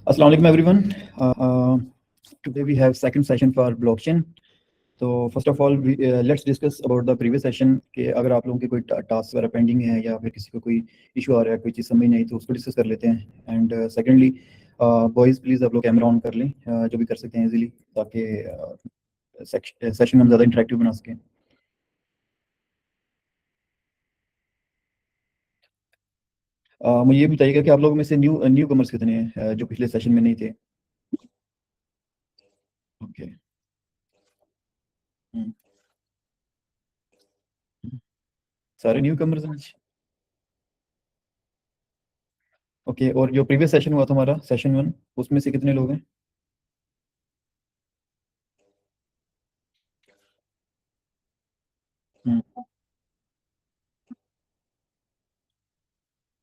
Assalamu alaikum everyone. Today we have second session for blockchain. तो first of all let's discuss about the previous session कि अगर आप लोगों के कोई टास्क वगैरह पेंडिंग है या फिर किसी को कोई इशू आ रहा है, कोई चीज़ समझ नहीं आई तो उसको डिस्कस कर लेते हैं। एंड सेकेंडली बॉयज़ प्लीज़ आप लोग कैमरा ऑन कर लें, जो भी कर सकते हैं इजीली, ताकि सेशन हम ज़्यादा इंटरेक्टिव बना सकें। मुझे ये बताइएगा कि आप लोगों में से न्यू कमर्स कितने हैं जो पिछले सेशन में नहीं थे। ओके। सारे न्यू कमर्स हैं। ओके, और जो प्रीवियस सेशन हुआ था हमारा सेशन 1, उसमें से कितने लोग हैं?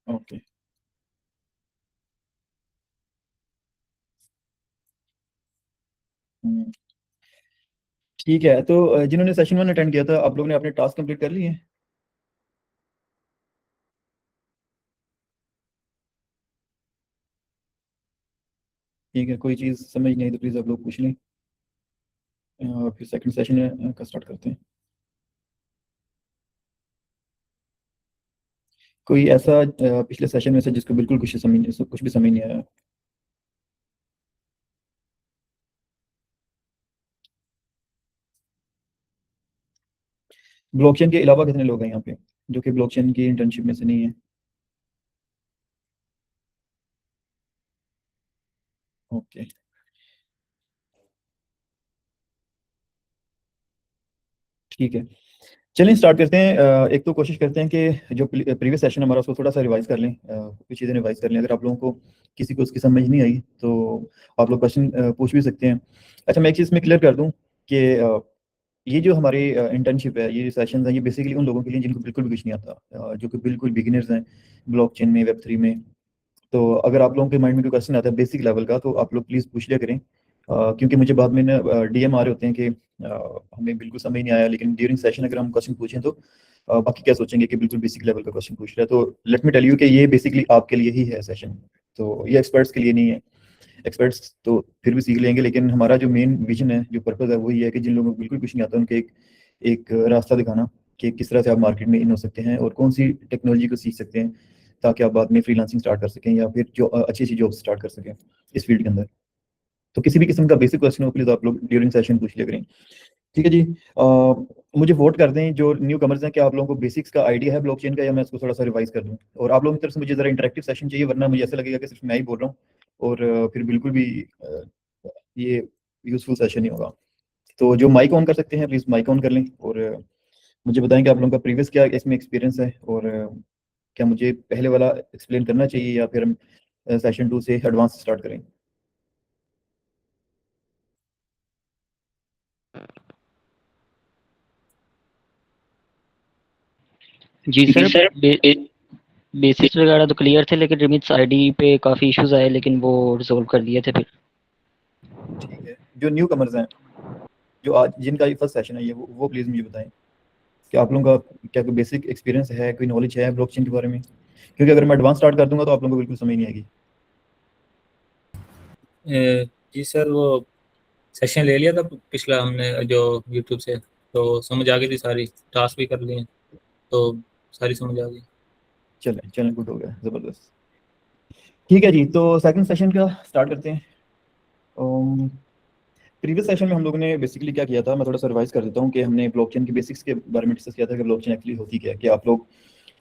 ओके, ठीक है। तो जिन्होंने सेशन 1 अटेंड किया था, आप लोगों ने अपने टास्क कंप्लीट कर लिए? ठीक है, कोई चीज़ समझ नहीं आई तो प्लीज़ आप लोग पूछ लें, फिर सेकंड सेशन का स्टार्ट करते हैं। कोई ऐसा पिछले सेशन में से जिसको बिल्कुल कुछ भी समझ नहीं आया? ब्लॉकचेन के अलावा कितने लोग हैं यहाँ पे जो कि ब्लॉकचेन की इंटर्नशिप में से नहीं है? ओके, ठीक है, चलिए स्टार्ट करते हैं। एक तो कोशिश करते हैं कि जो प्रीवियस सेशन हमारा उसको थोड़ा सा रिवाइज कर लें, कुछ चीज़ें रिवाइज कर लें। अगर आप लोगों को किसी को उसकी समझ नहीं आई तो आप लोग क्वेश्चन पूछ भी सकते हैं। अच्छा, मैं एक चीज़ में क्लियर कर दूं कि ये जो हमारी इंटर्नशिप है, ये सेशन है, ये बेसिकली उन लोगों के लिए जिनको बिल्कुल भी कुछ नहीं आता, जो कि बिल्कुल बिगिनर्स हैं ब्लॉकचेन में, वेब3 में। तो अगर आप लोगों के माइंड में कोई क्वेश्चन आता है बेसिक लेवल का तो आप लोग प्लीज़ पूछ लिया करें, क्योंकि मुझे बाद में ना डीएम आ रहे होते हैं कि हमें बिल्कुल समझ नहीं आया, लेकिन ड्यूरिंग सेशन अगर हम क्वेश्चन पूछें तो बाकी क्या सोचेंगे कि बिल्कुल बेसिक लेवल का क्वेश्चन पूछ रहा है। तो लेट मी टेल यू कि ये बेसिकली आपके लिए ही है सेशन, तो ये एक्सपर्ट्स के लिए नहीं है। एक्सपर्ट्स तो फिर भी सीख लेंगे, लेकिन हमारा जो मेन विजन है, जो पर्पज़ है, वो ये है कि जिन लोगों को बिल्कुल कुछ नहीं आता उनके एक रास्ता दिखाना कि किस तरह से आप मार्केट में इन हो सकते हैं और कौन सी टेक्नोलॉजी को सीख सकते हैं ताकि आप बाद में फ्रीलांसिंग स्टार्ट कर सकें या फिर जो अच्छी अच्छी जॉब स्टार्ट कर सकें इस फील्ड के अंदर। तो किसी भी किस्म का बेसिक क्वेश्चन हो प्लीज़ आप लोग ड्यूरिंग सेशन पूछ लिया करें। ठीक है जी। मुझे वोट कर दें जो न्यू कमर्स हैं, क्या आप लोगों को बेसिक्स का आइडिया है ब्लॉकचेन का, या मैं इसको थोड़ा सा रिवाइज कर दूं? और आप लोगों की तरफ से मुझे ज़रा इंटरेक्टिव सेशन चाहिए, वरना मुझे ऐसा लगेगा कि सिर्फ मैं ही बोल रहा हूँ और फिर बिल्कुल भी ये यूजफुल सेशन नहीं होगा। तो जो माइक ऑन कर सकते हैं प्लीज़ माइक ऑन कर लें और मुझे बताएं कि आप लोगों का प्रीवियस क्या इसमें एक्सपीरियंस है, और क्या मुझे पहले वाला एक्सप्लेन करना चाहिए या फिर हम सेशन 2 से एडवांस स्टार्ट करें? जी जी सर, सर। बेसिक्स वगैरह तो क्लियर थे, लेकिन रिमिट्स आईडी पे काफ़ी इश्यूज आए, लेकिन वो रिजोल्व कर दिए थे फिर। ठीक है, जो न्यू कमर्स हैं, जो आज जिनका ये फर्स्ट सेशन है, ये वो प्लीज़ मुझे बताएं कि आप लोगों का क्या कोई बेसिक एक्सपीरियंस है, कोई नॉलेज है ब्लॉकचेन के बारे में, क्योंकि अगर मैं एडवांस स्टार्ट कर दूंगा तो आप लोगों को बिल्कुल समझ नहीं आएगी। जी सर, वो सेशन ले लिया था पिछला हमने जो यूट्यूब से, तो समझ आ गई थी सारी, टास्क भी कर लिए तो सारी समझ आ गई। चलें चलें, गुड हो गया, ज़बरदस्त। ठीक है जी, तो सेकंड सेशन का स्टार्ट करते हैं। प्रीवियस सेशन में हम लोगों ने बेसिकली क्या किया था, मैं थोड़ा सा रिवाइज कर देता हूँ कि हमने ब्लॉकचेन की बेसिक्स के बारे में डिस्कस किया था कि ब्लॉकचेन एक्चुअली होती क्या है। कि आप लोग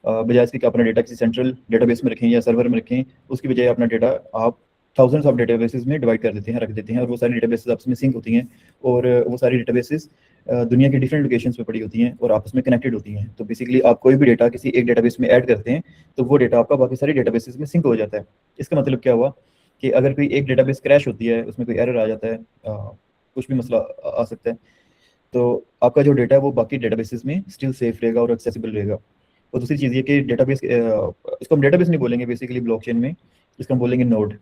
बजाय इसके कि अपना डेटा किसी सेंट्रल डेटाबेस में रखें या सर्वर में रखें, उसकी बजाय अपना डेटा आप थाउजेंड्स ऑफ डेटाबेसेस में डिवाइड कर देते हैं, रख देते हैं, और वो सारी डेटाबेसेस आपस में सिंक होती हैं, और वो सारी डेटाबेसेस दुनिया की डिफरेंट लोकेशंस पे पड़ी होती हैं और आपस में कनेक्टेड होती हैं। तो बेसिकली आप कोई भी डेटा किसी एक डेटाबेस में ऐड करते हैं तो वो डेटा आपका बाकी सारी डेटाबेसेस में सिंक हो जाता है। इसका मतलब क्या हुआ कि अगर कोई एक डेटाबेस क्रैश होती है, उसमें कोई एरर आ जाता है, कुछ भी मसला आ सकता है, तो आपका जो डेटा है वो बाकी डेटाबेसेस में स्टिल सेफ रहेगा और एक्सेसिबल रहेगा। और दूसरी चीज़ ये कि डेटाबेस, इसको हम डेटाबेस नहीं बोलेंगे बेसिकली ब्लॉकचेन में, इसको हम बोलेंगे नोड।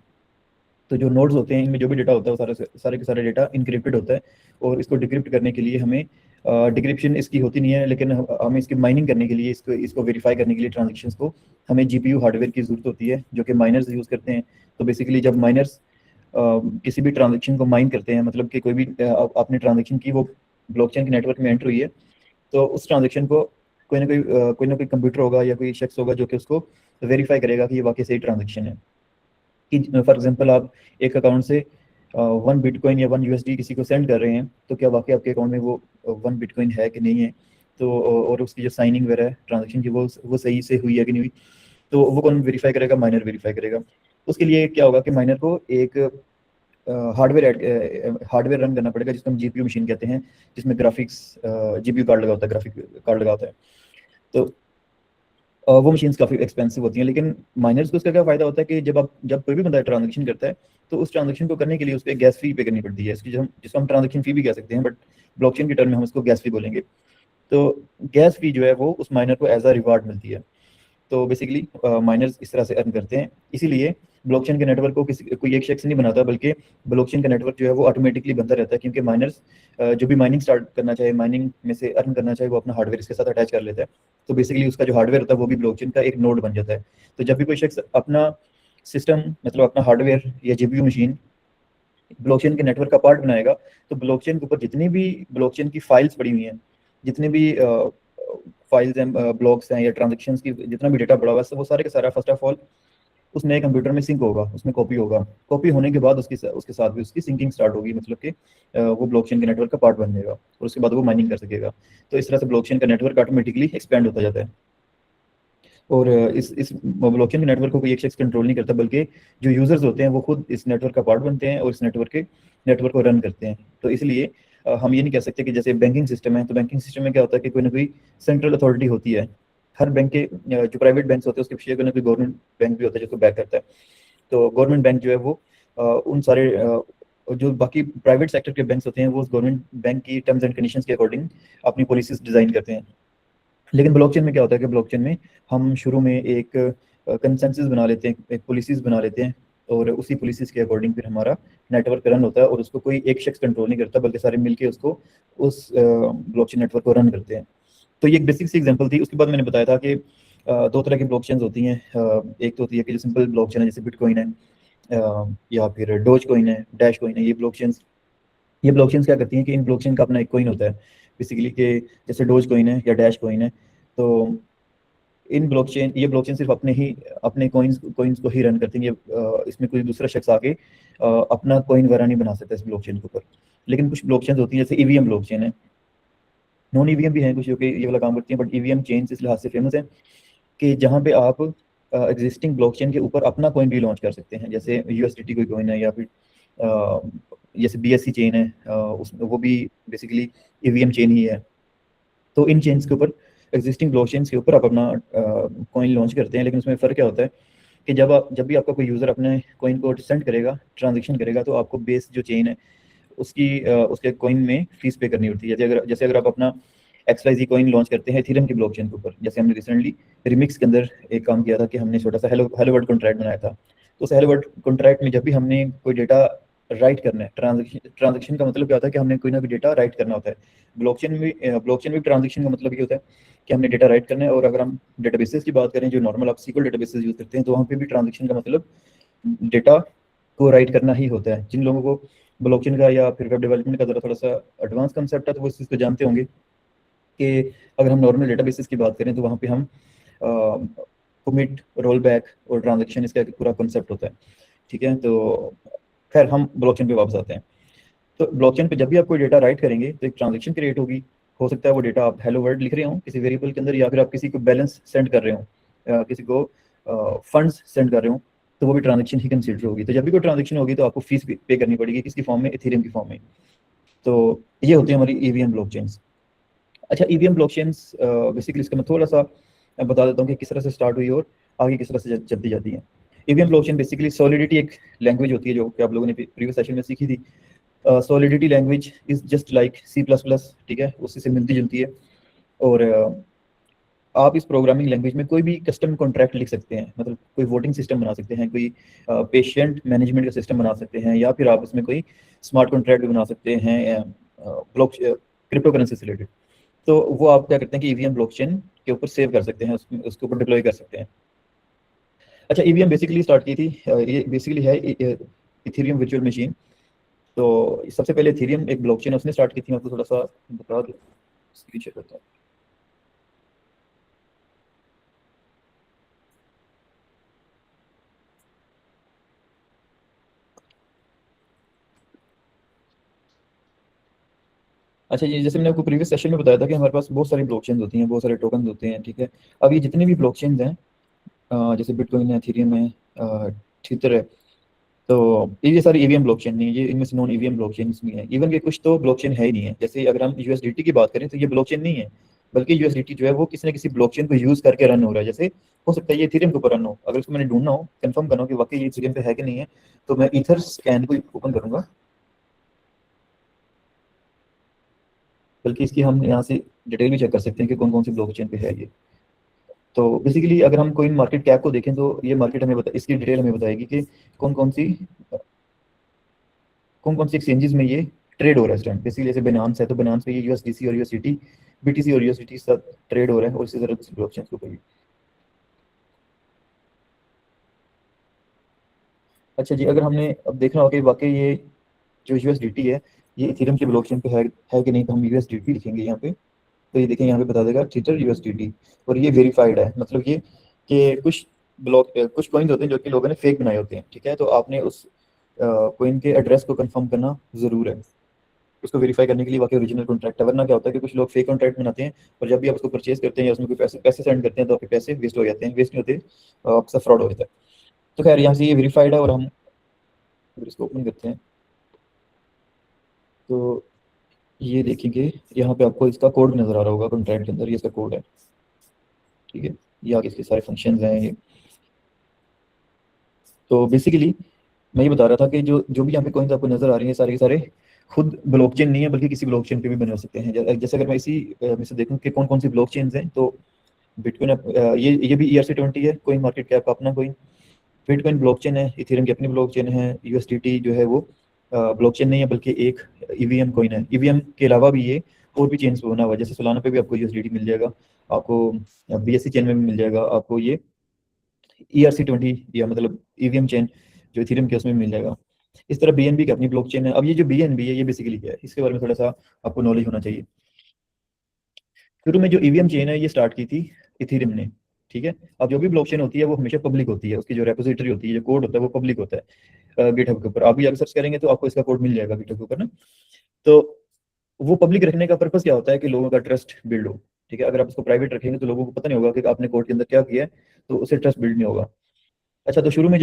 तो जो नोड्स होते हैं, इनमें जो भी डेटा होता है वो सारे के सारे डेटा इनक्रिप्टेड होता है, और इसको डिक्रिप्ट करने के लिए हमें डिक्रिप्शन इसकी होती नहीं है, लेकिन हमें इसकी माइनिंग करने के लिए, इसको वेरीफाई करने के लिए ट्रांजेक्शन्स को, हमें जीपीयू हार्डवेयर की ज़रूरत होती है जो कि माइनर्स यूज़ करते हैं। तो बेसिकली जब माइनर्स किसी भी ट्रांजेक्शन को माइन करते हैं, मतलब कि कोई भी आपने ट्रांजेक्शन की, वो ब्लॉकचेन के नेटवर्क में एंटर हुई है, तो उस ट्रांजेक्शन को कोई ना कोई कंप्यूटर होगा या कोई शख्स होगा जो कि उसको वेरीफाई करेगा कि ये वाकई सही ट्रांजेक्शन है। कि फॉर एग्जांपल आप एक अकाउंट से 1 बिटकॉइन या 1 USD किसी को सेंड कर रहे हैं, तो क्या वाकई आपके अकाउंट में वो 1 बिटकॉइन है कि नहीं है, तो और उसकी जो साइनिंग वगैरह है ट्रांजेक्शन की वो सही से हुई है कि नहीं हुई, तो वो कौन वेरीफाई करेगा? माइनर वेरीफाई करेगा। उसके लिए क्या होगा कि माइनर को एक हार्डवेयर रन करना पड़ेगा जिसको हम GPU मशीन कहते हैं, जिसमें ग्राफिक्स GPU कार्ड लगा होता है, ग्राफिक कार्ड लगा होता है। तो वो मशीन्स काफ़ी एक्सपेंसिव होती हैं, लेकिन माइनर्स को उसका क्या फ़ायदा होता है कि जब कोई भी बंदा ट्रांजेक्शन करता है, तो उस ट्रांजेक्शन को करने के लिए उसको एक गैस फी पे करनी पड़ती है, जिसको हम ट्रांजेक्शन फी भी कह सकते हैं, बट ब्लॉकचेन के टर्म में हम इसको गैस फी बोलेंगे। तो गैस फी जो है वो उस माइनर को एज अ रिवार्ड मिलती है। तो बेसिकली माइनर्स इस तरह से अर्न करते हैं। इसीलिए ब्लॉकचेन के नेटवर्क को कोई एक शख्स नहीं बनाता, बल्कि ब्लॉकचेन का नेटवर्क जो है वो ऑटोमेटिकली बनता रहता है, क्योंकि माइनर्स जो भी माइनिंग स्टार्ट करना चाहे, माइनिंग में से अर्न करना चाहे, वो अपना हार्डवेयर इसके साथ अटैच कर लेता है। तो बेसिकली उसका जो हार्डवेयर होता है वो भी ब्लॉकचेन का एक नोड बन जाता है। तो जब भी कोई शख्स अपना सिस्टम, मतलब अपना हार्डवेयर या GPU मशीन ब्लॉकचेन के नेटवर्क का पार्ट बनाएगा, तो ब्लॉकचेन के ऊपर जितनी भी ब्लॉकचेन की फाइल्स पड़ी हुई हैं, जितने भी फाइल्स हैं, ब्लॉक्स हैं या ट्रांजेक्शन्स की जितना भी डेटा पड़ा हुआ है, वो सारे का सारा फर्स्ट ऑफ ऑल उस नए कंप्यूटर में सिंक होगा, उसमें कॉपी होगा। कॉपी होने के बाद उसके साथ भी उसकी सिंकिंग स्टार्ट होगी, मतलब कि वो ब्लॉकचेन के नेटवर्क का पार्ट बन जाएगा और उसके बाद वो माइनिंग कर सकेगा। तो इस तरह से ब्लॉकचेन का नेटवर्क ऑटोमेटिकली एक्सपेंड होता जाता है। और इस ब्लॉकचेन के नेटवर्क को कोई एक शख्स कंट्रोल नहीं करता, बल्कि जो यूजर्स होते हैं वो खुद इस नेटवर्क का पार्ट बनते हैं और इस नेटवर्क को रन करते हैं। तो इसलिए हम ये नहीं कह सकते कि जैसे बैंकिंग सिस्टम है, तो बैंकिंग सिस्टम में क्या होता है कि कोई ना कोई सेंट्रल अथॉरिटी होती है। हर बैंक के जो प्राइवेट बैंक होते हैं उसके पीछे कोई ना कोई गवर्नमेंट बैंक भी होता है जिसको बैक करता है। तो गवर्नमेंट बैंक जो है वो उन सारे जो बाकी प्राइवेट सेक्टर के बैंक होते हैं वो उस गवर्नमेंट बैंक की टर्म्स एंड कंडीशंस के अकॉर्डिंग अपनी पॉलिसीज डिजाइन करते हैं। लेकिन ब्लॉकचेन में क्या होता है कि ब्लॉकचेन में हम शुरू में एक कंसेंसस बना लेते हैं, एक पॉलिसीज बना लेते हैं, और उसी पॉलिसीज के अकॉर्डिंग फिर हमारा नेटवर्क रन होता है, और उसको कोई एक शख्स कंट्रोल नहीं करता, बल्कि सारे मिलके उसको उस ब्लॉकचेन नेटवर्क को रन करते हैं। तो ये एक बेसिक सी एग्जांपल थी। उसके बाद मैंने बताया था कि दो तरह की ब्लॉकचेन्स होती हैं। एक तो होती है कि जो सिंपल ब्लॉकचेन है, जैसे बिटकॉइन है या फिर डोज कॉइन है, डैश कॉइन है। ये ब्लॉकचेन्स क्या करती हैं कि इन ब्लॉकचेन का अपना एक कॉइन होता है बेसिकली, कि जैसे डोज कॉइन है या डैश कॉइन है, तो ये ब्लॉकचेन सिर्फ अपने कॉइन्स को ही रन करती हैं। इसमें कोई दूसरा शख्स आके अपना कॉइन वगैरह नहीं बना सकता इस ब्लॉकचेन के ऊपर। लेकिन कुछ ब्लॉकचेन होती है जैसे EVM ब्लॉकचेन है, नॉन EVM भी हैं कुछ जो कि ये वाला काम करती हैं, बट EVM चेन्स इस लिहाज से फेमस है कि जहाँ पे आप एग्जिस्टिंग ब्लॉकचेन के ऊपर अपना कॉइन भी लॉन्च कर सकते हैं। जैसे USDT कोई कॉइन है, या फिर जैसे BSC चेन है, वो भी बेसिकली EVM चेन ही है। तो इन चेन्स के ऊपर, एग्जिस्टिंग ब्लॉकचेन्स के ऊपर आप अपना कॉइन लॉन्च करते हैं। लेकिन उसमें फ़र्क क्या होता है कि जब भी आपका कोई यूज़र अपने कॉइन को सेंड करेगा, ट्रांजेक्शन करेगा, तो आपको बेस जो चेन है उसके कॉइन में फीस पे करनी होती है। जैसे अगर आप अपना XYZ कॉइन लॉन्च करते हैं इथेरियम की ब्लॉकचेन के ऊपर, जैसे हमने रिसेंटली रिमिक्स के अंदर एक काम किया था कि हमने छोटा सा हेलो वर्ल्ड कॉन्ट्रैक्ट बनाया था। तो उस हेलो वर्ल्ड कॉन्ट्रैक्ट में जब भी हमने कोई डेटा राइट करना है, ट्रांजेक्शन का मतलब क्या होता है कि हमने कोई ना कोई डेटा राइट करना होता है। ब्लॉकचेन में ट्रांजेक्शन का मतलब ये होता है कि हमने डेटा राइट करना है। और अगर हम डेटाबेसेस की बात करें, जो नॉर्मल आप SQL डेटाबेसेस यूज करते हैं, तो वहाँ पे भी ट्रांजेक्शन का मतलब डेटा को राइट करना ही होता है। जिन लोगों को ब्लॉकचेन का या फिर वेब डेवलपमेंट का जरा थोड़ा सा एडवांस कंसेप्ट है, तो वो इस चीज़ को जानते होंगे कि अगर हम नॉर्मल डेटाबेसेस की बात करें, तो वहाँ पे हम कमिट, रोल बैक और ट्रांजेक्शन, इसका एक पूरा कंसेप्ट होता है। ठीक है, तो खैर हम ब्लॉकचेन पे वापस आते हैं। तो ब्लॉकचेन पे जब भी आप कोई डेटा राइट करेंगे तो एक ट्रांजेक्शन क्रिएट होगी। हो सकता है वो डेटा आप हेलो वर्ल्ड लिख रहे हो किसी वेरिएबल के अंदर, या फिर आप किसी को बैलेंस सेंड कर रहे हो, किसी को फंड्स सेंड कर रहे हो, तो वो भी ट्रांजेक्शन ही कंसीडर होगी। तो जब भी कोई ट्रांजेक्शन होगी तो आपको फीस पे करनी पड़ेगी, किसकी फॉर्म में? इथेरियम की फॉर्म में। तो ये होती है हमारी EVM ब्लॉकचेन्स। अच्छा, EVM ब्लॉकचेन्स बेसिकली इसका मैं थोड़ा सा बता देता हूँ कि किस तरह से स्टार्ट हुई और आगे किस तरह से चलती जाती है। EVM ब्लॉकचेन बेसिकली सॉलिडिटी एक लैंग्वेज होती है जो कि आप लोगों ने प्रीवियस सेशन में सीखी थी। Solidity language is just like C++, ठीक है, उसी से मिलती जुलती है। और आप इस प्रोग्रामिंग लैंग्वेज में कोई भी कस्टम कॉन्ट्रैक्ट लिख सकते हैं, मतलब कोई वोटिंग सिस्टम बना सकते हैं, कोई पेशेंट मैनेजमेंट का सिस्टम बना सकते हैं, या फिर आप इसमें कोई स्मार्ट कॉन्ट्रैक्ट भी बना सकते हैं क्रिप्टो करेंसी से रिलेटेड। तो वो आप क्या करते हैं कि EVM ब्लॉकचेन के ऊपर सेव कर सकते हैं, उसके ऊपर डिप्लॉय कर सकते हैं। अच्छा, EVM बेसिकली स्टार्ट की थी, ये बेसिकली है इथेरियम वर्चुअल मशीन। तो सबसे पहले इथेरियम एक ब्लॉकचेन उसने स्टार्ट की थी, मैं आपको थोड़ा सा बता दूं, स्क्रीन शेयर करता हूँ। अच्छा जी, जैसे मैंने आपको प्रीवियस सेशन में बताया था कि हमारे पास बहुत सारी ब्लॉकचेन्स होती हैं, बहुत सारे टोकन होते हैं, ठीक है। अब ये जितने भी ब्लॉकचेन्स हैं, जैसे बिटकॉइन है, इथेरियम है, थीथर है, तो ये सारी ईवीएम ब्लॉकचेन नहीं है, ये इनमें से नॉन ईवीएम ब्लॉकचेन भी है। इवन के कुछ तो ब्लॉकचेन है ही नहीं है। जैसे अगर हम यूएसडीटी की बात करें तो ये ब्लॉकचेन नहीं है, बल्कि यूएसडीटी जो है वो किसी न किसी ब्लॉकचेन को यूज करके रन हो रहा है। जैसे हो सकता है ये इथेरियम के ऊपर रन हो, अगर इसको मैंने ढूंढना हो, कंफर्म करना हो कि वाकई ये इथेरियम पे है कि नहीं है, तो मैं ईथर स्कैन को ओपन करूंगा, बल्कि इसकी हम यहाँ से डिटेल भी चेक कर सकते हैं कि कौन कौन सी ब्लॉकचेन पे है ये। तो बेसिकली अगर हम कोई मार्केट कैप को देखें तो ये मार्केट हमें इसकी डिटेल हमें बताएगी कि कौन कौन सी एक्सचेंजेस में ये ट्रेड हो रहा है इस टाइम। बेसिकली जैसे बिनांस है, तो बिनांस पे ये यूएसडीसी और यूएसडीटी, बीटीसी और यूएसडीटी साथ ट्रेड हो रहा है, और इसी तरह ब्लॉकचेन के ऊपर भी। अच्छा जी, अगर हमने अब देखना हो कि वाकई ये जो यूएसडीटी है ये इथेरियम की ब्लॉकचेन पे है कि नहीं, तो हम यूएसडीटी लिखेंगे यहाँ पे। तो ये देखें, यहाँ पे बता देगा थीटर यूएसडीटी, और ये वेरीफाइड है। मतलब ये कि कुछ कॉइन्स होते हैं जो कि लोगों ने फेक बनाए होते हैं, ठीक है। तो आपने उस कॉइन के एड्रेस को कंफर्म करना जरूर है, उसको वेरीफाई करने के लिए वाकई ओरिजिनल कॉन्ट्रैक्ट है। वरना क्या होता है कि कुछ लोग फेक कॉन्ट्रैक्ट बनाते हैं, और जब भी आप उसको परचेज करते हैं या उसमें कोई पैसे सेंड करते हैं तो आपके पैसे वेस्ट हो जाते हैं। वेस्ट नहीं होते, आपका फ्रॉड हो जाता है। तो खैर यहाँ से ये वेरीफाइड है, और हम इसको ओपन करते हैं तो ये देखेंगे, यहाँ पे आपको इसका कोड नजर आ रहा होगा कॉन्ट्रैक्ट के अंदर, ये इसका कोड है, ठीक है। ये आगे इसके सारे फंक्शंस हैं ये। तो बेसिकली मैं ये बता रहा था कि जो जो भी यहाँ पे कॉइन्स आपको नजर आ रही है, सारे के सारे खुद ब्लॉकचेन नहीं है, बल्कि किसी ब्लॉकचेन पे भी बने हो सकते हैं। जैसे अगर मैं इसी में से देखूं कि कौन कौन सी ब्लॉकचेन्स हैं, तो बिटकॉइन, ये भी ERC-20 है, कोइन मार्केट कैप अपना कोइन। बिटकॉइन ब्लॉकचेन है, इथेरियम की अपनी ब्लॉकचेन है। यूएसडीटी जो है वो ब्लॉकचेन नहीं है, बल्कि एक ईवीएम कॉइन है। ईवीएम के अलावा भी ये और भी चेन्स पे बना हुआ है, जैसे सोलाना पे भी आपको यूएसडीटी मिल जाएगा, आपको बीएससी चेन में भी मिल जाएगा, आपको ये ERC-20 या मतलब ईवीएम चेन जो इथेरियम के उसमें मिल जाएगा। इस तरह बीएनबी की अपनी ब्लॉकचेन है। अब ये जो बीएनबी है ये बेसिकली क्या है, इसके बारे में थोड़ा सा आपको नॉलेज होना चाहिए। शुरू में जो ईवीएम चेन है ये स्टार्ट की थी इथेरियम ने, ठीक है। अब जो भी ब्लॉकचेन होती है वो हमेशा पब्लिक होती है, उसकी जो रेपोजिटरी होती है, जो कोड होता है वो पब्लिक होता है गिटहब के ऊपर। आप भी अगर सर्च करेंगे तो आपको इसका कोड मिल जाएगा गिटहब के ऊपर ना। तो वो पब्लिक रखने का पर्पस क्या होता है कि लोगों का ट्रस्ट बिल्ड हो, ठीक है। अगर आप इसको प्राइवेट रखेंगे तो लोगों को पता नहीं होगा कि आपने कोड के अंदर क्या किया है, तो उससे ट्रस्ट बिल्ड नहीं होगा। अच्छा, तो शुरू में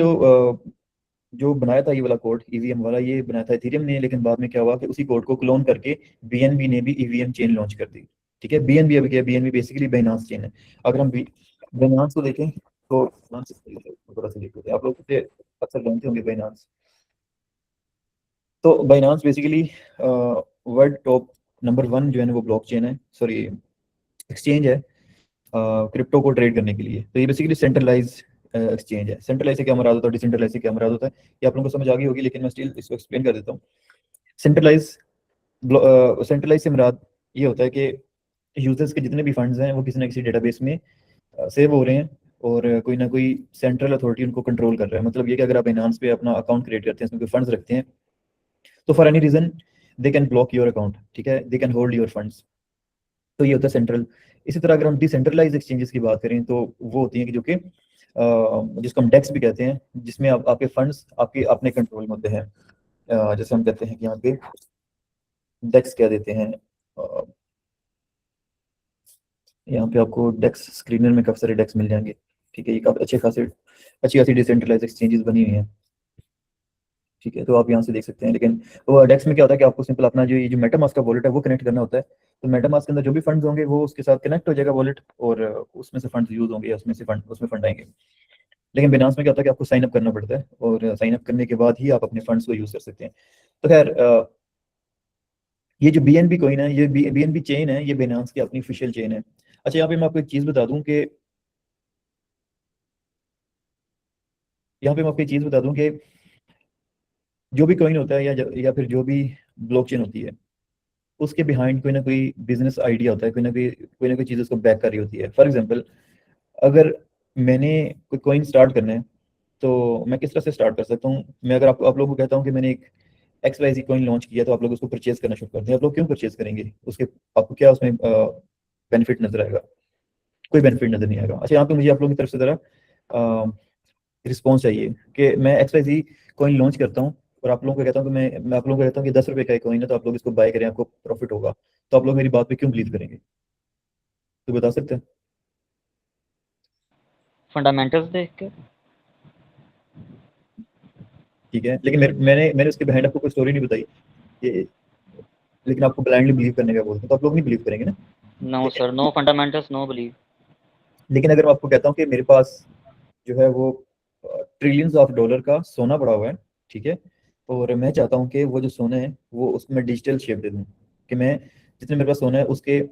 जो बनाया था ये वाला कोड ईवीएम वाला, ये बनाया था इथेरियम ने, लेकिन बाद में क्या हुआ कि उसी कोड को क्लोन करके बीएनबी ने भी ईवीएम चेन लॉन्च कर दी, ठीक है। बीएनबी अभी क्या है, बीएनबी बेसिकली बाइनांस चेन है। अगर हम बाइनांस को देखें तो थोड़ा सा देख लेते हैं, आप लोग इसे अक्सर जानते होंगे बाइनांस। तो Binance basically world top number 1 जो है ना वो ब्लॉकचेन है, सॉरी एक्सचेंज है क्रिप्टो को ट्रेड करने के लिए। तो ये बेसिकली सेंट्रलाइज एक्सचेंज है। सेंट्रलाइज से क्या मुराद होता है, डिसेंट्रलाइज से क्या मुराद होता है, ये आप लोगों को समझ आ गई होगी, लेकिन मैं स्टिल इसको एक्सप्लेन कर देता हूँ। सेंट्रलाइज सेंट्रलाइज से मुराद ये होता है कि यूजर्स के जितने भी फंड्स हैं वो किसी ना किसी डेटाबेस में सेव हो रहे हैं, और कोई ना कोई सेंट्रल अथॉरिटी उनको कंट्रोल कर रहा है। मतलब ये कि अगर आप बाइनांस पे अपना अकाउंट क्रिएट करते हैं, उसमें कोई फंड्स रखते हैं, तो for any reason they can block your account, ठीक है, they can hold your funds. तो ये होता है सेंट्रल। इसी तरह अगर हम डिसेंट्रलाइज एक्सचेंजेस की बात करें तो वो होती हैं कि जो कि जिसको हम डेक्स भी कहते हैं, जिसमें आपके फंड्स आपके अपने कंट्रोल में होते हैं। जैसे हम कहते हैं कि यहाँ पे डेक्स कह देते हैं, यहाँ पे आपको डेक्स स्क्रीनर में काफी सारे डेक्स मिल जाएंगे, ठीक है। ये काफी अच्छी खासी डिसेंट्रलाइज एक्सचेंजेस बनी हुई हैं, ठीक है। तो आप यहाँ से देख सकते हैं। लेकिन वो डेक्स में क्या होता है कि आपको सिंपल अपना जो ये जो मेटामास्क का वॉलेट है वो कनेक्ट करना होता है। तो मेटामास्क के अंदर जो भी फंड्स होंगे वो उसके साथ कनेक्ट हो जाएगा वॉलेट, और उसमें से फंड्स यूज होंगे या उसमें फंड आएंगे। लेकिन बिनांस में क्या होता है कि आपको साइन अप करना पड़ता है, और साइन अप करने के बाद ही आप अपने फंड्स को यूज कर सकते हैं। तो खैर ये जो बीएनबी कॉइन है, ये बीएनबी चेन है, ये बिनांस की अपनी ऑफिशियल चेन है। अच्छा, यहाँ पे मैं आपको एक चीज बता दूं कि जो भी कॉइन होता है या फिर जो भी ब्लॉकचेन होती है, उसके बिहाइंड कोई ना कोई बिजनेस आइडिया होता है, कोई ना कोई चीज़ उसको बैक कर रही होती है। फॉर एग्जांपल, अगर मैंने कोई कॉइन स्टार्ट करना है, तो मैं किस तरह से स्टार्ट कर सकता हूँ? मैं अगर आप लोगों को कहता हूँ कि मैंने एक XYZ कॉइन लॉन्च किया, तो आप लोग उसको परचेज करना शुरू कर दें। आप लोग क्यों परचेज करेंगे? उसके आपको क्या उसमें बेनिफिट नजर आएगा? कोई बेनिफिट नजर नहीं आएगा। अच्छा, यहाँ पे मुझे आप लोगों की तरफ से जरा रिस्पॉन्स चाहिए कि मैं XYZ कॉइन लॉन्च करता हूँ और आप लोगों को कहता हूँ कि मैं आप लोगों को कहता हूँ कि 10 रुपए का कॉइन है, तो आप लोग इसको बाय करें, आपको प्रॉफिट होगा। तो आप लोग मेरी बात पे क्यों बिलीव करेंगे? तो बता सकते हैं? फंडामेंटल्स देख के। ठीक है, लेकिन मैंने उसके बिहाइंड आपको कोई स्टोरी नहीं बताई कि, लेकिन आपको ब्लाइंडली बिलीव करने का बोलते हैं, तो आप लोग नहीं बिलीव करेंगे ना। No sir, no fundamentals, no believe. लेकिन अगर मैं आपको कहता हूँ कि मेरे पास जो है वो ट्रिलियंस ऑफ डॉलर का सोना पड़ा हुआ है, ठीक है, और मैं चाहता हूँ कि वो जो सोना है वो उसमें डिजिटल शेप दे दूँ, कि मैं जितने मेरे पास सोना है उसके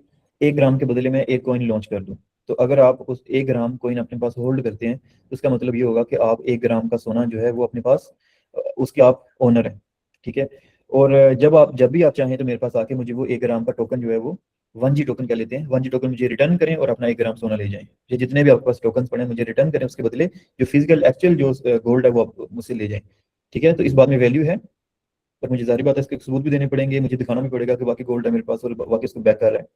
1 ग्राम के बदले में एक कॉइन लॉन्च कर दूँ। तो अगर आप उस 1 ग्राम कॉइन अपने पास होल्ड करते हैं, तो उसका मतलब ये होगा कि आप 1 ग्राम का सोना जो है वो अपने पास उसके आप ओनर हैं, ठीक है। और जब भी आप चाहें तो मेरे पास आके मुझे वो 1 ग्राम का टोकन जो है वो 1G टोकन क्या लेते हैं, 1G टोकन मुझे रिटर्न करें और अपना 1 ग्राम सोना ले जाएं। ये जितने भी आपके पास टोकन पड़े हैं मुझे रिटर्न करें, उसके बदले जो फिजिकल एक्चुअल जो गोल्ड है वो आप मुझसे ले जाएं, ठीक है। तो इस बात में वैल्यू है, पर मुझे जारी बात है इसके सबूत भी देने पड़ेंगे, मुझे दिखाना भी पड़ेगा कि बाकी गोल्ड है मेरे पास और बाकी इसको बैक कर रहा है।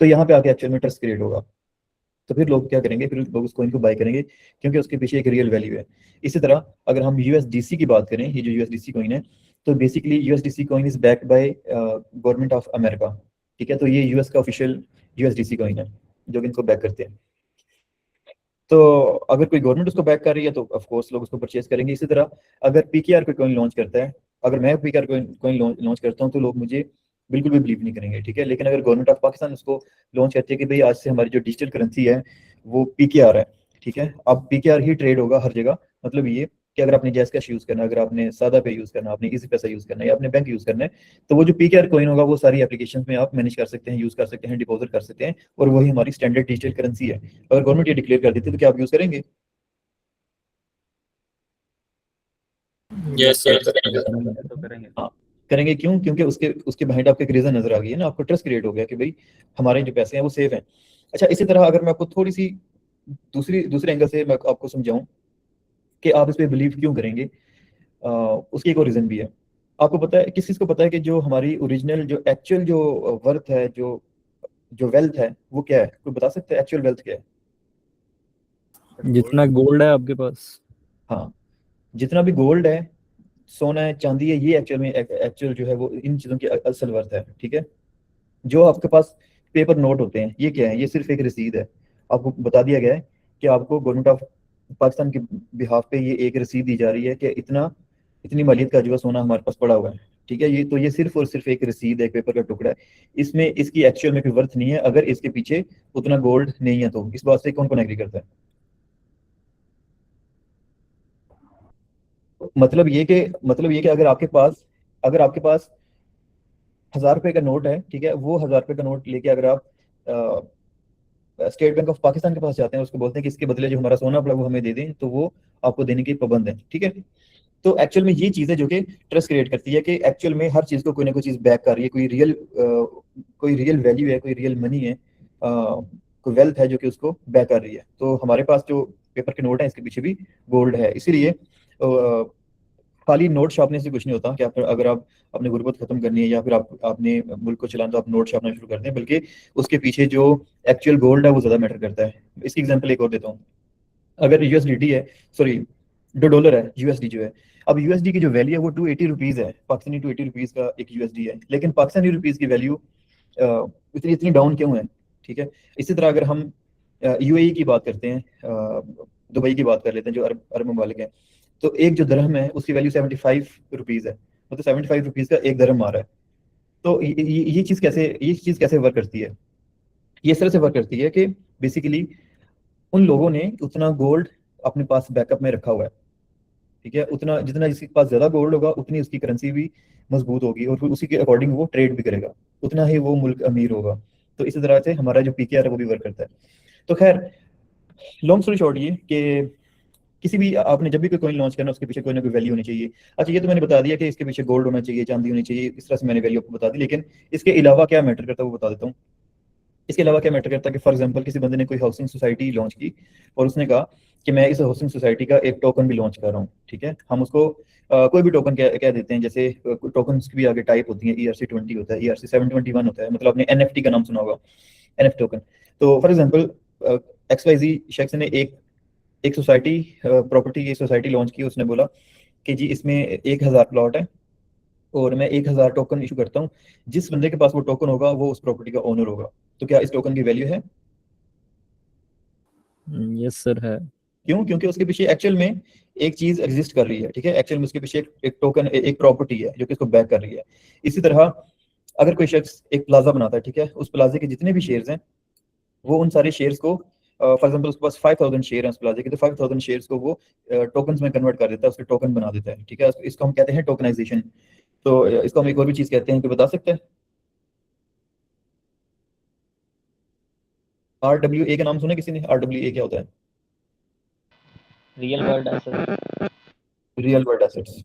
तो यहाँ पे आके एक्चुअल में ट्रस्ट क्रिएट होगा। तो फिर लोग क्या करेंगे, फिर लोग उस कॉइन को बाय करेंगे, क्योंकि उसके पीछे एक रियल वैल्यू है। इसी तरह अगर हम USDC की बात करें, ये जो USDC कॉइन है, तो basically USDC coin is backed by government of America, ठीक है। तो ये US का ऑफिशियल USDC कॉइन है जो कि इनको बैक करते हैं। तो अगर कोई गवर्नमेंट उसको बैक कर रही है तो ऑफ कोर्स लोग उसको परचेज करेंगे। इसी तरह अगर PKR कोई कॉइन लॉन्च करता है, अगर मैं PKR कॉइन लॉन्च करता हूँ, तो लोग मुझे बिल्कुल भी बिलीव नहीं करेंगे, ठीक है। लेकिन अगर गवर्नमेंट ऑफ पाकिस्तान उसको लॉन्च करती है कि भाई आज से हमारी जो डिजिटल करेंसी है वो PKR है, ठीक है, अब PKR ही ट्रेड होगा हर जगह। मतलब ये कि अगर आपने जैस कैश यूज करना है, अगर आपने सादा पे यूज करना है, आपने इजी पैसा यूज करना है या आपने बैंक यूज करना है, तो वो जो PKR कॉइन होगा वो सारी एप्लीकेशन में आप मैनेज कर सकते हैं, यूज कर सकते हैं, डिपॉजिट कर सकते हैं, और वही हमारी स्टैंडर्ड डिजिटल करेंसी है। अगर गवर्नमेंट ये डिक्लेयर कर देती है तो क्या आप यूज करेंगे? Yes sir. तो करेंगे। हाँ, करेंगे। क्यों? क्योंकि उसके उसके बिहाइंड आपको एक रीजन नजर आ गई है ना, आपको ट्रस्ट क्रिएट हो गया कि भाई हमारे जो पैसे हैं वो सेफ हैं। अच्छा, इसी तरह अगर मैं आपको थोड़ी सी दूसरे एंगल से मैं आपको समझाऊं कि आप इस पे बिलीव क्यों करेंगे, उसकी एक और रीजन भी है। आपको पता है, किस चीज को पता है कि जो हमारी ओरिजिनल जो एक्चुअल जो वर्थ है, जो जो वेल्थ है वो क्या है? कोई बता सकता है एक्चुअल वेल्थ क्या है? जितना गोल्ड है आपके पास। हाँ, जितना भी गोल्ड है, सोना है, चांदी है, ये एक्चुअल में एक्चुअल जो है वो इन चीजों की असल वर्थ है, ठीक है। जो आपके पास पेपर नोट होते हैं ये क्या है? ये सिर्फ एक रसीद है। आपको बता दिया गया है कि आपको गवर्नमेंट ऑफ पाकिस्तान के बिहाफ पे ये एक रसीद दी जा रही है कि इतनी मालियत का जो है सोना हमारे पास पड़ा हुआ है, ठीक है। ये तो ये सिर्फ और सिर्फ एक रसीद है, एक पेपर का टुकड़ा है। इसमें इसकी एक्चुअल में कोई वर्थ नहीं है अगर इसके पीछे उतना गोल्ड नहीं है। तो इस बात से कौन कौन एग्री करता है? मतलब ये कि अगर आपके पास 1,000 रुपए का नोट है, ठीक है, वो 1,000 रुपए का नोट लेके अगर आप स्टेट बैंक ऑफ पाकिस्तान के पास जाते हैं, उसको बोलते हैं कि इसके बदले जो हमारा सोना पड़ा वो हमें दे दें, तो वो आपको देने के पाबंद है, ठीक है। तो एक्चुअल में ये चीज है जो कि ट्रस्ट क्रिएट करती है कि एक्चुअल में हर चीज को कोई ना कोई चीज बैक कर रही है, कोई रियल वैल्यू है, कोई रियल मनी है, कोई वेल्थ है जो कि उसको बैक कर रही है। तो हमारे पास जो पेपर के नोट है इसके पीछे भी गोल्ड है। इसीलिए खाली नोट छापने से कुछ नहीं होता कि अगर आप अपनी गुर्बत खत्म करनी है या फिर आपने मुल्क को चलाना, तो आप नोट छापना शुरू कर दें, बल्कि उसके पीछे जो एक्चुअल गोल्ड है वो ज्यादा मैटर करता है। इसकी एग्जांपल एक और देता हूँ। अगर USDT है, सॉरी, जो डॉलर है, USD जो है, अब USD की जो वैल्यू है वो 280 रुपीज है, पाकिस्तानी 280 रुपीज का एक USD है। लेकिन पाकिस्तानी रुपीज की वैल्यू इतनी इतनी डाउन क्यों है, ठीक है। इसी तरह अगर हम UAE की बात करते हैं, दुबई की बात कर लेते हैं, जो अरब अरब ममालिक हैं, तो एक जो दरहम है उसकी वैल्यू 75 रुपीज है, मतलब 75 रुपीज का एक दरहम आ रहा है। तो ये चीज कैसे वर्क करती है? ये इस तरह से वर्क करती है कि बेसिकली उन लोगों ने उतना गोल्ड अपने पास बैकअप में रखा हुआ है, ठीक है। उतना जितना जिसके पास ज्यादा गोल्ड होगा उतनी उसकी करेंसी भी मजबूत होगी और फिर उसी के अकॉर्डिंग वो ट्रेड भी करेगा, उतना ही वो मुल्क अमीर होगा। तो इसी तरह से हमारा जो PKR है वो भी वर्क करता है। तो खैर, लॉन्ग स्टोरी शॉर्ट ये कि किसी भी आपने जब भी कोई कॉइन लॉन्च करना उसके पीछे कोई ना कोई वैल्यू होनी चाहिए। अच्छा, ये तो मैंने बता दिया कि इसके पीछे गोल्ड होना चाहिए, चांदी होनी चाहिए, इस तरह से मैंने वैल्यू आपको बता दी। लेकिन इसके अलावा क्या मैटर करता है वो बता देता हूँ इसके अलावा क्या मैटर करता है कि फॉर एग्जांपल किसी बंदे ने कोई हाउसिंग सोसाइटी लॉन्च की और उसने कहा कि मैं इस हाउसिंग सोसाइटी का एक टोकन भी लॉन्च कर रहा हूँ, ठीक है। हम उसको कोई भी टोकन कह देते हैं, जैसे टोकन्स की भी आगे टाइप होती है, ERC20 होता है, ERC721 होता है, मतलब आपने NFT का नाम सुना होगा, NFT टोकन। तो फॉर एग्जांपल XYZ शख्स ने एक सोसाइटी प्रॉपर्टी की सोसाइटी लॉन्च की। उसने बोला कि जी इसमें 1000 प्लॉट है और मैं 1000 टोकन इशू करता हूँ, जिस बंदे के पास वो टोकन होगा वो उस प्रॉपर्टी का ओनर होगा। तो क्या इस टोकन की वैल्यू है? यस सर है। क्यों? क्योंकि उसके पीछे एक्चुअल में एक चीज एग्जिस्ट कर रही है, ठीक है। एक्चुअल में उसके पीछे एक टोकन, एक प्रॉपर्टी है जो कि इसको बैक कर रही है। इसी तरह अगर कोई शख्स एक प्लाजा बनाता है, ठीक है, उस प्लाजे के जितने भी शेयर्स हैं वो उन सारे शेयर्स को, फॉर एग्जांपल उसके पास 5000 शेयर हैं उस प्लाजे के, तो 5000 शेयर्स को वो टोकन्स में कन्वर्ट कर देता है, उसके टोकन बना देता है, ठीक है। इसको हम कहते हैं टोकनाइजेशन। तो इसको हम एक और भी चीज कहते हैं, कि बता सकते हैं RWA का नाम सुना किसी ने? RWA क्या होता है? Real world asset. Real world assets,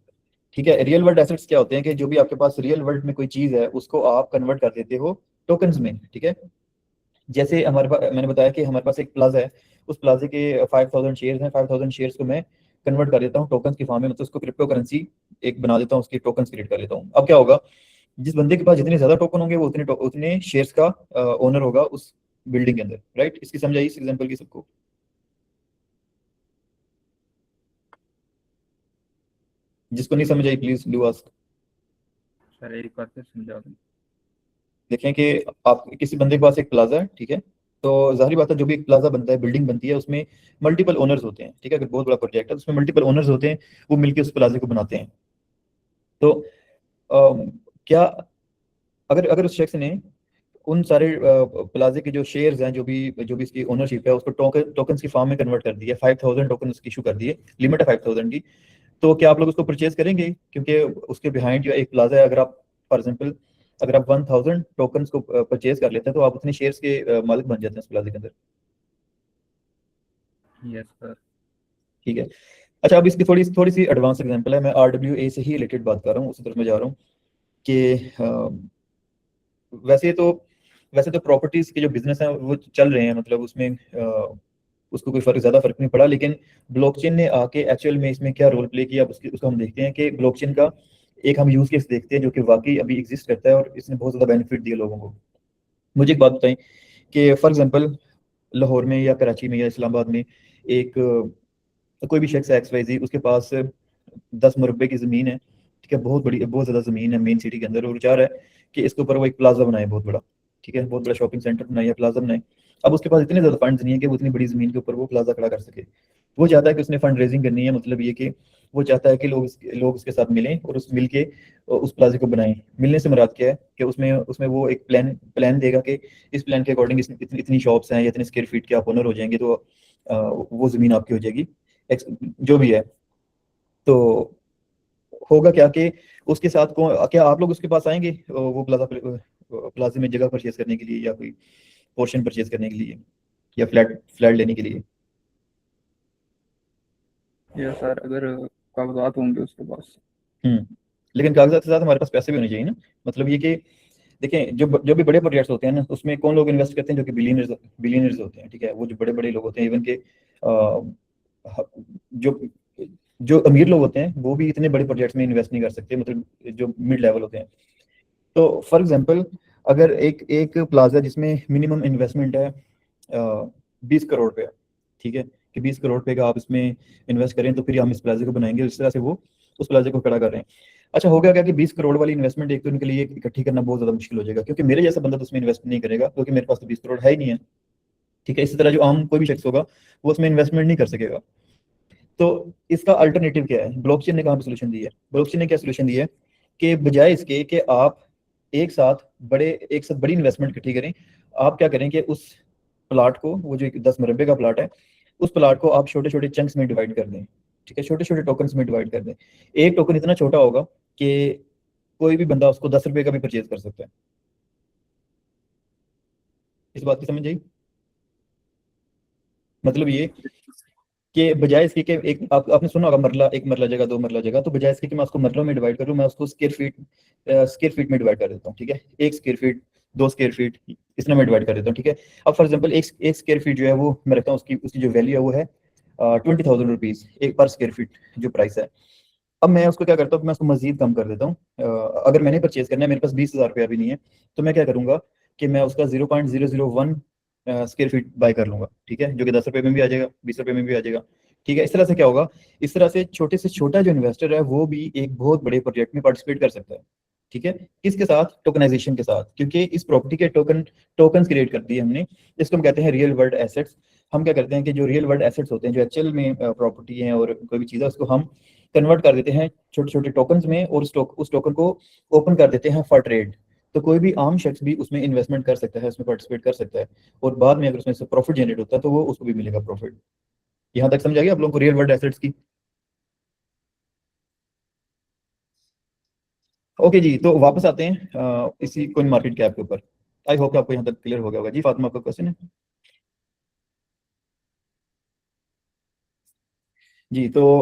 ठीक है। रियल वर्ल्ड एसेट्स क्या होते हैं कि जो भी आपके पास रियल वर्ल्ड में कोई चीज है उसको आप कन्वर्ट कर देते हो टोकन्स में, ठीक है। जैसे हमारे पास, मैंने बताया कि हमारे पास एक प्लाजा है, उस प्लाजे के 5000 शेयर्स हैं, 5000 शेयर्स को मैं कन्वर्ट कर देता हूँ टोकन्स की फॉर्म में, मतलब उसको क्रिप्टो करेंसी एक बना देता हूँ, उसकी टोकन्स क्रिएट कर लेता हूँ। अब क्या होगा, जिस बंदे के पास जितने ज्यादा टोकन होंगे वो उतने शेयर्स का ओनर होगा उस बिल्डिंग के अंदर, राइट। इसकी समझ आई इस एग्जांपल की सबको? जिसको नहीं समझ आई प्लीज डू आस्क। सर एक बार फिर समझा दें। देखें कि आप किसी बंदे के पास एक प्लाजा है, ठीक है, तो जाहिर बात है जो भी एक प्लाजा बनता है, बिल्डिंग बनती है, उसमें मल्टीपल ओनर्स होते हैं, ठीक है। अगर बहुत बड़ा प्रोजेक्ट है उसमें मल्टीपल ओनर्स होते हैं, वो मिलकर उस प्लाजे को बनाते हैं। तो क्या अगर अगर उस शख्स ने उन सारे प्लाजे के जो शेयर्स हैं, जो भी इसकी ओनरशिप है, उसको टोकन की फॉर्म में कन्वर्ट कर दिया, 5000 टोकन उसकी इशू कर दिए, लिमिट है 5000 की, तो क्या आप लोग उसको परचेज करेंगे? क्योंकि उसके बिहाइंड जो एक प्लाजा है, अगर आप फॉर एग्जांपल अगर आप 1000 टोकन्स को परचेज कर लेते हैं तो आप उतने शेयर्स के मालिक बन जाते हैं उस प्लाजे के अंदर। Yes sir. ठीक है। अच्छा, अब इसकी थोड़ी थोड़ी सी एडवांस एग्जांपल है, मैं RWA से ही रिलेटेड बात कर रहा हूँ, उसी तरफ मैं जा रहा हूँ कि वैसे तो प्रॉपर्टीज के जो बिजनेस हैं वो चल रहे हैं, मतलब उसमें उसको कोई ज़्यादा फर्क नहीं पड़ा, लेकिन ब्लॉकचेन ने आके एक्चुअल में इसमें क्या रोल प्ले किया, उसको हम देखते हैं कि ब्लॉकचेन का एक हम यूज केस देखते हैं जो कि वाकई अभी एग्जिस्ट करता है और इसने बहुत ज़्यादा बेनिफिट दिया लोगों को। मुझे एक बात बताएं कि फॉर एग्जांपल लाहौर में या कराची में या इस्लामाबाद में एक कोई भी शख्स है XYZ, उसके पास 10 मुरब्बे की ज़मीन है, ठीक है, बहुत बड़ी, बहुत ज़्यादा ज़मीन है मेन सिटी के अंदर, और चाह रहा है कि इसके ऊपर वो एक प्लाजा बनाए बहुत बड़ा, ठीक है, बहुत बड़ा शॉपिंग सेंटर बनाए या प्लाजा बनाए। अब उसके पास इतने ज़्यादा फंड्स नहीं है कि वो इतनी बड़ी ज़मीन के ऊपर वो प्लाजा खड़ा कर सके। वो चाहता है कि उसने फंड रेजिंग करनी है, मतलब ये कि वो चाहता है कि लोग उसके साथ मिलें और उस मिल के उस प्लाजे को बनाएं। मिलने से मुराद क्या है कि उसमें उसमें वो एक प्लान देगा कि इस प्लान के अकॉर्डिंग इतनी शॉप्स हैं या इतने स्क्वायर फीट के आप ओनर हो जाएंगे, तो वो ज़मीन आपकी हो जाएगी, जो भी है। तो होगा क्या कि उसके साथ क्या आप लोग उसके पास आएंगे वो प्लाजे में जगह परचेज करने के लिए या कोई पोर्शन परचेज करने के लिए या फ्लैट लेने के लिए? यस सर, अगर कागजात होंगे उसके पास। लेकिन कागजात के साथ हमारे पास पैसे भी होने चाहिए ना। मतलब ये कि देखें, जो भी बड़े प्रोजेक्ट्स होते हैं ना, उसमें कौन लोग इन्वेस्ट करते हैं? जो कि बिलियनर्स होते हैं, ठीक है। वो जो बड़े बड़े लोग होते हैं, इवन के जो जो अमीर लोग होते हैं वो भी इतने बड़े प्रोजेक्ट्स में इन्वेस्ट नहीं कर सकते, मतलब जो मिड लेवल होते हैं। तो फॉर एग्जांपल अगर एक प्लाजा जिसमें मिनिमम इन्वेस्टमेंट है 20 करोड़ रुपया, ठीक है, कि 20 करोड़ रुपए का आप इसमें इन्वेस्ट करें तो फिर हम इस प्लाजे को बनाएंगे, इस तरह से वो उस प्लाजे को खड़ा कर रहे हैं। अच्छा, हो गया क्या कि 20 करोड़ वाली इन्वेस्टमेंट एक तो उनके लिए इकट्ठी करना बहुत ज़्यादा मुश्किल हो जाएगा, क्योंकि मेरे जैसा बंदा तो उसमें इन्वेस्ट नहीं करेगा, क्योंकि मेरे पास तो 20 करोड़ है ही नहीं है, ठीक है। इसी तरह जो आम कोई भी शख्स होगा वो उसमें इन्वेस्टमेंट नहीं कर सकेगा। तो इसका अल्टरनेटिव क्या है? ब्लॉकचेन ने कहाँ पे सोल्यूशन दी है? ब्लॉकचेन ने क्या सोल्यूशन दी है कि बजाय इसके कि आप एक साथ बड़ी इन्वेस्टमेंट इकट्ठी करें, आप क्या करें कि उस प्लाट को, वो जो 10 मुरब्बे का प्लाट है, उस प्लाट को आप छोटे छोटे चंक्स में डिवाइड कर दें, ठीक है, छोटे छोटे टोकन्स में डिवाइड कर दें। एक टोकन इतना छोटा होगा कि कोई भी बंदा उसको 10 रुपए का भी परचेज कर सकता है। इस बात की समझ आई? मतलब ये कि बजाय इसके कि आपने सुना होगा मरला, एक मरला जगह, दो मरला जगह, तो बजाय इसके कि मैं उसको मरलों में डिवाइड करूं, मैं उसको स्क्वायर फीट में डिवाइड कर देता हूं, ठीक है। 1 स्क्वायर फीट 2 स्क्वायर फीट, इस तरह मैं डिवाइड कर देता हूँ, ठीक है। अब फॉर एग्जांपल एक स्क्वायर फीट जो है वो मैं रखता हूँ, उसकी जो वैल्यू है वो है 20,000 रुपीज़ एक पर स्क्वायर फीट जो प्राइस है। अब मैं उसको क्या करता हूँ, मैं उसको मजीद कम कर देता हूँ। अगर मैंने परचेज करना है, मेरे पास 20,000 रुपया भी नहीं है, तो मैं क्या करूँगा कि मैं उसका 0.001 स्क्वायर फीट बाय कर लूँगा, ठीक है, जो कि 10 रुपये में भी आ जाएगा, 20 रुपये में भी आ जाएगा, ठीक है। इस तरह से क्या होगा, इस तरह से छोटा जो इन्वेस्टर है वो भी एक बहुत बड़े प्रोजेक्ट में पार्टिसिपेट कर सकता है, ठीक है। किसके साथ? टोकनाइजेशन के साथ, क्योंकि इस प्रॉपर्टी के टोकन्स क्रिएट कर दिए हमने, इसको हम कहते हैं रियल वर्ल्ड एसेट्स। हम क्या करते हैं कि जो रियल वर्ल्ड एसेट्स होते हैं, जो एक्चुअल में प्रॉपर्टी है और कोई भी चीज़ है, उसको हम कन्वर्ट कर देते हैं छोटे छोटे टोकन्स में, और उस टोकन को ओपन कर देते हैं फॉर ट्रेड। तो कोई भी आम शख्स भी उसमें इन्वेस्टमेंट कर सकता है, उसमें पार्टिसिपेट कर सकता है, और बाद में अगर उसमें से प्रॉफिट जनरेट होता है तो वो उसको भी मिलेगा प्रॉफिट। यहाँ तक समझ आ गया आप लोगों को रियल वर्ल्ड एसेट्स की? ओके जी, तो वापस आते हैं इसी कोइन मार्केट कैप के ऊपर। आई होप आपको यहाँ तक क्लियर हो गया होगा। जी फातिमा, आपका क्वेश्चन है? जी, तो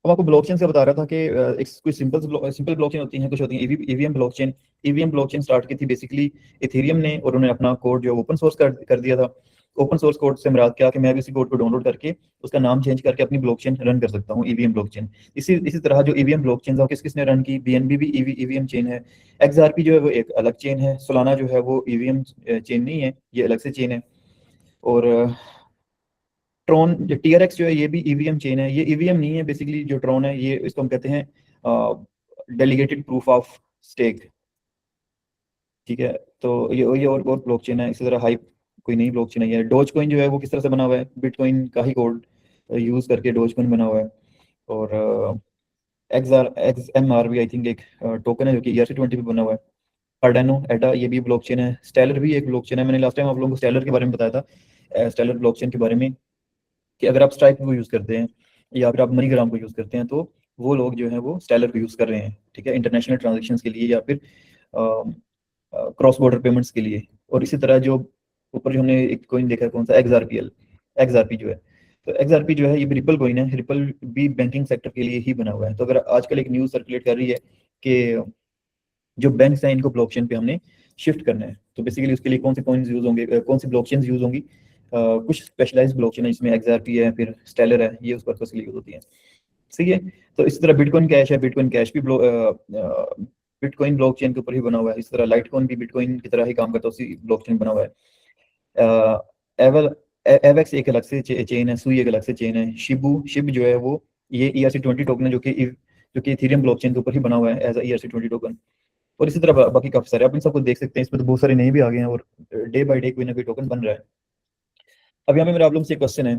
अब आपको ब्लॉकचेन से बता रहा था कि एक कुछ सिंपल ब्लॉकचेन होती हैं, कुछ होती हैं EVM blockchain. EVM blockchain start की थी बेसिकली इथेरियम ने, और उन्होंने अपना कोड जो ओपन सोर्स कर दिया था। ओपन सोर्स कोड से मुराद क्या कि मैं भी उसी कोड को डाउनलोड करके उसका नाम चेंज करके अपनी ब्लॉकचेन रन कर सकता हूँ, ईवीएम ब्लॉकचेन। इसी तरह जो ईवीएम ब्लॉकचेन है, किसने रन की? बीएनबी भी ईवीएम चेन है। एक्सआरपी जो है वो एक अलग चेन है। सोलाना जो है वो ईवीएम चेन नहीं है, ये अलग से चेन है। और ट्रॉन जो TRX जो है ये भी ईवीएम चेन है। ये ईवीएम नहीं है बेसिकली, जो ट्रॉन है ये, इसको हम कहते हैं डेलीगेटेड प्रूफ ऑफ स्टेक, ठीक है। तो ये और ब्लॉकचेन है। इसी तरह हाइप कोई नई ब्लॉकचेन है। ये डोज कॉइन जो है वो किस तरह से बना हुआ है? बिटकॉइन का ही कोड यूज करके डोज कॉइन बना हुआ है। और XMR भी आई थिंक एक टोकन है जो कि ERC-20 पे बना हुआ है। कार्डानो एडा ये भी ब्लॉकचेन है। स्टेलर भी एक ब्लॉकचेन है। मैंने लास्ट टाइम आप लोगों को स्टेलर के बारे में बताया था, स्टेलर ब्लॉकचेन के बारे में, कि अगर आप स्ट्राइक को यूज़ करते हैं या फिर आप मनीग्राम को यूज़ करते हैं, तो वो लोग जो है वो स्टेलर को यूज़ कर रहे हैं, ठीक है, इंटरनेशनल ट्रांजेक्शन्स के लिए या फिर क्रॉस बॉर्डर पेमेंट्स के लिए। और इसी तरह जो ऊपर जो हमने एक कॉइन देखा है, कौन सा? XRP जो है, तो XRP जो है ये भी रिपल कॉइन है। रिपल भी बैंकिंग सेक्टर के लिए ही बना हुआ है। तो अगर आजकल एक न्यूज़ सर्कुलेट कर रही है कि जो बैंक्स हैं इनको ब्लॉकचेन पे हमने शिफ्ट करना है, तो बेसिकली उसके लिए कौन से कॉइन्स यूज होंगे, कौन सी ब्लॉकचेन्स यूज होंगी? कुछ स्पेशलाइज्ड ब्लॉकचेन है, इसमें XRP है, फिर स्टेलर है, ये उस पर्पस के लिए यूज होती है, सही है। तो इस तरह बिटकॉइन कैश है, बिटकॉइन कैश भी बिटकॉइन ब्लॉकचेन के ऊपर ही बना हुआ है। इस तरह लाइटकॉइन भी बिटकॉइन की तरह ही काम करता है, उसी ब्लॉकचेन बना हुआ है। एवल एवेक्स एक अलग से चेन है, सुई एक अलग से चेन है। शिब जो है वो ये ERC-20 टोकन है, जो कि इथेरियम ब्लॉकचेन के ऊपर ही बना हुआ है एज ERC-20 टोकन। और इसी तरह बाकी काफी सारे आप इन सबको देख सकते हैं। इसमें तो बहुत सारे नए भी आ गए हैं, और डे बाय डे कोई ना कोई टोकन बन रहा है। अब यहाँ पे मेरा आप लोगों से क्वेश्चन है,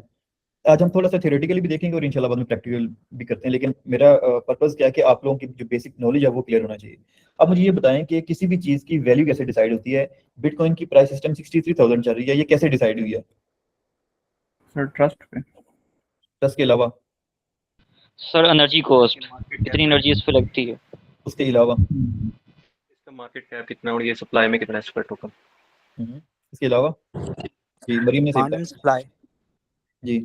आज हम थोड़ा सा थियोरेटिकली भी देखेंगे और इंशाल्लाह बाद में प्रैक्टिकल भी करते हैं, लेकिन मेरा पर्पस क्या है कि आप लोगों की जो बेसिक नॉलेज है वो क्लियर होना चाहिए। अब मुझे ये बताएं कि किसी भी चीज़ की वैल्यू कैसे डिसाइड होती है? बिटकॉइन की प्राइस सिस्टम 63,000 चल रही है, ये कैसे डिसाइड हुई है? सर ट्रस्ट पे। प्लस के अलावा सर एनर्जी कॉस्ट, कितनी एनर्जी इस पे लगती है। उसके अलावा इसका मार्केट कैप कितना और ये सप्लाई में कितना है इसका टोकन? इसके अलावा जी मरीम ने डिमांड एंड सप्लाई। जी,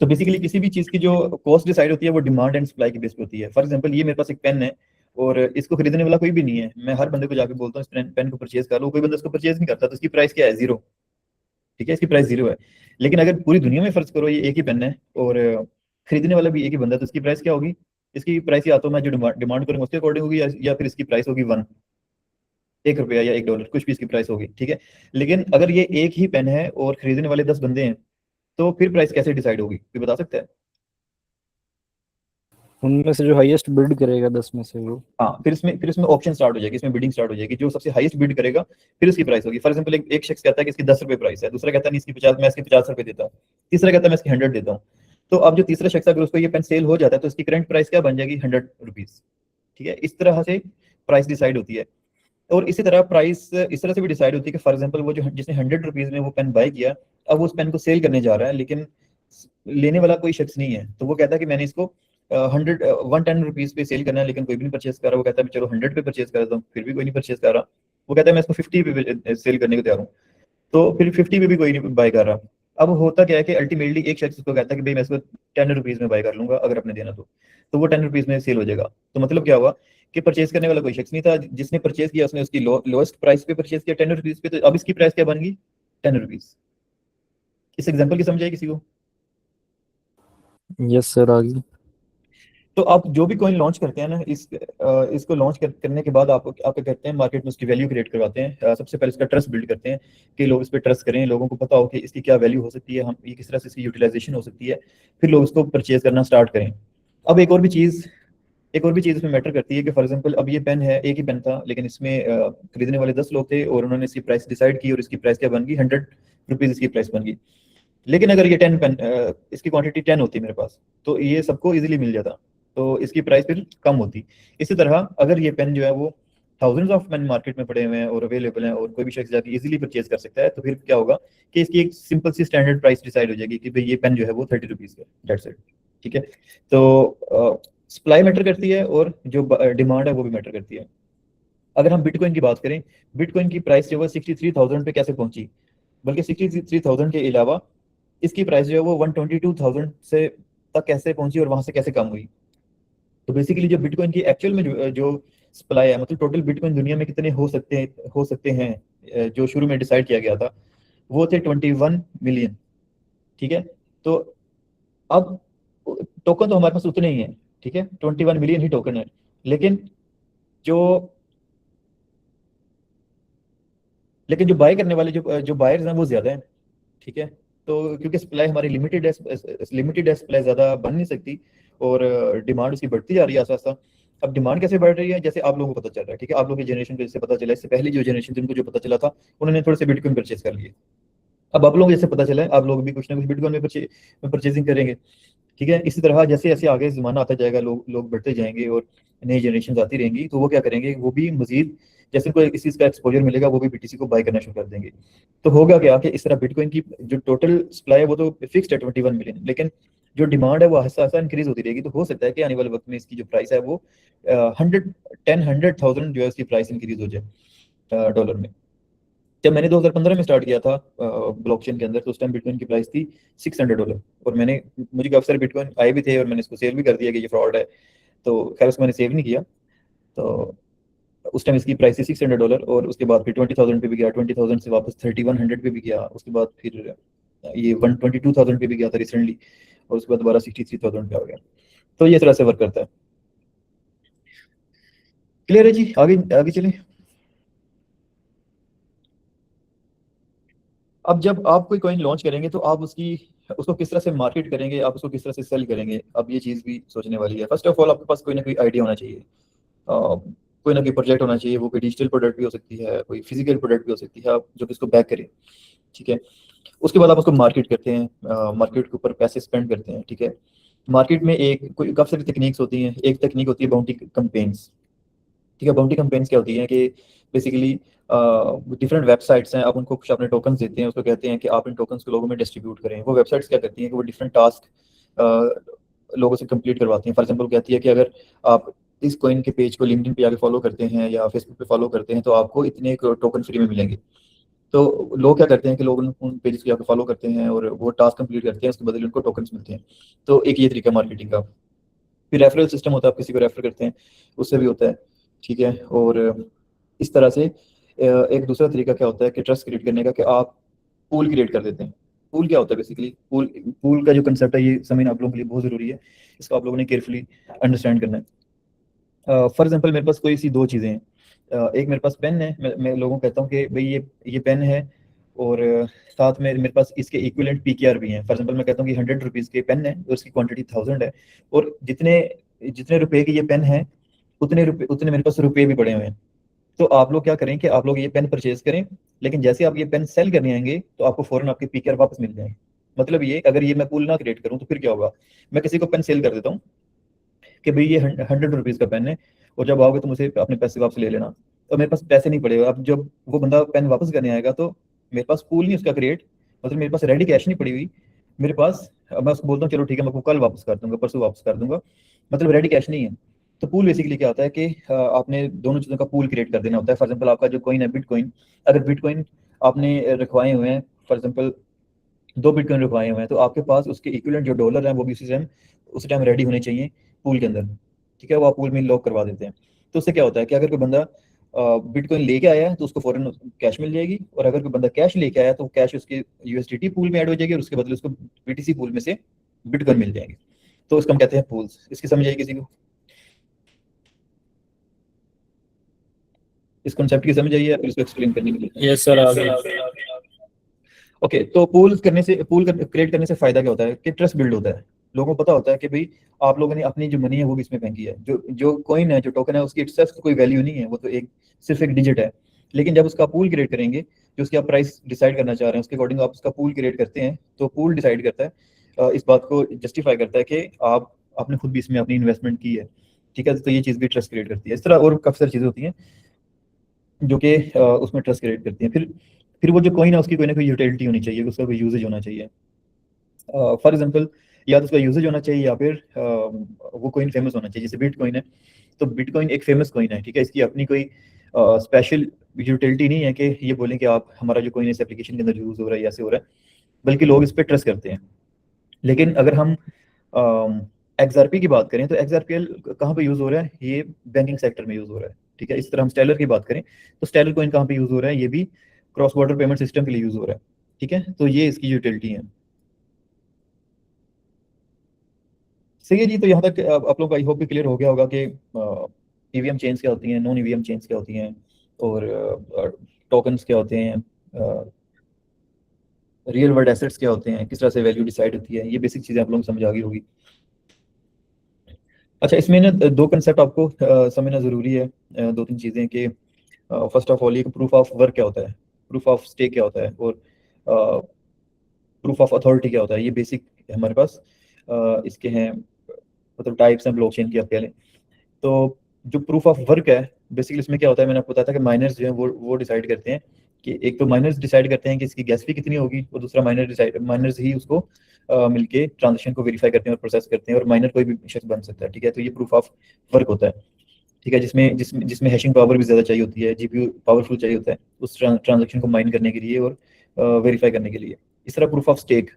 तो बेसिकली किसी भी चीज़ की जो कॉस्ट डिसाइड होती है वो डिमांड एंड सप्लाई की बेस पे होती है। फॉर एग्जांपल ये मेरे पास एक पेन है और इसको खरीदने वाला कोई भी नहीं है, मैं हर बंदे को जाके बोलता हूँ इस पेन को परचेज कर लो, कोई बंदा इसको परचेज नहीं करता, तो इसकी प्राइस क्या है? 0, ठीक है, इसकी प्राइस 0 है। लेकिन अगर पूरी दुनिया में फर्ज करो ये एक ही पेन है और खरीदने वाला भी एक ही बंदा है, तो इसकी प्राइस क्या होगी? इसकी प्राइस या तो मैं जो डिमांड करूँगा उसके अकॉर्डिंग होगी, या फिर इसकी प्राइस होगी 1 रुपया या $1, कुछ भी इसकी प्राइस होगी, ठीक है। लेकिन अगर ये एक ही पेन है और खरीदने वाले 10 बंदे हैं, तो फिर प्राइस कैसे डिसाइड होगी, कोई बता सकता है? उनमें से जो हाईएस्ट बिड करेगा 10 में से वो। हाँ, फिर इसमें ऑप्शन स्टार्ट हो जाएगी, इसमें बिडिंग स्टार्ट हो जाएगी, जो सबसे हाईएस्ट बिड करेगा फिर उसकी प्राइस होगी। फॉर एग्जांपल एक शख्स कहता है कि इसकी 10 रुपये प्राइस है, दूसरा कहता है नहीं इसकी 50, मैं इसकी 50 रुपये देता हूँ, तीसरा कहता है मैं इसकी 100 देता हूँ। तो अब जो तीसरा शख्स अगर उसको ये पेन सेल हो जाता है तो इसकी करंट प्राइस क्या बन जाएगी? 100 रुपीज, ठीक है। इस तरह से प्राइस डिसाइड होती है। और इसी तरह प्राइस इस तरह से भी डिसाइड होती है कि फॉर एग्जांपल वो जो जिसने 100 रुपीज में वो पेन बाय किया, अब वो उस पेन को सेल करने जा रहा है, लेकिन लेने वाला कोई शख्स नहीं है, तो वो कहता है कि मैंने इसको 110 रुपीज पे सेल करना है, लेकिन कोई भी नहीं परचेज कर रहा। वो कहता है चलो 100 पे परचेज कर देता हूँ, फिर भी कोई नहीं परचेज कर रहा। वो कहता है मैं इसको 50 पे सेल करने को तैयार हूँ, तो फिर 50 पे भी कोई नहीं बाय कर रहा। अब होता क्या है कि अल्टीमेटली एक शख्स को कहता है कि भाई मैं इसको 10 रुपीज में बाय कर लूंगा, अगर आपने देना तो वो 10 रुपीज में सेल हो जाएगा। तो मतलब क्या हुआ कि परचेज करने वाला कोई शख्स नहीं था। जिसने परचेज किया उसने उसकी लोएस्ट प्राइस पे परचेज किया 10 रुपीज पे, तो अब इसकी प्राइस क्या बन गई 10 रुपीज। इस एग्जांपल की समझ आई किसी को? यस सर, आगे। तो आप जो भी कॉइन लॉन्च करते हैं ना, इसको लॉन्च करने के बाद आप क्या करते हैं, मार्केट में उसकी वैल्यू क्रिएट करवाते हैं। सबसे पहले इसका ट्रस्ट बिल्ड करते हैं कि लोग इस पर ट्रस्ट करें, लोगों को पता हो कि इसकी क्या वैल्यू हो सकती है, हम ये किस तरह से इसकी यूटिलाइजेशन हो सकती है, फिर लोग इसको परचेज करना स्टार्ट करें। अब एक और भी चीज़ इसमें मैटर करती है कि फॉर एग्जांपल अब ये पेन है, एक ही पेन था, लेकिन इसमें खरीदने वाले 10 लोग थे और उन्होंने इसकी प्राइस डिसाइड की और इसकी प्राइस क्या बन गई 100 रुपीज़ इसकी प्राइस बन गई। लेकिन अगर ये 10 पेन इसकी क्वांटिटी 10 होती मेरे पास, तो ये सबको इजीली मिल जाता, तो इसकी प्राइस फिर कम होती। इसी तरह अगर ये पेन जो है वो थाउजेंड्स ऑफ पेन मार्केट में पड़े हुए हैं और अवेलेबल हैं और कोई भी शख्स जाके इजीली परचेज कर सकता है, तो फिर क्या होगा कि इसकी एक सिंपल सी स्टैंडर्ड प्राइस डिसाइड हो जाएगी कि भाई ये पेन जो है वो 30 रुपीज़ का, दैट्स इट। ठीक है, तो सप्लाई मैटर करती है और जो डिमांड है वो भी मैटर करती है। अगर हम बिटकॉइन की बात करें, बिटकॉइन की प्राइस जो है 63,000 पे कैसे पहुंची, बल्कि 63,000 के अलावा इसकी प्राइस जो है वो 122,000 से तक कैसे पहुंची और वहां से कैसे कम हुई। तो बेसिकली जो बिटकॉइन की एक्चुअल में जो सप्लाई है, मतलब टोटल बिटकॉइन दुनिया में कितने हो सकते हैं, जो शुरू में डिसाइड किया गया था वो थे 21 मिलियन। ठीक है, तो अब टोकन तो हमारे पास उतने ही हैं, ठीक है, 21 मिलियन ही टोकन है, लेकिन जो बाय करने वाले जो बायर्स हैं वो ज्यादा हैं। ठीक है, तो क्योंकि सप्लाई हमारी लिमिटेड है, सप्लाई ज्यादा बन नहीं सकती और डिमांड उसकी बढ़ती जा रही है आस्ता आस्ता। अब डिमांड कैसे बढ़ रही है, जैसे आप लोगों को पता चल रहा है, ठीक है, आप लोगों की जनरेशन को जैसे पता चला, इससे पहले जो जनरेशन थी उनको जो पता चला था उन्होंने थोड़े से बिटकॉइन परचेज कर लिए। अब आप लोगों को जैसे पता चला है, आप लोग भी कुछ ना कुछ बिटकॉइन में परचेजिंग करेंगे। ठीक है, इसी तरह जैसे जैसे आगे जमाना आता जाएगा, लोग बढ़ते जाएंगे और नई जनरेशन आती रहेंगी, तो वो क्या करेंगे, वो भी मजीद जैसे उनको इस चीज़ का एक्सपोजर मिलेगा वो भी बीटीसी को बाय करना शुरू कर देंगे। तो होगा क्या कि इस तरह बिटकॉइन की जो टोटल सप्लाई है वो तो फिक्स्ड है 21 मिलियन, लेकिन जो डिमांड है वो आहिस्ता आहिस्ता इंक्रीज होती रहेगी। तो हो सकता है कि आने वाले वक्त में इसकी जो प्राइस है वो 100,000 जो है उसकी प्राइस इंक्रीज हो जाए डॉलर में। जब मैंने 2015 में स्टार्ट किया था ब्लॉकचेन के अंदर, तो उस टाइम बिटकॉइन की प्राइस थी $600 और मुझे काफी सारे बिटकॉइन आए भी थे और मैंने इसको सेल भी कर दिया कि ये फ्रॉड है, तो खैर उसको मैंने सेव नहीं किया। तो उस टाइम इसकी प्राइस थी $600 और उसके बाद फिर 20,000 पे भी गया, 20,000 से वापस 3100 पे भी गया, उसके बाद फिर ये 122,000 पे भी गया था रिसेंटली, और उसके बाद दोबारा 63,000 पे आ गया। तो ये तरह से वर्क करता है। क्लियर है जी? आगे आगे चलें। अब जब आप कोई कॉइन लॉन्च करेंगे तो आप उसको किस तरह से मार्केट करेंगे, आप उसको किस तरह से सेल करेंगे, अब ये चीज़ भी सोचने वाली है। फर्स्ट ऑफ ऑल आपके पास कोई ना कोई आइडिया होना चाहिए, कोई ना कोई प्रोजेक्ट होना चाहिए, वो कोई डिजिटल प्रोडक्ट भी हो सकती है, कोई फिजिकल प्रोडक्ट भी हो सकती है, आप जो इसको बैक करें। ठीक है, उसके बाद आप उसको मार्केट करते हैं, मार्केट के ऊपर पैसे स्पेंड करते हैं। ठीक है, मार्केट में कोई काफ़ी सारी टेक्निक्स होती हैं। एक टेक्निक होती है बाउंटी कैंपेन्स। ठीक है, बाउंटी कैंपेन्स क्या होती है कि बेसिकली डिफरेंट वेबसाइट्स हैं, आप उनको कुछ अपने टोकन्स देते हैं, उसको कहते हैं कि आप इन टोकन्स को लोगों में डिस्ट्रीब्यूट करें। वो वेबसाइट्स क्या करती हैं कि वो डिफरेंट टास्क लोगों से कंप्लीट करवाती हैं। फॉर एग्जांपल कहती है कि अगर आप इस कॉइन के पेज को लिंक्डइन पे आके फॉलो करते हैं या फेसबुक पे फॉलो करते हैं तो आपको इतने टोकन फ्री में मिलेंगे। तो लोग क्या करते हैं कि लोग उन पेजेस को आके फॉलो करते हैं और वो टास्क कंप्लीट करते हैं, उसके बदले उनको टोकन्स मिलते हैं। तो एक ये तरीका मार्केटिंग का। फिर रेफरल सिस्टम होता है, आप किसी को रेफर करते हैं, उससे भी होता है। ठीक है, और इस तरह से एक दूसरा तरीका क्या होता है कि ट्रस्ट क्रिएट करने का, कि आप पूल क्रिएट कर देते हैं। पूल क्या होता है बेसिकली, पूल का जो कंसेप्ट है ये समझना आप लोगों के लिए बहुत ज़रूरी है, इसको आप लोगों ने केयरफुली अंडरस्टैंड करना है। फॉर एग्जांपल मेरे पास कोई सी दो चीज़ें हैं, एक मेरे पास पेन है, मैं लोगों को कहता हूँ कि भाई ये पेन है और साथ में मेरे पास इसके इक्विवेलेंट पीकेआर भी हैं। फॉर एग्जांपल मैं कहता हूँ कि 100 रुपीज़ के पेन है और उसकी क्वांटिटी 1000 है, और जितने रुपए के ये पेन है उतने मेरे पास रुपए भी पड़े हुए हैं। तो आप लोग क्या करें कि आप लोग ये पेन परचेज करें, लेकिन जैसे आप ये पेन सेल करने आएंगे तो आपको फौरन आपके पीकेआर वापस मिल जाएंगे। मतलब ये अगर ये मैं पूल ना क्रिएट करूँ तो फिर क्या होगा, मैं किसी को पेन सेल कर देता हूँ कि भाई ये 100 रुपीज़ का पेन है और जब आओगे तो मुझे अपने पैसे वापस ले लेना, तो मेरे पास पैसे नहीं पड़ेगा। अब जब वो बंदा पेन वापस करने आएगा तो मेरे पास पूल नहीं उसका क्रिएट, मतलब मेरे पास रेडी कैश नहीं पड़ी हुई मेरे पास। अब मैं उसको बोलता हूँ चलो ठीक है मैं आपको कल वापस कर दूंगा, परसों वापस कर दूंगा, मतलब रेडी कैश नहीं है। तो पूल बेसिकली क्या होता है कि आपने दोनों चीज़ों का पूल क्रिएट कर देना होता है। फॉर एग्जांपल आपका जो कॉइन है बिटकॉइन, अगर बिटकॉइन आपने रखवाए हुए हैं, फॉर एग्जांपल 2 बिटकॉइन रखवाए हुए हैं, तो आपके पास उसके इक्विवेलेंट जो डॉलर हैं वो भी उसी टाइम रेडी होने चाहिए पूल के अंदर। ठीक है, वो आप पूल में लॉक करवा देते हैं। तो उससे क्या होता है कि अगर कोई बंदा बिटकॉइन लेके आया है तो उसको फौरन कैश मिल जाएगी, और अगर कोई बंदा कैश लेके आया तो कैश उसके यूएसडीटी पूल में ऐड हो जाएगी और उसके बदले उसको बीटीसी पूल में से बिटकॉइन मिल जाएंगे। तो इसको हम कहते हैं पूल्स। इसकी समझ आई किसी को? इस कॉन्सेप्ट की समझ आई है? फिर इसको एक्सप्लेन करने के लिए यस सर, आ गया। ओके। तो पूल क्रिएट करने से फायदा क्या होता है कि ट्रस्ट बिल्ड होता है। लोगों को पता होता है कि भाई आप लोगों ने अपनी जो मनी है वो भी इसमें फेंकी है, जो कॉइन है, जो टोकन है, उसकी इटसेल्फ कोई वैल्यू नहीं है, वो तो एक सिर्फ एक डिजिट है। लेकिन जब उसका पूल क्रिएट करेंगे, जो उसकी आप प्राइस डिसाइड करना चाह रहे हैं उसके अकॉर्डिंग आप उसका पूल क्रिएट करते हैं, तो पूल डिसाइड करता है, इस बात को जस्टिफाई करता है कि आपने खुद भी इसमें अपनी इन्वेस्टमेंट की है। ठीक है, तो ये चीज़ भी ट्रस्ट क्रिएट करती है। इस तरह और काफ़ी सारी चीज़ें होती हैं जो कि उसमें ट्रस्ट क्रिएट करती हैं। फिर वो जो कॉइन है उसकी कोई ना कोई यूटिलिटी होनी चाहिए, उसका कोई यूजेज होना चाहिए। फॉर एग्जांपल, या तो उसका यूजेज होना चाहिए या फिर वो कॉइन फेमस होना चाहिए। जैसे बिटकॉइन है, तो बिटकॉइन एक फेमस कॉइन है, ठीक है, इसकी अपनी कोई स्पेशल यूटिलिटी नहीं है कि ये बोलें कि आप हमारा जो कॉइन इस एप्लीकेशन के अंदर यूज हो रहा है या ऐसे हो रहा है, बल्कि लोग इस पर ट्रस्ट करते हैं। लेकिन अगर हम एक्सआरपी की बात करें तो एक्सआरपीएल कहाँ पे यूज हो रहा है? ये बैंकिंग सेक्टर में यूज हो रहा है। ठीक है, इस तरह हम स्टेलर की बात करें तो स्टेलर कॉइन कहाँ पे यूज हो रहा है? ये भी क्रॉस बॉर्डर पेमेंट सिस्टम के लिए यूज हो रहा है। ठीक है, तो ये इसकी यूटिलिटी है। सही है जी। तो यहाँ तक आप लोग आई होप भी क्लियर हो गया होगा कि ईवीएम चेन्स क्या होती हैं, नॉन ईवीएम चेन्स क्या होती हैं, और टोकन्स क्या होते हैं, रियल वर्ल्ड एसेट्स क्या होते हैं, किस तरह से वैल्यू डिसाइड होती है। ये बेसिक चीज़ें आप लोगों को समझ आ गई होगी। अच्छा, इसमें ना दो कंसेप्ट आपको समझना ज़रूरी है, दो तीन चीज़ें कि फर्स्ट ऑफ ऑल ये प्रूफ ऑफ वर्क क्या होता है, प्रूफ ऑफ स्टेक क्या होता है, और प्रूफ ऑफ अथॉरिटी क्या होता है। ये बेसिक हमारे पास इसके हैं, मतलब टाइप्स हैं ब्लॉकचेन की आप कह लें। तो जो प्रूफ ऑफ वर्क है, बेसिकली इसमें क्या होता है, मैंने आपको बताया था कि माइनर्स जो हैं वो डिसाइड करते हैं कि एक तो माइनर्स डिसाइड करते हैं कि इसकी गैस फी कितनी होगी, और दूसरा माइनर्स ही उसको मिलके ट्रांजेक्शन को वेरीफाई करते हैं और प्रोसेस करते हैं, और माइनर कोई भी शख्स बन सकता है। ठीक है, तो ये प्रूफ ऑफ वर्क होता है। ठीक है, जिसमें हैशिंग पावर भी ज़्यादा चाहिए होती है, जीपीयू पावरफुल चाहिए होता है उस ट्रांजेक्शन को माइन करने के लिए और वेरीफाई करने के लिए। इस तरह प्रूफ ऑफ स्टेक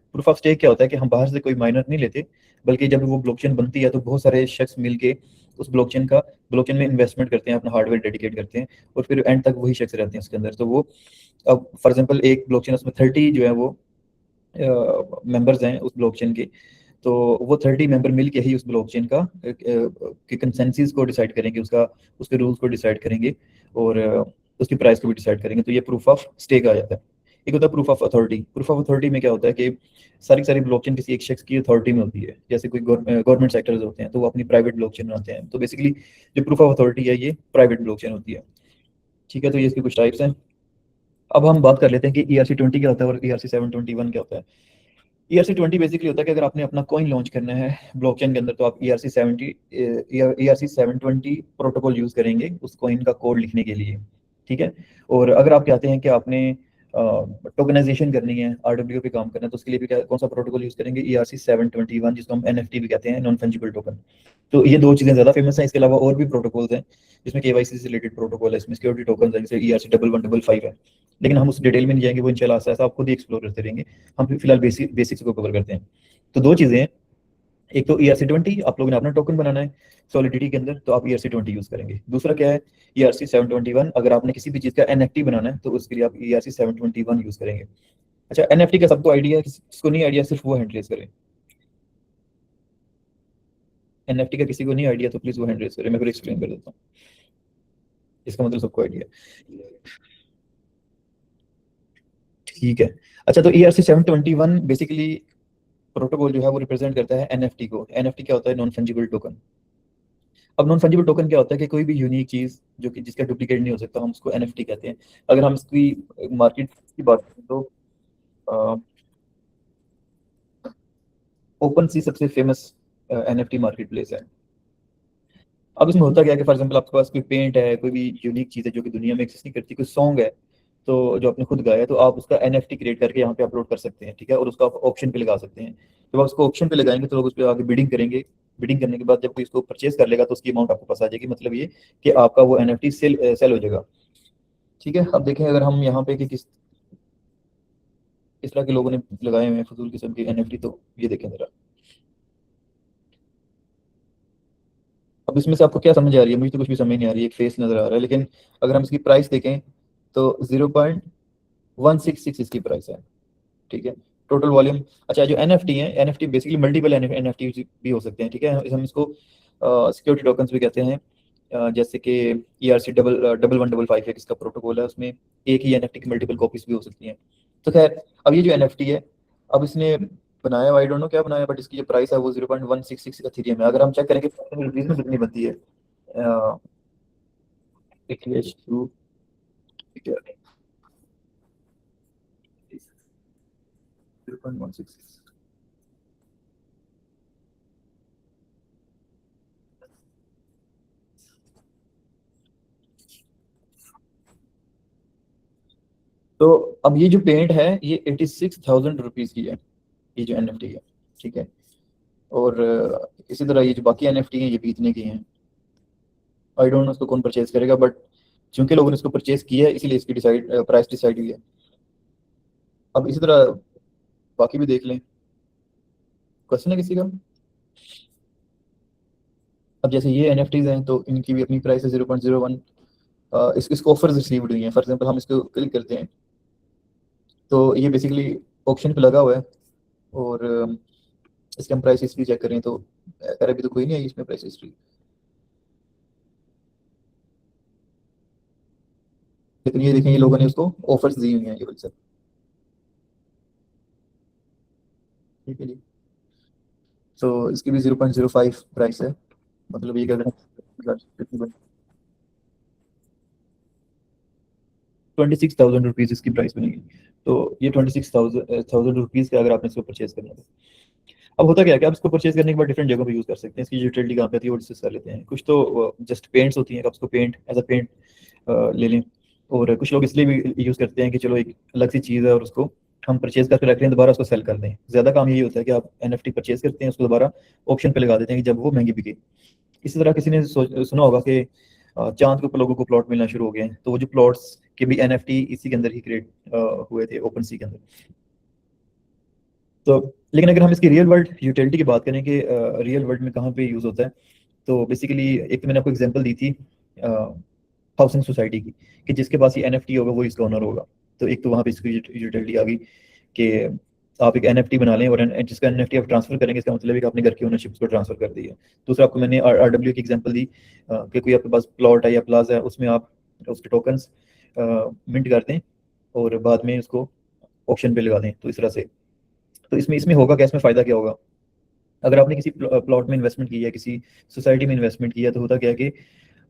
क्या होता है कि हम बाहर से कोई माइनर नहीं लेते, बल्कि जब वो ब्लॉकचेन बनती है तो बहुत सारे शख्स मिलके उस ब्लॉकचेन में इन्वेस्टमेंट करते हैं, अपना हार्डवेयर डेडिकेट करते हैं, और फिर एंड तक वही शख्स रहते हैं उसके अंदर। तो वो अब फॉर एग्जांपल एक ब्लॉकचेन, उसमें 30 जो है वो मेंबर्स हैं उस ब्लॉकचेन के, तो वो 30 मेंबर मिल के ही उस ब्लॉकचेन का के कंसेंसस को डिसाइड करेंगे, उसके रूल्स को डिसाइड करेंगे, और उसकी प्राइस को भी डिसाइड करेंगे। तो ये प्रूफ ऑफ स्टेक आ जाता है। एक होता है proof of authority. Proof of authority में क्या होता है कि सारी ब्लॉकचेन किसी एक शख्स की अथॉरिटी में होती है। जैसे कोई गवर्नमेंट सेक्टर्स होते हैं तो वो अपनी प्राइवेट ब्लॉकचेन बनाते हैं। तो बेसिकली जो प्रूफ ऑफ अथॉरिटी है ये प्राइवेट ब्लॉकचेन होती है। ठीक है, तो ये इसकी कुछ टाइप्स हैं। अब हम बात कर लेते हैं कि ERC-20 क्या होता है और ERC-721 क्या होता है। ERC-20 बेसिकली होता है कि अगर आपने अपना कॉइन लॉन्च करना है ब्लॉकचेन के अंदर तो आप ERC-20 प्रोटोकॉल यूज करेंगे उस कॉइन का कोड लिखने के लिए। ठीक है, और अगर आप चाहते हैं कि आपने टोकनाइजेशन करनी है, RWA पे काम करना है, तो उसके लिए भी कौन सा प्रोटोकॉल यूज करेंगे? ERC-721, जिसको हम NFT भी कहते हैं, नॉन फंजिबल टोकन। तो ये दो चीज़ें ज़्यादा फेमस हैं। इसके अलावा और भी प्रोटोकॉल्स हैं जिसमें KYC से रिलेटेड प्रोटोकॉल है, इसमें सिक्योरिटी टोकन है, जैसे ERC-1155 है। लेकिन हम उस डिटेल में नहीं जाएंगे, वो इंशाल्लाह ऐसा आप खुद ही एक्सप्लोर करते रहेंगे। हम फिलहाल बेसिक्स को कवर करते हैं। तो दो चीज़ें हैं, एक तो ERC-20, आप लोगों ने अपना टोकन बनाना है सॉलिडिटी के अंदर, तो आप ERC-20 यूज करेंगे। दूसरा क्या है? ERC-721, अगर आपने किसी भी चीज़ का NFT बनाना है तो उसके लिए आप ERC-721 यूज करेंगे। अच्छा, NFT का सबको आइडिया है? किसको नहीं आइडिया? सिर्फ वो हैंड रेज करें। NFT का किसी को नहीं आइडिया तो प्लीज वो हैंड रेज करें, मैं फिर एक्सप्लेन कर देता हूँ। इसका मतलब सबको आइडिया है। ठीक है। अच्छा, तो ERC-721 बेसिकली प्रोटोकॉल जो है वो रिप्रेजेंट करता है NFT को। NFT क्या होता है? Non fungible token. अब नॉन फंजिबल टोकन क्या होता है कि कोई भी यूनिक चीज जो कि जिसका डुप्लीकेट नहीं हो सकता, हम उसको NFT कहते हैं। अगर हम इसकी मार्केट की बात करें तो ओपन सी सबसे फेमस NFT मार्केट प्लेस है। अब इसमें होता क्या है कि फॉर एग्जांपल आपके पास कोई पेंट है, कोई भी यूनिक चीज़ है जो कि दुनिया में एक्सिस्ट नहीं करती, कोई सॉन्ग है तो जो आपने खुद गाया है, तो आप उसका NFT क्रिएट करके यहाँ पे अपलोड कर सकते हैं। ठीक है, और उसको आप ऑप्शन पे लगा सकते हैं। जब आप उसको ऑप्शन पे लगाएंगे तो लोग उस पर आगे बिडिंग करेंगे। बिडिंग करने के बाद जब कोई इसको परचेज कर लेगा तो उसकी अमाउंट आपको पास आ जाएगी। मतलब ये कि आपका वो NFT सेल हो जाएगा। ठीक है, अब देखें अगर हम यहाँ पे कि किस तरह के लोगों ने लगाए हुए हैं फजूल किस्म के NFT, तो ये देखें जरा। अब इसमें से आपको क्या समझ आ रही है? मुझे तो कुछ भी समझ नहीं आ रही है, एक फेस नज़र आ रहा है, लेकिन अगर हम इसकी प्राइस देखें तो 0.166 इसकी प्राइस है, ठीक है। टोटल वॉल्यूम, अच्छा जो NFT है, NFT बेसिकली मल्टीपल NFT भी हो सकते हैं, ठीक है। हम इसको सिक्योरिटी टोकन्स भी कहते हैं, जैसे कि ERC 1155 है इसका प्रोटोकॉल है, उसमें एक ही NFT की मल्टीपल कॉपीज भी हो सकती हैं। तो खैर, अब ये जो NFT है, अब इसने बनाया, आई डोंट नो क्या बनाया, बट इसकी जो प्राइस है वो 0.166 इथेरियम है। अगर हम चेक करें कि रुपीज में कितनी बनती है, ETH2 0.166, तो अब ये जो पेंट है ये 86,000 रुपीज़ की है, ये जो NFT है, ठीक है। और इसी तरह ये जो बाकी NFT हैं ये भी इतने की हैं। आई डोंट नो उसको कौन परचेज करेगा, बट चूंकि लोगों ने इसको परचेज किया है इसीलिए इसकी प्राइस डिसाइड हुई है। अब इसी तरह बाकी भी देख लें, क्वेश्चन है किसी का? अब जैसे ये NFTs हैं तो इनकी भी अपनी प्राइस है 0.01। इसको ऑफर्स रिसीव्ड हुई हैं। फॉर एग्जांपल हम इसको क्लिक करते हैं तो ये बेसिकली ऑप्शन पे लगा हुआ है, और इसके हम प्राइस हिस्ट्री चेक करें तो अभी तो कोई नहीं है इसमें प्राइस हिस्ट्री, लेकिन ये देखें ये लोगों ने उसको ऑफर्स दी हुई हैं ये वाली सब, ठीक है जी। तो इसकी भी 0.05 प्राइस है, मतलब ये अगर 26,000 रुपीज़ इसकी प्राइस बनेगी। तो ये 26,000 रुपीज़ का अगर आपने इसको परचेज करना है। अब होता क्या है कि आप इसको परचेज करने के बाद डिफरेंट जगहों पे यूज़ कर सकते हैं। इसकी यूटिलिटी कहाँ पे आती है वो डिस्कस कर लेते हैं। कुछ तो जस्ट पेंट्स होती हैं, आप उसको पेंट एज अ पेंट ले लें, और कुछ लोग इसलिए भी यूज़ करते हैं कि चलो एक अलग सी चीज़ है और उसको हम परचेज करके रख रहे हैं, दोबारा उसको सेल कर दें। ज़्यादा काम यही होता है कि आप NFT परचेज करते हैं, उसको दोबारा ऑप्शन पे लगा देते हैं कि जब वो महंगी बिके। इसी तरह किसी ने सुना होगा कि चांद के ऊपर लोगों को प्लॉट मिलना शुरू हो गए हैं, तो वो जो प्लॉट्स के भी NFT इसी के अंदर ही क्रिएट हुए थे, ओपन सी के अंदर। तो लेकिन अगर हम इसकी रियल वर्ल्ड यूटिलिटी की बात करें कि रियल वर्ल्ड में कहाँ पे यूज़ होता है, तो बेसिकली एक तो मैंने आपको एग्जांपल दी थी हाउसिंग सोसाइटी की, कि जिसके पास ये NFT होगा वो इसका ओनर होगा। तो एक तो वहाँ पे इसकी यूटिलिटी आ गई कि आप एक NFT बना लें, और जिसका NFT आप ट्रांसफर करेंगे इसका मतलब है कि आपने घर की ओनरशिप को ट्रांसफर कर दी है। दूसरा आपको मैंने RW की एग्जांपल दी कि कोई आपके पास प्लॉट है या प्लाजा है, उसमें आप उसके टोकन्स मिंट कर दें और बाद में उसको ऑप्शन पे लगा दें। तो इस तरह से, तो इसमें होगा क्या, इसमें फ़ायदा क्या होगा? अगर आपने किसी प्लॉट में इन्वेस्टमेंट किया है, किसी सोसाइटी में इन्वेस्टमेंट किया, तो होता क्या है कि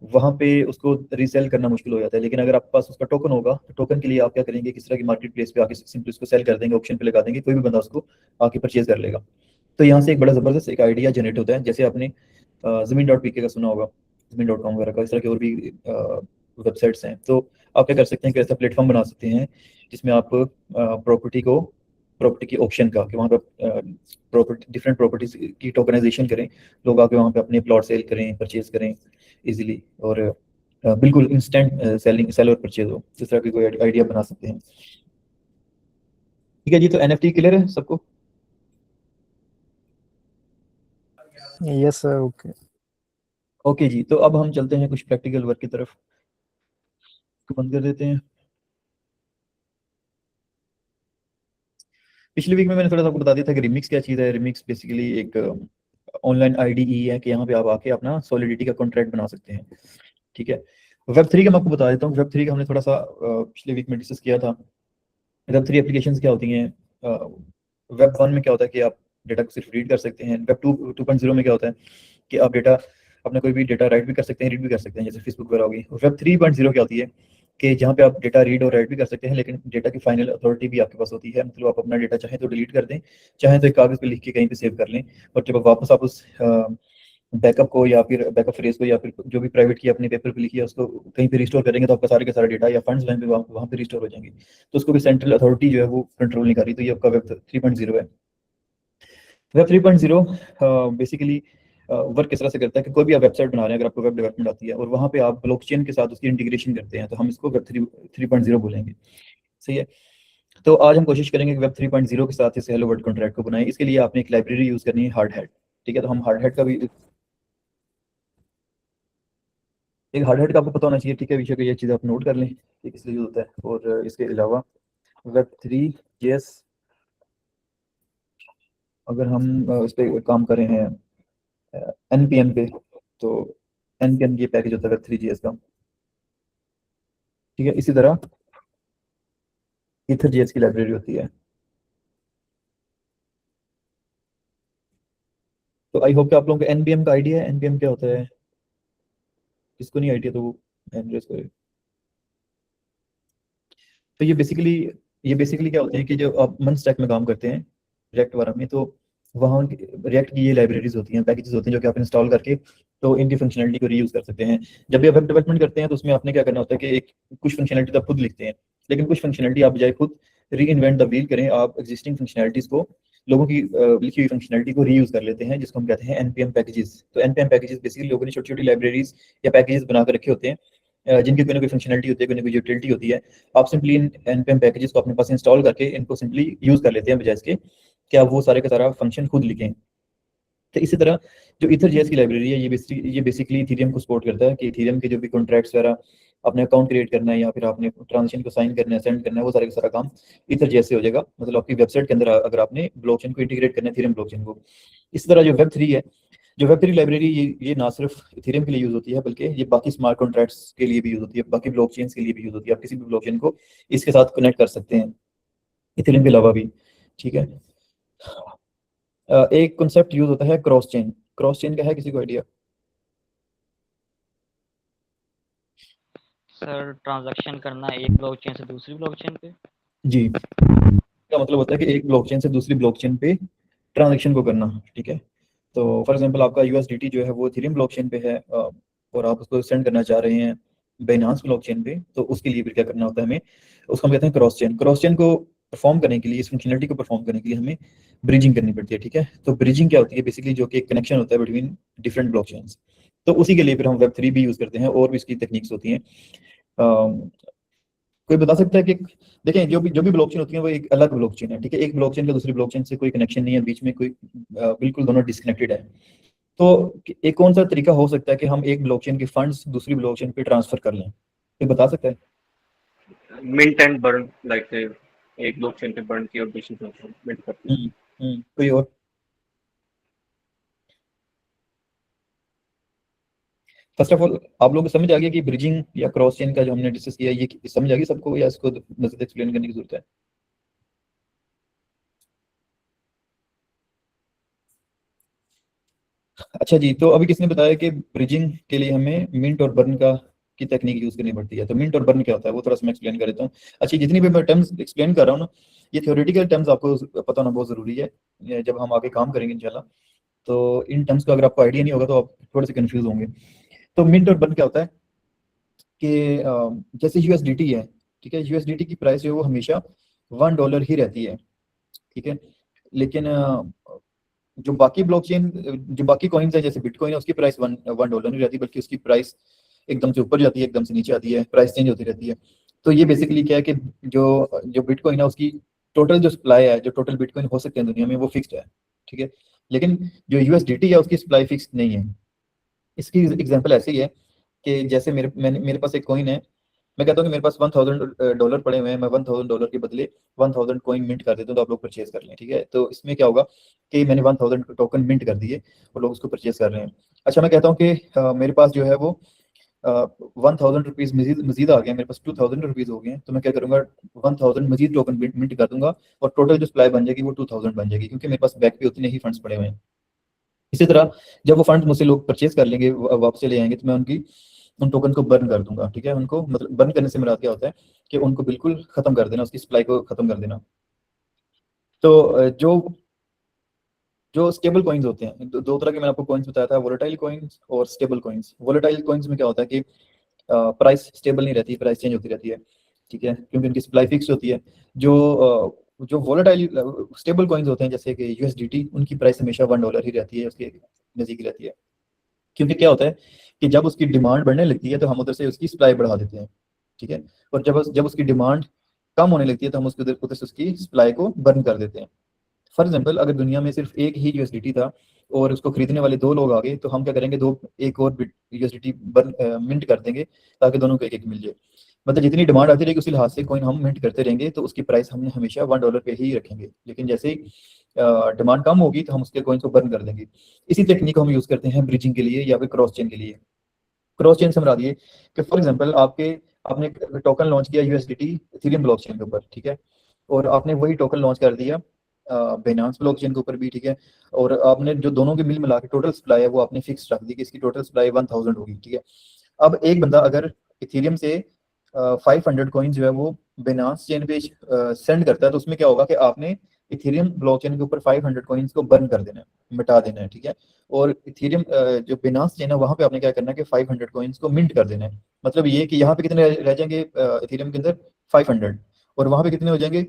वहाँ पे उसको रीसेल करना मुश्किल हो जाता है। लेकिन अगर आपके पास उसका टोकन होगा तो टोकन के लिए आप क्या करेंगे, किस तरह की मार्केट प्लेस पे आके सिंपली उसको सेल कर देंगे, ऑप्शन पे लगा देंगे, कोई भी बंदा उसको आके परचेज कर लेगा। तो यहाँ से एक बड़ा ज़बरदस्त एक आइडिया जनरेट होता है। जैसे आपने ज़मीन.pk का सुना होगा, ज़मीन.com वगैरह का, इस तरह के और भी वेबसाइट्स हैं। तो आप क्या कर सकते हैं कि ऐसा प्लेटफॉर्म बना सकते हैं जिसमें आप प्रॉपर्टी की ऑप्शन का, कि वहाँ पर डिफरेंट प्रॉपर्टीज की टोकनाइजेशन करें, लोग आके वहाँ पे अपने प्लॉट सेल करें, परचेज करें इजीली, और बिल्कुल इंस्टेंट सेल और परचेज हो। इस तरह की कोई आइडिया बना सकते हैं। ठीक है जी, तो NFT क्लियर है सबको? Yes sir, okay. ओके जी, तो अब हम चलते हैं कुछ प्रैक्टिकल वर्क की तरफ, तो बंद कर देते हैं। पिछले वीक में मैंने थोड़ा सा आपको बता दिया था कि रिमिक्स क्या चीज़ है। रिमिक्स बेसिकली एक ऑनलाइन IDE है कि यहाँ पे आप आके अपना सॉलिडिटी का कॉन्ट्रैक्ट बना सकते हैं, ठीक है। Web3 का मैं आपको बता देता हूँ। Web3 का हमने थोड़ा सा पिछले वीक में डिस्कस किया था। Web3 एप्लीकेशंस क्या होती हैं? Web1 में क्या होता है कि आप डेटा को सिर्फ रीड कर सकते हैं। Web 2.0 में क्या होता है कि आप डेटा, अपना कोई भी डेटा राइट भी कर सकते हैं, रीड भी कर सकते हैं, जैसे फेसबुक वगैरह होगी। Web 3.0 क्या होती है कि जहाँ पे आप डेटा रीड और राइट भी कर सकते हैं, लेकिन डेटा की फाइनल अथॉरिटी भी आपके पास होती है। मतलब आप अपना डेटा चाहें तो डिलीट कर दें, चाहें तो एक कागज़ पे लिख के कहीं पे सेव कर लें, और जब वापस आप उस बैकअप को या फिर बैकअप फ्रेज को या फिर जो भी प्राइवेट की अपने पेपर पे लिखी है उसको कहीं पे रिस्टोर करेंगे तो आपका सारे का सारा डेटा या फंड्स वहाँ पे रिस्टोर हो जाएंगे। तो उसको भी सेंट्रल अथॉरिटी जो है वो कंट्रोल नहीं कर रही। तो ये आपका Web 3.0 है। Web 3.0 बेसिकली वर्क किस तरह से करता है कि कोई भी आप वेबसाइट बना रहे हैं, अगर आपको वेब डेवलपमेंट आती है और वहाँ पे आप ब्लॉकचेन के साथ उसकी इंटीग्रेशन करते हैं, तो हम इसको Web 3.0 बोलेंगे। सही है। तो आज हम कोशिश करेंगे कि Web 3.0 के साथ इस हेलो वर्ल्ड कॉन्ट्रैक्ट को बनाएं। इसके लिए आपने एक लाइब्रेरी यूज़ करनी है, हार्ड हैट, ठीक है। तो हम हार्ड हैट का भी एक हार्ड हेड का आपको पता होना चाहिए, ठीक है, विषय को ये चीज़ आप नोट कर लें कि किस लिए यूज होता है। और इसके अलावा Web3 JS अगर हम इस पर काम कर रहे हैं NPM पे, तो NPM ये पैकेज होता है Web3 JS का, ठीक है। इसी तरह EtherJS की लाइब्रेरी होती है। तो आई होप कि आप लोगों को NPM का आइडिया है, NPM क्या होता है। किसको नहीं आइडिया तो वो एड्रेस करे। तो ये बेसिकली क्या होते हैं कि जो आप मन स्टैक में काम करते हैं रिएक्ट वगैरह में, तो वहाँ रिएक्ट की ये लाइब्रेरीज होती हैं, पैकेजेस होते हैं, जो कि आप इंस्टॉल करके तो इनकी फंक्शनलिटी को रीयूज कर सकते हैं। जब भी आप वेब डेवलपमेंट करते हैं तो उसमें आपने क्या करना होता है कि एक कुछ फंक्शनलिटी तो आप खुद लिखते हैं, लेकिन कुछ फंक्शनलिटी आप बजाय खुद री इन्वेंट द व्हील करें, आप एग्जिस्टिंग फंक्शनलिटीज को, लोगों की लिखी हुई फंक्शनलिटी को रीयूज कर लेते हैं, जिसको हम कहते हैं NPM पैकेजेस। तो NPM पैकेजेस बेसिकली लोगों ने छोटी छोटी लाइब्रेरीज या पैकेजेस बना कर रखे होते हैं, जिनकी कोई ना कोई फंक्शनलिटी होती है, कोई ना कोई यूटिलिटी होती है। आप सिंपली इन NPM पैकेजेस को अपने पास इंस्टॉल करके इनको सिंपली यूज कर लेते हैं, बजाय इसके कि आप वो सारे का सारा फंक्शन खुद लिखें। तो इसी तरह जो EtherJS की लाइब्रेरी है, ये बेसिकली इथेरियम को सपोर्ट करता है कि इथेरियम के जो भी कॉन्ट्रैक्ट्स वगैरह अपने अकाउंट क्रिएट करना है या फिर आपने ट्रांजेक्शन को साइन करना है, सेंड करना है, वो सारे का सारा काम EtherJS से हो जाएगा। मतलब आपकी वेबसाइट के अंदर अगर आपने ब्लॉकचेन को इंटीग्रेट करना है, इथेरियम ब्लॉकचेन को। इस तरह जो Web3 है, जो Web3 लाइब्रेरी, ये ना सिर्फ इथेरियम के लिए यूज होती है, बल्कि ये बाकी स्मार्ट कॉन्ट्रैक्ट्स के लिए भी यूज होती है, बाकी ब्लॉकचेन्स के लिए भी यूज होती है। आप किसी भी ब्लॉकचेन को इसके साथ कनेक्ट कर सकते हैं इथेरियम के अलावा भी, ठीक है। एक कॉन्सेप्ट यूज होता है क्रॉस चेन। क्रॉस चेन का है किसी को आइडिया? सर ट्रांजैक्शन करना एक ब्लॉकचेन से दूसरी ब्लॉकचेन पे। जी, का मतलब होता है कि एक ब्लॉकचेन से दूसरी ब्लॉकचेन पे ट्रांजैक्शन को करना, ठीक है। तो फॉर एग्जांपल आपका USDT जो है वो इथेरियम ब्लॉकचेन पे है, और आप उसको सेंड करना चाह रहे हैं बाइनेंस ब्लॉकचेन पे, तो उसके लिए फिर क्या करना होता है हमें, उसको हम कहते हैं क्रॉस चेन। क्रॉस चेन को परफॉर्म करने के लिए, इस फंक्शनलिटी को परफॉर्म करने के लिए हमें ब्रिजिंग करनी पड़ती है, ठीक है। तो ब्रिजिंग क्या होती है बेसिकली, जो कि एक कनेक्शन होता है बिटवीन डिफरेंट ब्लॉकचेन्स। तो उसी के लिए फिर हम Web3 भी यूज करते हैं, और भी इसकी टेक्निक्स होती हैं। कोई बता सकता है कि देखें, जो भी ब्लॉकचेन होती है वो एक अलग ब्लॉकचेन है, ठीक है। एक ब्लॉकचेन का दूसरी ब्लॉकचेन से कोई कनेक्शन नहीं है, बीच में कोई बिल्कुल दोनों डिस्कनेक्टेड है। तो एक कौन सा तरीका हो सकता है कि हम एक ब्लॉकचेन के फंड्स दूसरी ब्लॉकचेन पे ट्रांसफर कर लें? कोई बता सकता है? मिंट एंड बर्न, लाइक एक ब्लॉकचेन पे बर्न किया और दूसरी ब्लॉकचेन मिंट कर दिया। कोई और? फर्स्ट ऑफ ऑल आप लोगों को समझ आ गया कि ब्रिजिंग या क्रॉस चेन का जो हमने डिस्कस किया, ये समझ आ गई सबको, या इसको मज़ीद एक्सप्लेन करने की जरूरत है? अच्छा जी, तो अभी किसने बताया कि ब्रिजिंग के लिए हमें मिंट और बर्न का की टेक्निक यूज करनी पड़ती है? तो मिंट और बर्न क्या होता है वो थोड़ा सा मैं एक्सप्लेन कर देता हूँ। अच्छा, जितनी भी मैं टर्म्स एक्सप्लेन कर रहा हूँ ना, ये थ्योरेटिकल टर्म्स आपको पता होना बहुत जरूरी है। ये जब हम आगे काम करेंगे इंशाल्लाह, तो इन टर्म्स का अगर आपको आइडिया नहीं होगा तो आप थोड़े से कंफ्यूज होंगे। तो मिंट और बर्न क्या होता है कि जैसे USDT है, ठीक है, USDT की प्राइस जो है वो हमेशा $1 ही रहती है, ठीक है। लेकिन जो बाकी ब्लॉकचेन, जो बाकी कॉइन्स है, जैसे बिटकॉइन है, उसकी प्राइस $1 नहीं रहती, बल्कि उसकी प्राइस एकदम से ऊपर जाती है, एकदम से नीचे आती है, प्राइस चेंज होती रहती है। तो ये बेसिकली क्या है कि जो जो बिटकॉइन है उसकी टोटल जो सप्लाई है, जो टोटल बिटकॉइन हो सकते हैं दुनिया में, वो फिक्स्ड है, ठीक है। लेकिन जो USDT है उसकी सप्लाई फिक्स्ड नहीं है। इसकी एग्जांपल ऐसी है कि जैसे मेरे पास एक कॉइन है, मैं कहता हूँ कि मेरे पास $1000 पड़े हुए हैं, मैं $1000 के बदले 1000 कॉइन मिंट कर देता हूँ, तो आप लोग परचेज कर लें, ठीक है। तो इसमें क्या होगा कि मैंने 1000 टोकन मिंट कर दिए और लोग उसको परचेज कर रहे हैं। अच्छा, मैं कहता हूँ कि मेरे पास जो है वो 1000 रुपीज़ मजीद आ गया, मेरे पास 2000 रुपीज़ हो गए हैं, तो मैं क्या करूँगा, 1000 मजीद टोकन मिंट कर दूंगा, और टोटल जो सप्लाई बन जाएगी वो 2000 बन जाएगी, क्योंकि मेरे पास बैक पे उतने ही फंड्स पड़े हुए हैं। इसी तरह जब वो फंड मुझसे लोग परचेज कर लेंगे, वापस ले आएंगे, तो मैं उन टोकन को बर्न कर दूंगा, ठीक है। उनको मतलब बर्न करने से मेरा क्या होता है कि उनको बिल्कुल खत्म कर देना, उसकी सप्लाई को खत्म कर देना। तो जो जो स्टेबल कॉइन्स होते हैं, दो तरह के मैंने आपको कॉइन्स बताया था, वोलेटाइल कॉइन्स और स्टेबल कॉइन्स। वोलेटाइल कॉइन्स में क्या होता है कि प्राइस स्टेबल नहीं रहती, प्राइस चेंज होती रहती है, ठीक है, क्योंकि उनकी सप्लाई फिक्स होती है। जो वोलेटाइल स्टेबल कॉइन्स होते हैं जैसे कि USDT, उनकी प्राइस हमेशा $1 ही रहती है, उसके नज़दीक रहती है। क्योंकि क्या होता है कि जब उसकी डिमांड बढ़ने लगती है तो हम उधर से उसकी सप्लाई बढ़ा देते हैं, ठीक है। और जब उसकी डिमांड कम होने लगती है तो हम उसके उधर से उसकी सप्लाई को बर्न कर देते हैं। फॉर एग्जांपल अगर दुनिया में सिर्फ एक ही यूएसडीटी था और उसको खरीदने वाले 2 लोग आ गए, तो हम क्या करेंगे, एक और यूएसडीटी मिंट कर देंगे ताकि दोनों को एक मिल जाए। मतलब जितनी डिमांड आती रहेगी उसी लिहाज से कॉइन हम मिंट करते रहेंगे, तो उसकी प्राइस हमने हमेशा $1 पे ही रखेंगे। लेकिन जैसे ही डिमांड कम होगी तो हम उसके कॉइन को बर्न कर देंगे। इसी टेक्निक को हम यूज करते हैं ब्रिजिंग के लिए या फिर क्रॉस चेन के लिए। क्रॉस चेन समझा दिए कि फॉर एग्जांपल आपने टोकन लॉन्च किया यूएसडीटी इथेरियम ब्लॉकचेन के ऊपर, ठीक है, और आपने वही टोकन लॉन्च कर दिया बाइनेंस ब्लॉकचेन के ऊपर भी, ठीक है, और आपने जो दोनों के मिल मिला के टोटल सप्लाई है वो आपने फिक्स रख दी कि इसकी टोटल सप्लाई 1000 होगी, ठीक है। अब एक बंदा अगर इथेरियम से 500 कॉइन जो है वो बाइनेंस चेन पे सेंड करता है, तो उसमें क्या होगा कि आपने इथेरियम ब्लॉकचेन के ऊपर 500 कॉइन्स को बर्न कर देना है, मिटा देना है, ठीक है। और इथेरियम जो बाइनेंस चेन है वहां पे आपने क्या करना है कि 500 कॉइन्स को मिंट कर देना है। मतलब ये कि यहाँ पे कितने रह जाएंगे इथेरियम के अंदर 500, और वहां पे कितने हो जाएंगे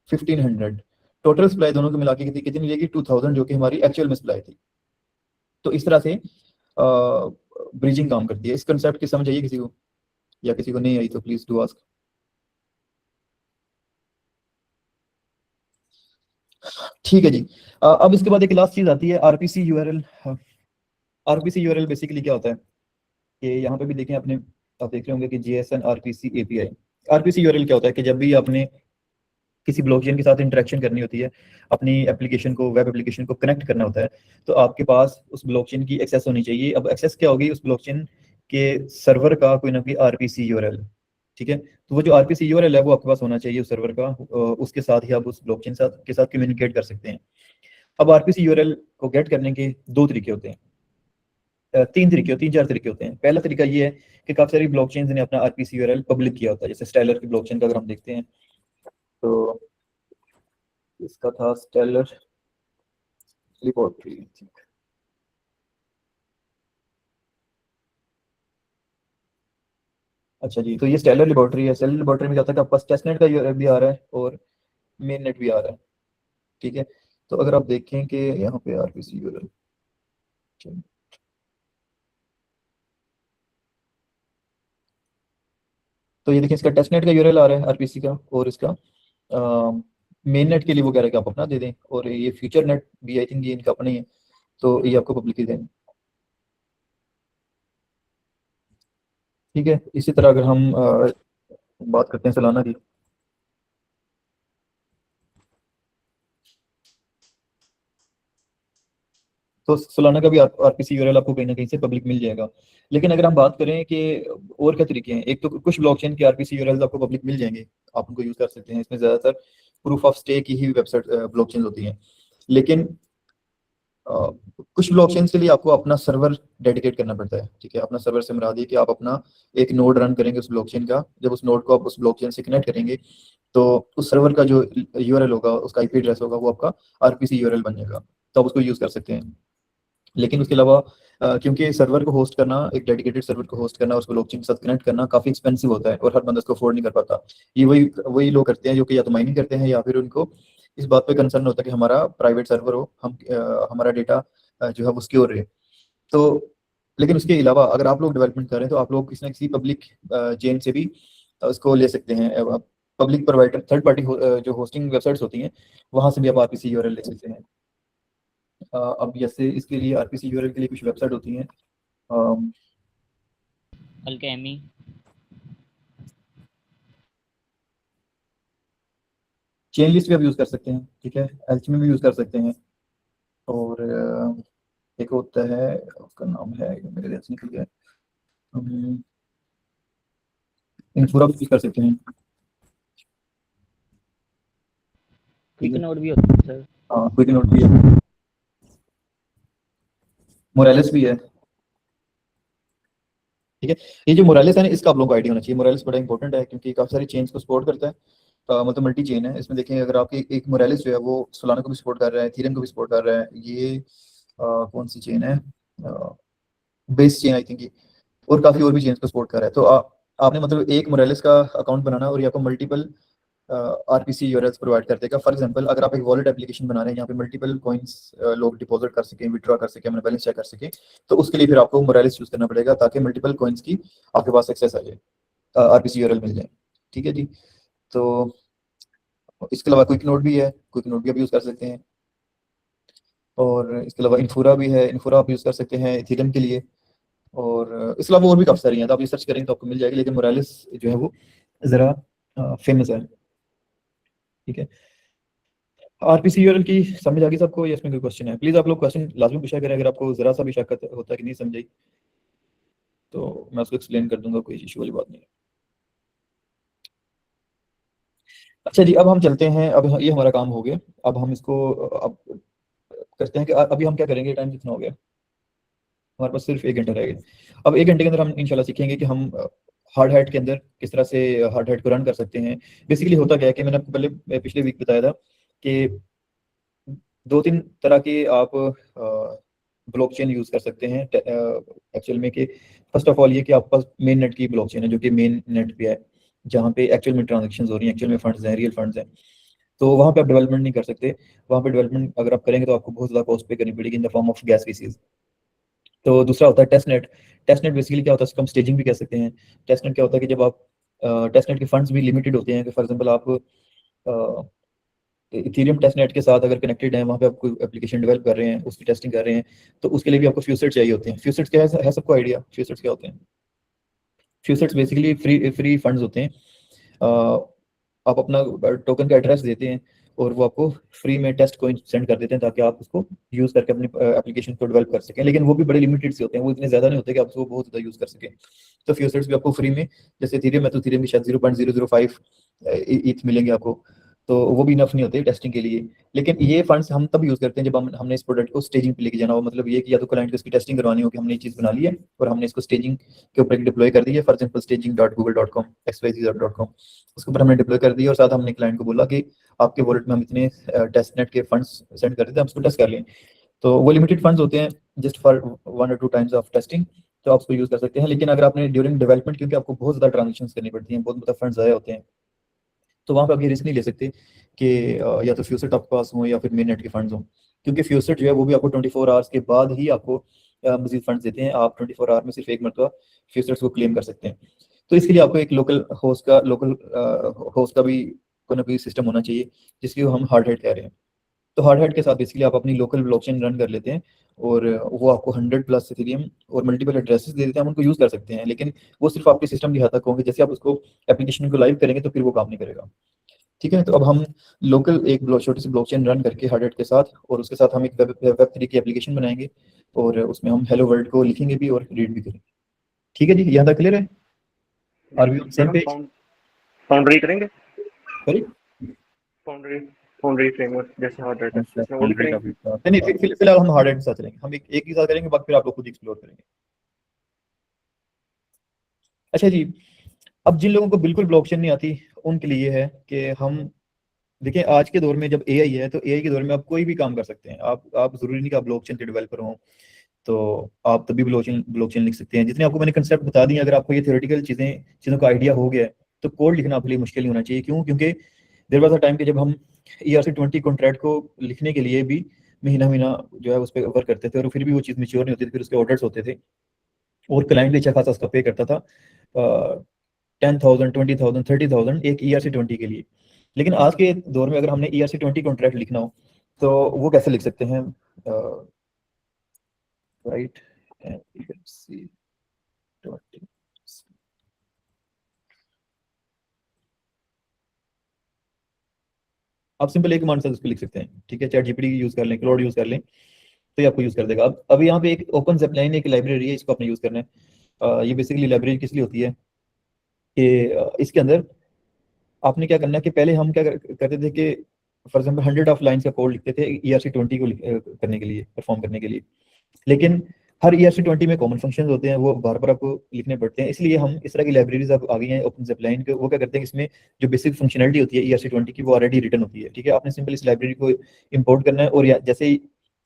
1500। टोटल सप्लाई दोनों को मिला के कितनी रहेगी 2000, जो कि हमारी एक्चुअल में सप्लाई थी। तो इस तरह से ब्रिजिंग काम करती है। इस कंसेप्ट की समझ आइए किसी को, या किसी को नहीं आई तो प्लीज डू आस्क। ठीक है जी। अब इसके बाद एक लास्ट चीज आती है RPC URL. RPC URL basically क्या होता है कि यहाँ पे भी देखें आपने, आप देख रहे होंगे कि JSON RPC API. RPC URL क्या होता है कि जब भी आपने किसी ब्लॉकचेन के साथ इंटरेक्शन करनी होती है, अपनी एप्लीकेशन को, वेब एप्लीकेशन को कनेक्ट करना होता है, तो आपके पास उस ब्लॉकचेन की एक्सेस होनी चाहिए। अब एक्सेस क्या होगी, उस ब्लॉकचेन के सर्वर का कोई ना कोई आरपीसी यूआरएल, ठीक है। तो वो जो आरपीसी यूआरएल है वो आपके पास होना चाहिए उस सर्वर का, उसके साथ ही आप उस ब्लॉकचेन के साथ कम्युनिकेट कर सकते हैं। अब आरपीसी यूआरएल को गेट करने के 2 तरीके होते हैं, 3 4 तरीके होते हैं। पहला तरीका ये है कि काफी सारी ब्लॉकचेन्स ने अपना आरपीसी यूआरएल पब्लिक किया होता है। जैसे स्टेलर की ब्लॉकचेन का अगर हम देखते हैं तो इसका था स्टेलर लिबर्टी। अच्छा जी, तो ये स्टेलर लिबर्टी है। स्टेलर लिबर्टी में क्या होता है कि आपके पास टेस्टनेट का यूआरएल भी आ रहा है और मेन नेट भी आ रहा है, ठीक है। तो अगर आप देखें कि यहाँ पे आरपीसी यूआरएल, तो ये देखिए इसका टेस्टनेट का यूआरएल आ रहा है आरपीसी का, और इसका मेन नेट के लिए वो कह रहा है कि आप अपना दे दें, और ये फ्यूचर नेट भी आई थिंक ये इनका अपना ही है, तो ये आपको पब्लिक ही दें, ठीक है। इसी तरह अगर हम बात करते हैं सोलाना की, तो सोलाना का भी आरपीसी यूआरएल आपको कहीं ना कहीं से पब्लिक मिल जाएगा। लेकिन अगर हम बात करें कि और क्या तरीके हैं, एक तो कुछ ब्लॉकचेन के आरपीसी यूआरएल आपको पब्लिक मिल जाएंगे, आप उनको यूज कर सकते हैं। इसमें ज्यादातर प्रूफ ऑफ स्टेक की ही वेबसाइट ब्लॉकचेन होती हैं। लेकिन कुछ ब्लॉकचेन के लिए आपको अपना सर्वर डेडिकेट करना पड़ता है, ठीक है। अपना सर्वर से मुराद ये कि आप अपना एक नोड रन करेंगे उस ब्लॉकचेन का। जब उस नोड को आप उस ब्लॉकचेन से कनेक्ट करेंगे तो उस सर्वर का जो यूआरएल होगा, उसका आईपी एड्रेस होगा, वो आपका आरपीसी यूआरएल बन जाएगा, तो आप उसको यूज कर सकते हैं। लेकिन उसके अलावा क्योंकि सर्वर को होस्ट करना, एक डेडिकेटेड सर्वर को होस्ट करना, उसको ब्लॉकचेन के साथ कनेक्ट करना काफी एक्सपेंसिव होता है और हर बंदा इसको अफोर्ड नहीं कर पाता। ये वही वही लोग करते हैं जो कि या तो माइनिंग करते हैं या फिर उनको इस बात पे कंसर्न होता है कि हमारा प्राइवेट सर्वर हो, हम हमारा डेटा जो है वो सिक्योर रहे। तो लेकिन उसके अलावा अगर आप लोग डेवलपमेंट कर रहे हैं तो आप लोग किसी ना किसी पब्लिक चेन से भी उसको ले सकते हैं। पब्लिक प्रोवाइडर, थर्ड पार्टी जो होस्टिंग वेबसाइट्स होती हैं, वहां से भी आप आरपीसी यूआरएल ले सकते हैं। अब जैसे इसके लिए आरपीसी यूआरएल के लिए कुछ वेबसाइट होती हैं, अल्केमी, चेन लिस्ट भी आप यूज कर सकते हैं, ठीक है। एल्चमी भी यूज कर सकते हैं, और एक होता है उसका नाम है, मेरे ध्यान से निकल गया, इन्फोरा भी यूज कर सकते हैं, क्विक नोड भी होता है सर। हाँ क्विक नोट भी है, मोरालिस भी है, ठीक है। ये जो मोरालिस है ना, इसका आप लोगों को आइडिया होना चाहिए। मोरालिस बड़ा इंपॉर्टेंट है क्योंकि काफी सारी चेन्स को सपोर्ट करता है। मतलब मल्टी चेन है। इसमें देखें अगर आपकी एक मोरालिस जो है वो सोलाना को भी सपोर्ट कर रहा है, इथेरियम को भी सपोर्ट कर रहा है। ये कौन सी चेन है, बेस चेन आई थिंक ये, और काफी और भी चेन्स को सपोर्ट कर रहा है। तो आपने मतलब एक मोरालिस का अकाउंट बनाना और ये आपको मल्टीपल आरपीसी यूआरएल्स प्रोवाइड कर देगा। फॉर एग्जांपल अगर आप एक वॉलेट एप्लीकेशन बना रहे हैं जहाँ पे मल्टीपल कॉइन्स लोग डिपॉजिट कर सकें, विड्रॉ कर सकें, अपना बैलेंस चेक कर सकें, तो उसके लिए फिर आपको मोरालिस यूज करना पड़ेगा ताकि मल्टीपल कॉइन्स की आपके पास एक्सेस आ जाए, आरपीसी यूआरएल मिल जाए, ठीक है जी। तो इसके अलावा क्विक नोट भी है, क्विक नोट भी आप यूज कर सकते हैं। और इसके अलावा इन्फोरा भी है, इन्फोरा आप यूज़ कर सकते हैं इथेरियम के लिए। और इसके अलावा और भी काफ़ी सारी हैं, तो आप ये सर्च करेंगे तो आपको मिल जाएगी, लेकिन मोरालिस जो है वो ज़रा फेमस है। ठीक है, आरपीसीयूएल की समझ आ गई सबको, या इसमें कोई क्वेश्चन है? प्लीज़ आप लोग क्वेश्चन लाजमी पूछा करें, अगर आपको ज़रा सा भी शक होता है कि नहीं समझाई तो मैं उसको एक्सप्लेन कर दूंगा, कोई इशू वाली बात नहीं है। अच्छा जी, अब हम चलते हैं, अब ये हमारा काम हो गया। अब हम इसको अब करते हैं कि अभी हम क्या करेंगे, टाइम कितना हो गया, हमारे पास सिर्फ 1 घंटा रह गया। अब 1 घंटे के अंदर हम इंशाल्लाह सीखेंगे कि हम हार्ड हैट के अंदर किस तरह से हार्ड हैट को रन कर सकते हैं। बेसिकली होता क्या है कि मैंने आपको पहले पिछले वीक बताया था कि 2-3 तरह के आप ब्लॉकचेन यूज़ कर सकते हैं एक्चुअल में। कि फर्स्ट ऑफ ऑल ये कि आपके पास मेन नेट की ब्लॉकचेन है, जो कि मेन नेट पे है, जहाँ पे एक्चुअल में ट्रांजेक्शंस हो रही हैं, एक्चुअल में फंड्स हैं, रियल फंड्स हैं। तो वहाँ पे आप डेवलपमेंट नहीं कर सकते। वहाँ पे डेवलपमेंट अगर आप करेंगे तो आपको बहुत ज़्यादा कॉस्ट पे करनी पड़ेगी in the form of gas fees. तो दूसरा होता है testnet. Testnet basically क्या होता है, उसको हम स्टेजिंग भी कह सकते हैं। टेस्ट नेट क्या होता है कि जब आप टेस्ट नेट के फंड्स भी लिमिटेड होते हैं, कि फॉर एग्जांपल आप इथेरियम टेस्ट नेट के साथ अगर कनेक्टेड हैं, वहाँ पे आप कोई एप्लीकेशन डेवलप कर रहे हैं, उसकी टेस्टिंग कर रहे हैं, तो उसके लिए भी आपको फ्यूसेट चाहिए होते हैं। फ्यूसेट्स क्या है सबको आइडिया फ्यूसेट्स क्या होते हैं? फ्यूसेट्स बेसिकली फ्री फंड्स होते हैं। आप अपना टोकन का एड्रेस देते हैं और वो आपको फ्री में टेस्ट कोइन सेंड कर देते हैं, ताकि आप उसको यूज़ करके अपनी एप्लीकेशन को डेवलप कर सकें। लेकिन वो भी बड़े लिमिटेड से होते हैं, वो इतने ज़्यादा नहीं होते कि आप उसको बहुत ज़्यादा यूज़ कर सकें। तो फ्यूचर्स भी आपको फ्री में, जैसे इथेरियम है तो इथेरियम की शायद 0.005 ईथ मिलेंगे आपको, तो वो भी इनफ नहीं होते टेस्टिंग के लिए। लेकिन ये फंड्स हम तब यूज़ करते हैं जब हमने इस प्रोडक्ट को स्टेजिंग पे लेके जाना हो। मतलब ये कि या तो क्लाइंट को इसकी टेस्टिंग करवानी हो कि हमने ये चीज़ बना ली है और हमने इसको स्टेजिंग के ऊपर डिप्लॉय कर दी है, फॉर एग्जांपल staging.google.com xyz.com, उसके ऊपर हमने डिप्लॉय कर दी और साथ हमने क्लाइंट को बोला कि आपके वॉलेट में हम इतने टेस्ट नेट के फंड्स सेंड कर देते हैं, हम उसको टेस्ट कर लें। तो वो लिमिटेड फंड्स होते हैं just for 1 or 2 times of testing, तो आप उसको यूज़ कर सकते हैं। लेकिन अगर आपने ड्यूरिंग डेवलपमेंट, क्योंकि आपको बहुत ज़्यादा ट्रांजेक्शन करनी पड़ती हैं, बहुत ज़्यादा फंड्स ज़ाया होते हैं, तो वहाँ पे आप ये रिस्क नहीं ले सकते कि या तो फ्यूसेट आपके पास हो या फिर मेन नेट के फंड्स हों, क्योंकि फ्यूसेट जो है वो भी आपको 24 आवर्स के बाद ही आपको मजीद फंड्स देते हैं। आप 24 आवर में सिर्फ एक मरतबा फ्यूसेट्स को क्लेम कर सकते हैं। तो इसके लिए आपको एक लोकल होस्ट का भी कोई ना कोई सिस्टम होना चाहिए, जिसकी हम हार्ड हैट कह रहे हैं। तो हार्ड हैट के साथ बेसिकली आप अपनी लोकल ब्लॉकचेन रन कर लेते हैं और वो आपको 100+ इथेरियम और मल्टीपल एड्रेसेस दे देते हैं, हम उनको यूज़ कर सकते हैं। लेकिन वो सिर्फ आपके सिस्टम की हद तक होंगे, जैसे आप उसको एप्लीकेशन को लाइव करेंगे तो फिर वो काम नहीं करेगा। ठीक है, तो अब हम लोकल एक छोटी सी ब्लॉकचेन रन करके हार्ड हैट के साथ, और उसके साथ हम एक वेब 3 की एप्लीकेशन बनाएंगे और उसमें हम हेलो वर्ल्ड को लिखेंगे भी और रीड भी करेंगे। ठीक है जी, यहाँ तक क्लियर है? Are we on same page? Foundry करेंगे, सॉरी, फाउंड्री फ्रेमवर्क जैसे हार्ड हैट है, अच्छा इसमें वो भी फाउंड्री का करेंगे। भी नहीं, फिलहाल हम हार्ड हैट के साथ चलेंगे। हम एक ही साथ करेंगे, बाकी फिर आप लोग खुद एक्सप्लोर करेंगे। अच्छा जी, अब जिन लोगों को बिल्कुल ब्लॉकचेन नहीं आती, उनके लिए है कि हम देखिए, आज के दौर में जब एआई है, तो एआई के दौर में आप कोई भी काम कर सकते हैं। आप जरूरी नहीं कि आप ब्लॉकचेन के डेवलपर हों, तो आप तभी ब्लॉकचेन लिख सकते हैं। जितने आपको मैंने कंसेप्ट बता दिए, अगर आपको ये थ्योरेटिकल चीज़ों का आइडिया हो गया है, तो कोड लिखना आपके लिए मुश्किल नहीं होना चाहिए। क्यों? क्योंकि देयर वाज अ टाइम कि जब हम ERC-20 कॉन्ट्रैक्ट को लिखने के लिए भी महीना महीना जो है उस पर वर्क करते थे, और फिर भी वो चीज़ मैच्योर नहीं होती थी, फिर उसके ऑर्डर्स होते थे और क्लाइंट भी अच्छा खासा उसका पे करता था, 10,000 20,000 30,000 एक ERC-20 के लिए। लेकिन आज के दौर में अगर हमने ERC-20 कॉन्ट्रैक्ट लिखना हो, तो वो कैसे लिख सकते हैं? राइट, ERC-20 आप सिंपल एक कमांड से उसको लिख सकते हैं। ठीक है, चैट जीपीटी यूज कर लें, क्लाउड यूज कर लें, तो ये आपको यूज कर देगा। अब अभी यहाँ पे एक ओपन ज़ेपलाइन एक लाइब्रेरी है, इसको आपने यूज करना है। ये बेसिकली लाइब्रेरी किस लिए होती है कि इसके अंदर आपने क्या करना है कि पहले हम क्या करते थे कि फॉर एग्जांपल 100 ऑफ लाइंस का कोड लिखते थे ERC-20 को करने के लिए, परफॉर्म करने के लिए। लेकिन हर ERC-20 में कॉमन फंक्शंस होते हैं, वो बार बार आपको लिखने पड़ते हैं। इसलिए हम इस तरह की लाइब्रेरीज अब आ गई हैं ओपन ज़ेपलाइन के। वो क्या करते हैं, इसमें जो बेसिक फंक्शनलिटी होती है ERC-20 की, वो ऑलरेडी रिटन होती है। ठीक है, आपने सिंपल इस लाइब्रेरी को इंपोर्ट करना है, और जैसे ही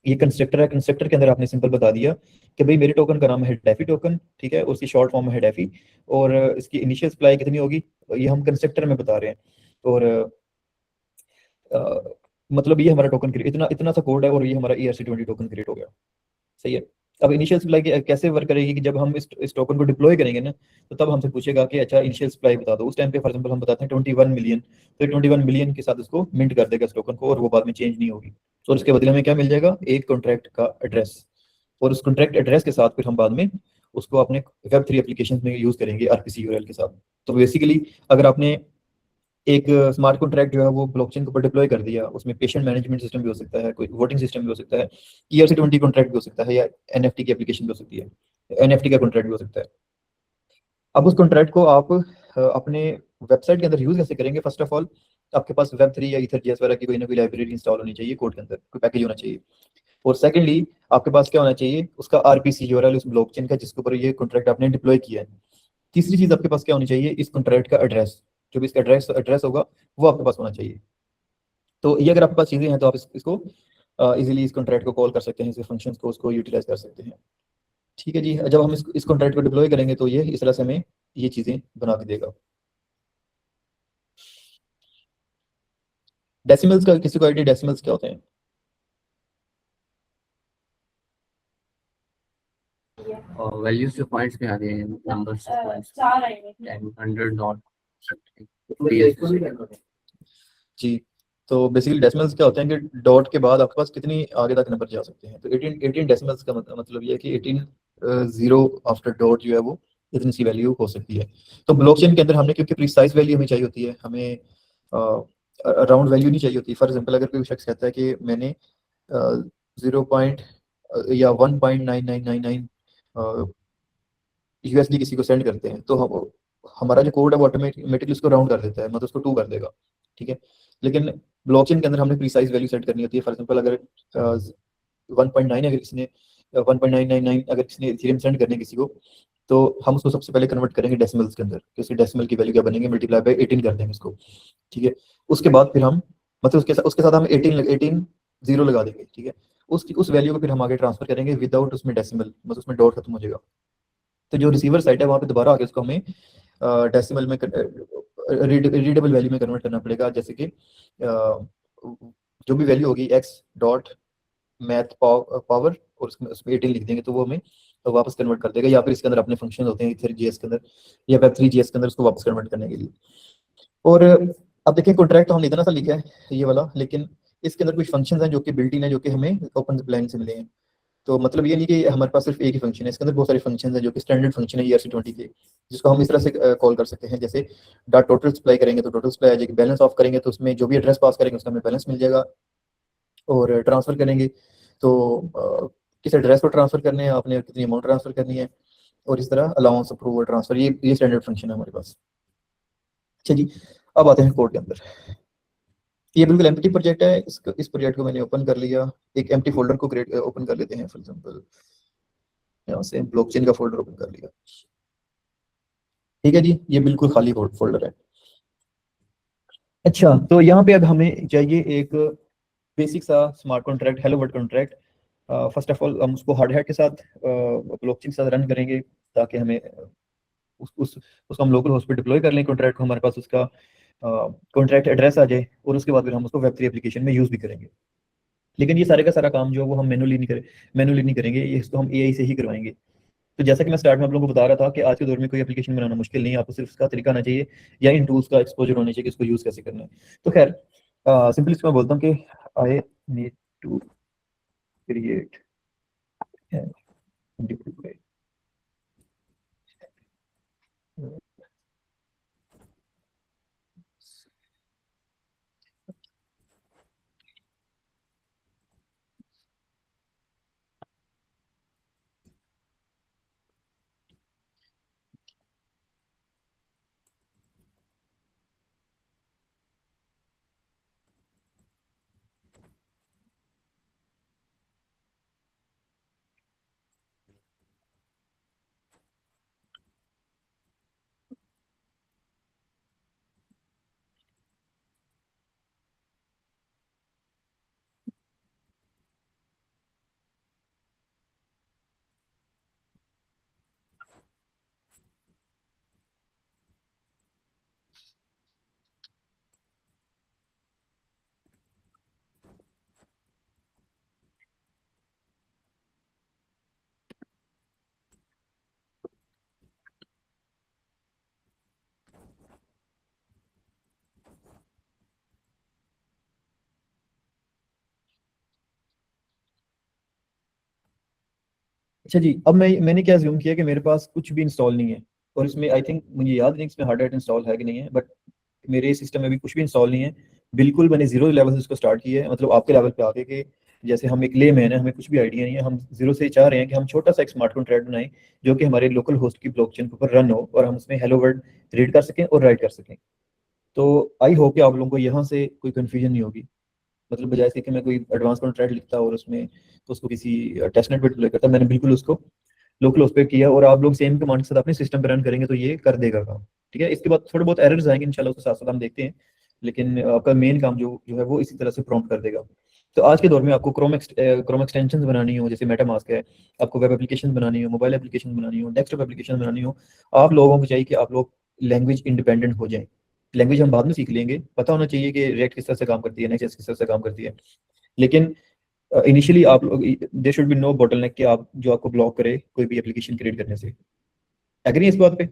ये कंस्ट्रक्टर है, कंस्ट्रक्टर के अंदर आपने सिंपल बता दिया कि भाई मेरे टोकन का नाम है डेफी टोकन। ठीक है, उसकी शॉर्ट फॉर्म है डेफी, और इसकी इनिशियल सप्लाई कितनी होगी ये हम कंस्ट्रक्टर में बता रहे हैं। और मतलब ये हमारा टोकन क्रिएट, इतना इतना सा कोड है, और ये हमारा ERC-20 टोकन क्रिएट हो गया। सही है। अब इनिशियल सप्लाई कैसे वर्क करेगी कि जब हम इस टोकन को डिप्लॉय करेंगे ना, तो तब हमसे पूछेगा कि अच्छा इनिशियल सप्लाई बता दो। उस टाइम पे फॉर एग्जांपल हम बताते हैं 21 मिलियन, तो 21 मिलियन के साथ उसको मिंट कर देगा इस टोकन को, और वो बाद में चेंज नहीं होगी। और उसके बदले में क्या मिल जाएगा, एक कॉन्ट्रैक्ट का एड्रेस, और उस कॉन्ट्रैक्ट एड्रेस के साथ फिर हम बाद में उसको अपने वेब3 एप्लीकेशन में यूज करेंगे आरपीसी यूआरएल के साथ। तो बेसिकली अगर आपने एक स्मार्ट कॉन्ट्रैक्ट जो है वो ब्लॉकचेन के ऊपर डिप्लॉय कर दिया, उसमें पेशेंट मैनेजमेंट सिस्टम भी हो सकता है, कोई वोटिंग सिस्टम भी हो सकता है, ERC20 कॉन्ट्रैक्ट भी हो सकता है, या एनएफटी की एप्लीकेशन भी हो सकती है, एनएफटी का कॉन्ट्रैक्ट भी हो सकता है। अब उस कॉन्ट्रैक्ट को आप अपने वेबसाइट के अंदर यूज कैसे करेंगे? फर्स्ट ऑफ ऑल आपके पास वेब3 या ईथरजेएस वगैरह की कोई ना कोई लाइब्रेरी इंस्टॉल होनी चाहिए, कोड के अंदर कोई पैकेज होना चाहिए। और सेकंडली आपके पास क्या होना चाहिए, उसका आरपीसी यूआरएल उस ब्लॉकचेन का जिसके ऊपर ये कॉन्ट्रैक्ट आपने डिप्लॉय किया है। तीसरी चीज आपके पास क्या होनी चाहिए, इस कॉन्ट्रैक्ट का एड्रेस, जो भी इसका एड्रेस होगा वो आपके पास होना चाहिए। तो ये अगर आपके पास चीजें हैं तो आप इसको इजीली इस कॉन्ट्रैक्ट को कॉल कर सकते हैं, इसके फंक्शंस को उसको यूटिलाइज कर सकते हैं। ठीक है जी, जब हम इस कॉन्ट्रैक्ट को डिप्लॉय करेंगे तो ये इस तरह से हमें ये चीजें बना के देगा। डेसिमल्स का किसी को आइडिया, डेसिमल्स क्या होते हैं? और वैल्यूज जो पॉइंट्स में आ रहे हैं, नंबर्स पॉइंट्स 10 100 नॉट जी, तो बेसिकली डेसिमल्स क्या होते हैं कि डॉट के बाद आपके पास कितनी आगे तक नंबर जा सकते हैं। तो 18 डेसिमल्स का मतलब ये है कि 18 जीरो आफ्टर डॉट जो है वो इतनी सी वैल्यू हो सकती है। तो ब्लॉकचेन के अंदर हमने, क्योंकि प्रिसाइज वैल्यू हमें चाहिए होती है, हमें राउंड वैल्यू नहीं चाहिए होती। फॉर एग्जांपल अगर कोई शख्स कहता है कि मैंने 0 या 1.9999 यूएसडी किसी को सेंड करते हैं, तो हम हमारा जो कोड है वो ऑटोमेटिकली उसको राउंड कर देता है, मतलब उसको 2 कर देगा। ठीक है, लेकिन ब्लॉकचेन के अंदर हमने प्रिसाइज वैल्यू सेट करनी होती है। फॉर एग्जांपल अगर 1.9 अगर किसी ने 1.999 अगर किसी ने इथेरियम सेंड करने किसी को, तो हम उसको सबसे पहले कन्वर्ट करेंगे डेसिमल्स के अंदर, कि उसकी डेसिमल की वैल्यू क्या बनेंगे, मल्टीप्लाई बाय 18 कर देंगे उसको। ठीक है, उसके बाद फिर हम मतलब उसके साथ हम 18 जीरो लगा देंगे। ठीक है, उस वैल्यू को फिर हम आगे ट्रांसफर करेंगे विदाउट उसमें डेसिमल, मतलब उसमें डॉट खत्म हो जाएगा। तो जो रिसीवर साइड है वहाँ पे दोबारा आके उसको हमें डेसिमल में रीडेबल वैल्यू में कन्वर्ट करना पड़ेगा। जैसे कि जो भी वैल्यू होगी x डॉट मैथ पावर, और उसमें 18 लिख देंगे तो वो हमें वापस कन्वर्ट कर देगा। या फिर इसके अंदर अपने फंक्शन होते हैं Ether.js के अंदर या Web3.js के अंदर उसको वापस कन्वर्ट करने के लिए। और अब देखिए कॉन्ट्रैक्ट तो हमने इतना सा लिखा है ये वाला, लेकिन इसके अंदर कुछ फंक्शंस हैं जो कि बिल्ट इन है, जो कि हमें ओपन प्लान से मिले हैं। तो मतलब ये नहीं कि हमारे पास सिर्फ एक ही फंक्शन है, इसके अंदर बहुत सारे फंक्शन हैं जो कि स्टैंडर्ड फंक्शन है ERC20 के, जिसको हम इस तरह से कॉल कर सकते हैं। जैसे डॉट टोटल सप्लाई करेंगे तो टोटल सप्लाई आ जाएगी, बैलेंस ऑफ करेंगे तो उसमें जो भी एड्रेस पास करेंगे उसका हमें बैलेंस मिल जाएगा, और ट्रांसफर करेंगे तो किस एड्रेस को ट्रांसफर करने हैं आपने, कितनी अमाउंट ट्रांसफर करनी है, और इस तरह अलाउंस अप्रूवल ट्रांसफर, ये स्टैंडर्ड फंक्शन है हमारे पास। अच्छा जी, अब आते हैं कोड के अंदर। ये बिल्कुल एम्प्टी प्रोजेक्ट है, इस प्रोजेक्ट को मैंने ओपन कर लिया। एक एम्प्टी फोल्डर को क्रिएट ओपन कर लेते हैं। फॉर एग्जांपल यहाँ से ब्लॉकचेन का फोल्डर ओपन कर लिया। ठीक है जी, ये बिल्कुल खाली फोल्डर है। अच्छा, तो यहाँ पे अब हमें चाहिए एक बेसिक सा smart contract, hello world contract. First of all हम उसको हार्ड हैट के साथ ब्लॉकचेन के साथ रन करेंगे, ताकि हमें उसको हम लोकल होस्ट पे डिप्लॉय कर लें कॉन्ट्रैक्ट को, हमारे पास उसका कॉन्ट्रैक्ट एड्रेस आ जाए, और उसके बाद फिर हम उसको वेब3 एप्लीकेशन में यूज भी करेंगे। लेकिन ये सारे का सारा काम जो है वो हम मैनुअली नहीं करेंगे, ये इसको हम एआई से ही करवाएंगे। तो जैसा कि मैं स्टार्ट में आप लोगों को बता रहा था कि आज के दौर में कोई एप्लीकेशन बनाना मुश्किल नहीं है, आपको सिर्फ उसका तरीका आना चाहिए या इन टूल्स का एक्सपोजर होना चाहिए कि इसको यूज कैसे करना है। तो खैर सिंपली इसको मैं बोलता हूँ कि आई नीड टू क्रिएट अच्छा जी, अब मैंने क्या अज्यूम किया कि मेरे पास कुछ भी इंस्टॉल नहीं है, और इसमें आई थिंक मुझे याद नहीं इसमें हार्ड हार्ट इंस्टॉल है कि नहीं है, बट मेरे सिस्टम में भी कुछ भी इंस्टॉल नहीं है। बिल्कुल मैंने जीरो लेवल से इसको स्टार्ट किया है, मतलब आपके लेवल पे आके कि जैसे हम एक लेमैन है, हमें कुछ भी आइडिया नहीं है, हम जीरो से चाह रहे हैं कि हम छोटा सा एक स्मार्ट कॉन्ट्रैक्ट बनाएं जो कि हमारे लोकल होस्ट की ब्लॉकचेन के ऊपर रन हो और हम उसमें हेलो वर्ल्ड रीड कर सकें और राइट कर सकें। तो आई होप कि आप लोगों को यहाँ से कोई कन्फ्यूजन नहीं होगी। मतलब बजाय इसके कि मैं कोई एडवांस कॉन्ट्रैक्ट लिखता और उसमें तो उसको किसी टेस्टनेट पे डिप्लॉय करता, मैंने बिल्कुल उसको लोकल उस पर किया, और आप लोग सेम कमांड के साथ अपने सिस्टम पे रन करेंगे तो ये कर देगा काम। ठीक है, इसके बाद थोड़े बहुत एरर्स आएंगे इंशाल्लाह, उसके साथ साथ हम देखते हैं, लेकिन आपका मेन काम जो जो है वो इसी तरह से प्रॉम्प्ट कर देगा। तो आज के दौर में आपको क्रोम एक्सटेंशन बनानी हो, जैसे मेटामास्क है, आपको वेब एप्लीकेशन बनानी हो, मोबाइल एप्लीकेशन बनानी हो, डेस्कटॉप एप्लीकेशन बनानी हो, आप लोगों को चाहिए कि आप लोग लैंग्वेज इंडिपेंडेंट हो जाएं। लैंग्वेज हम बाद में सीख लेंगे, पता होना चाहिए कि रिएक्ट किस तरह से काम करती है, नेक्स्ट किस तरह से काम करती है, लेकिन इनिशियली आप लोग there should be no bottleneck कि आप जो आपको ब्लॉक करे कोई भी एप्लीकेशन क्रिएट करने से। एग्री इस बात पे?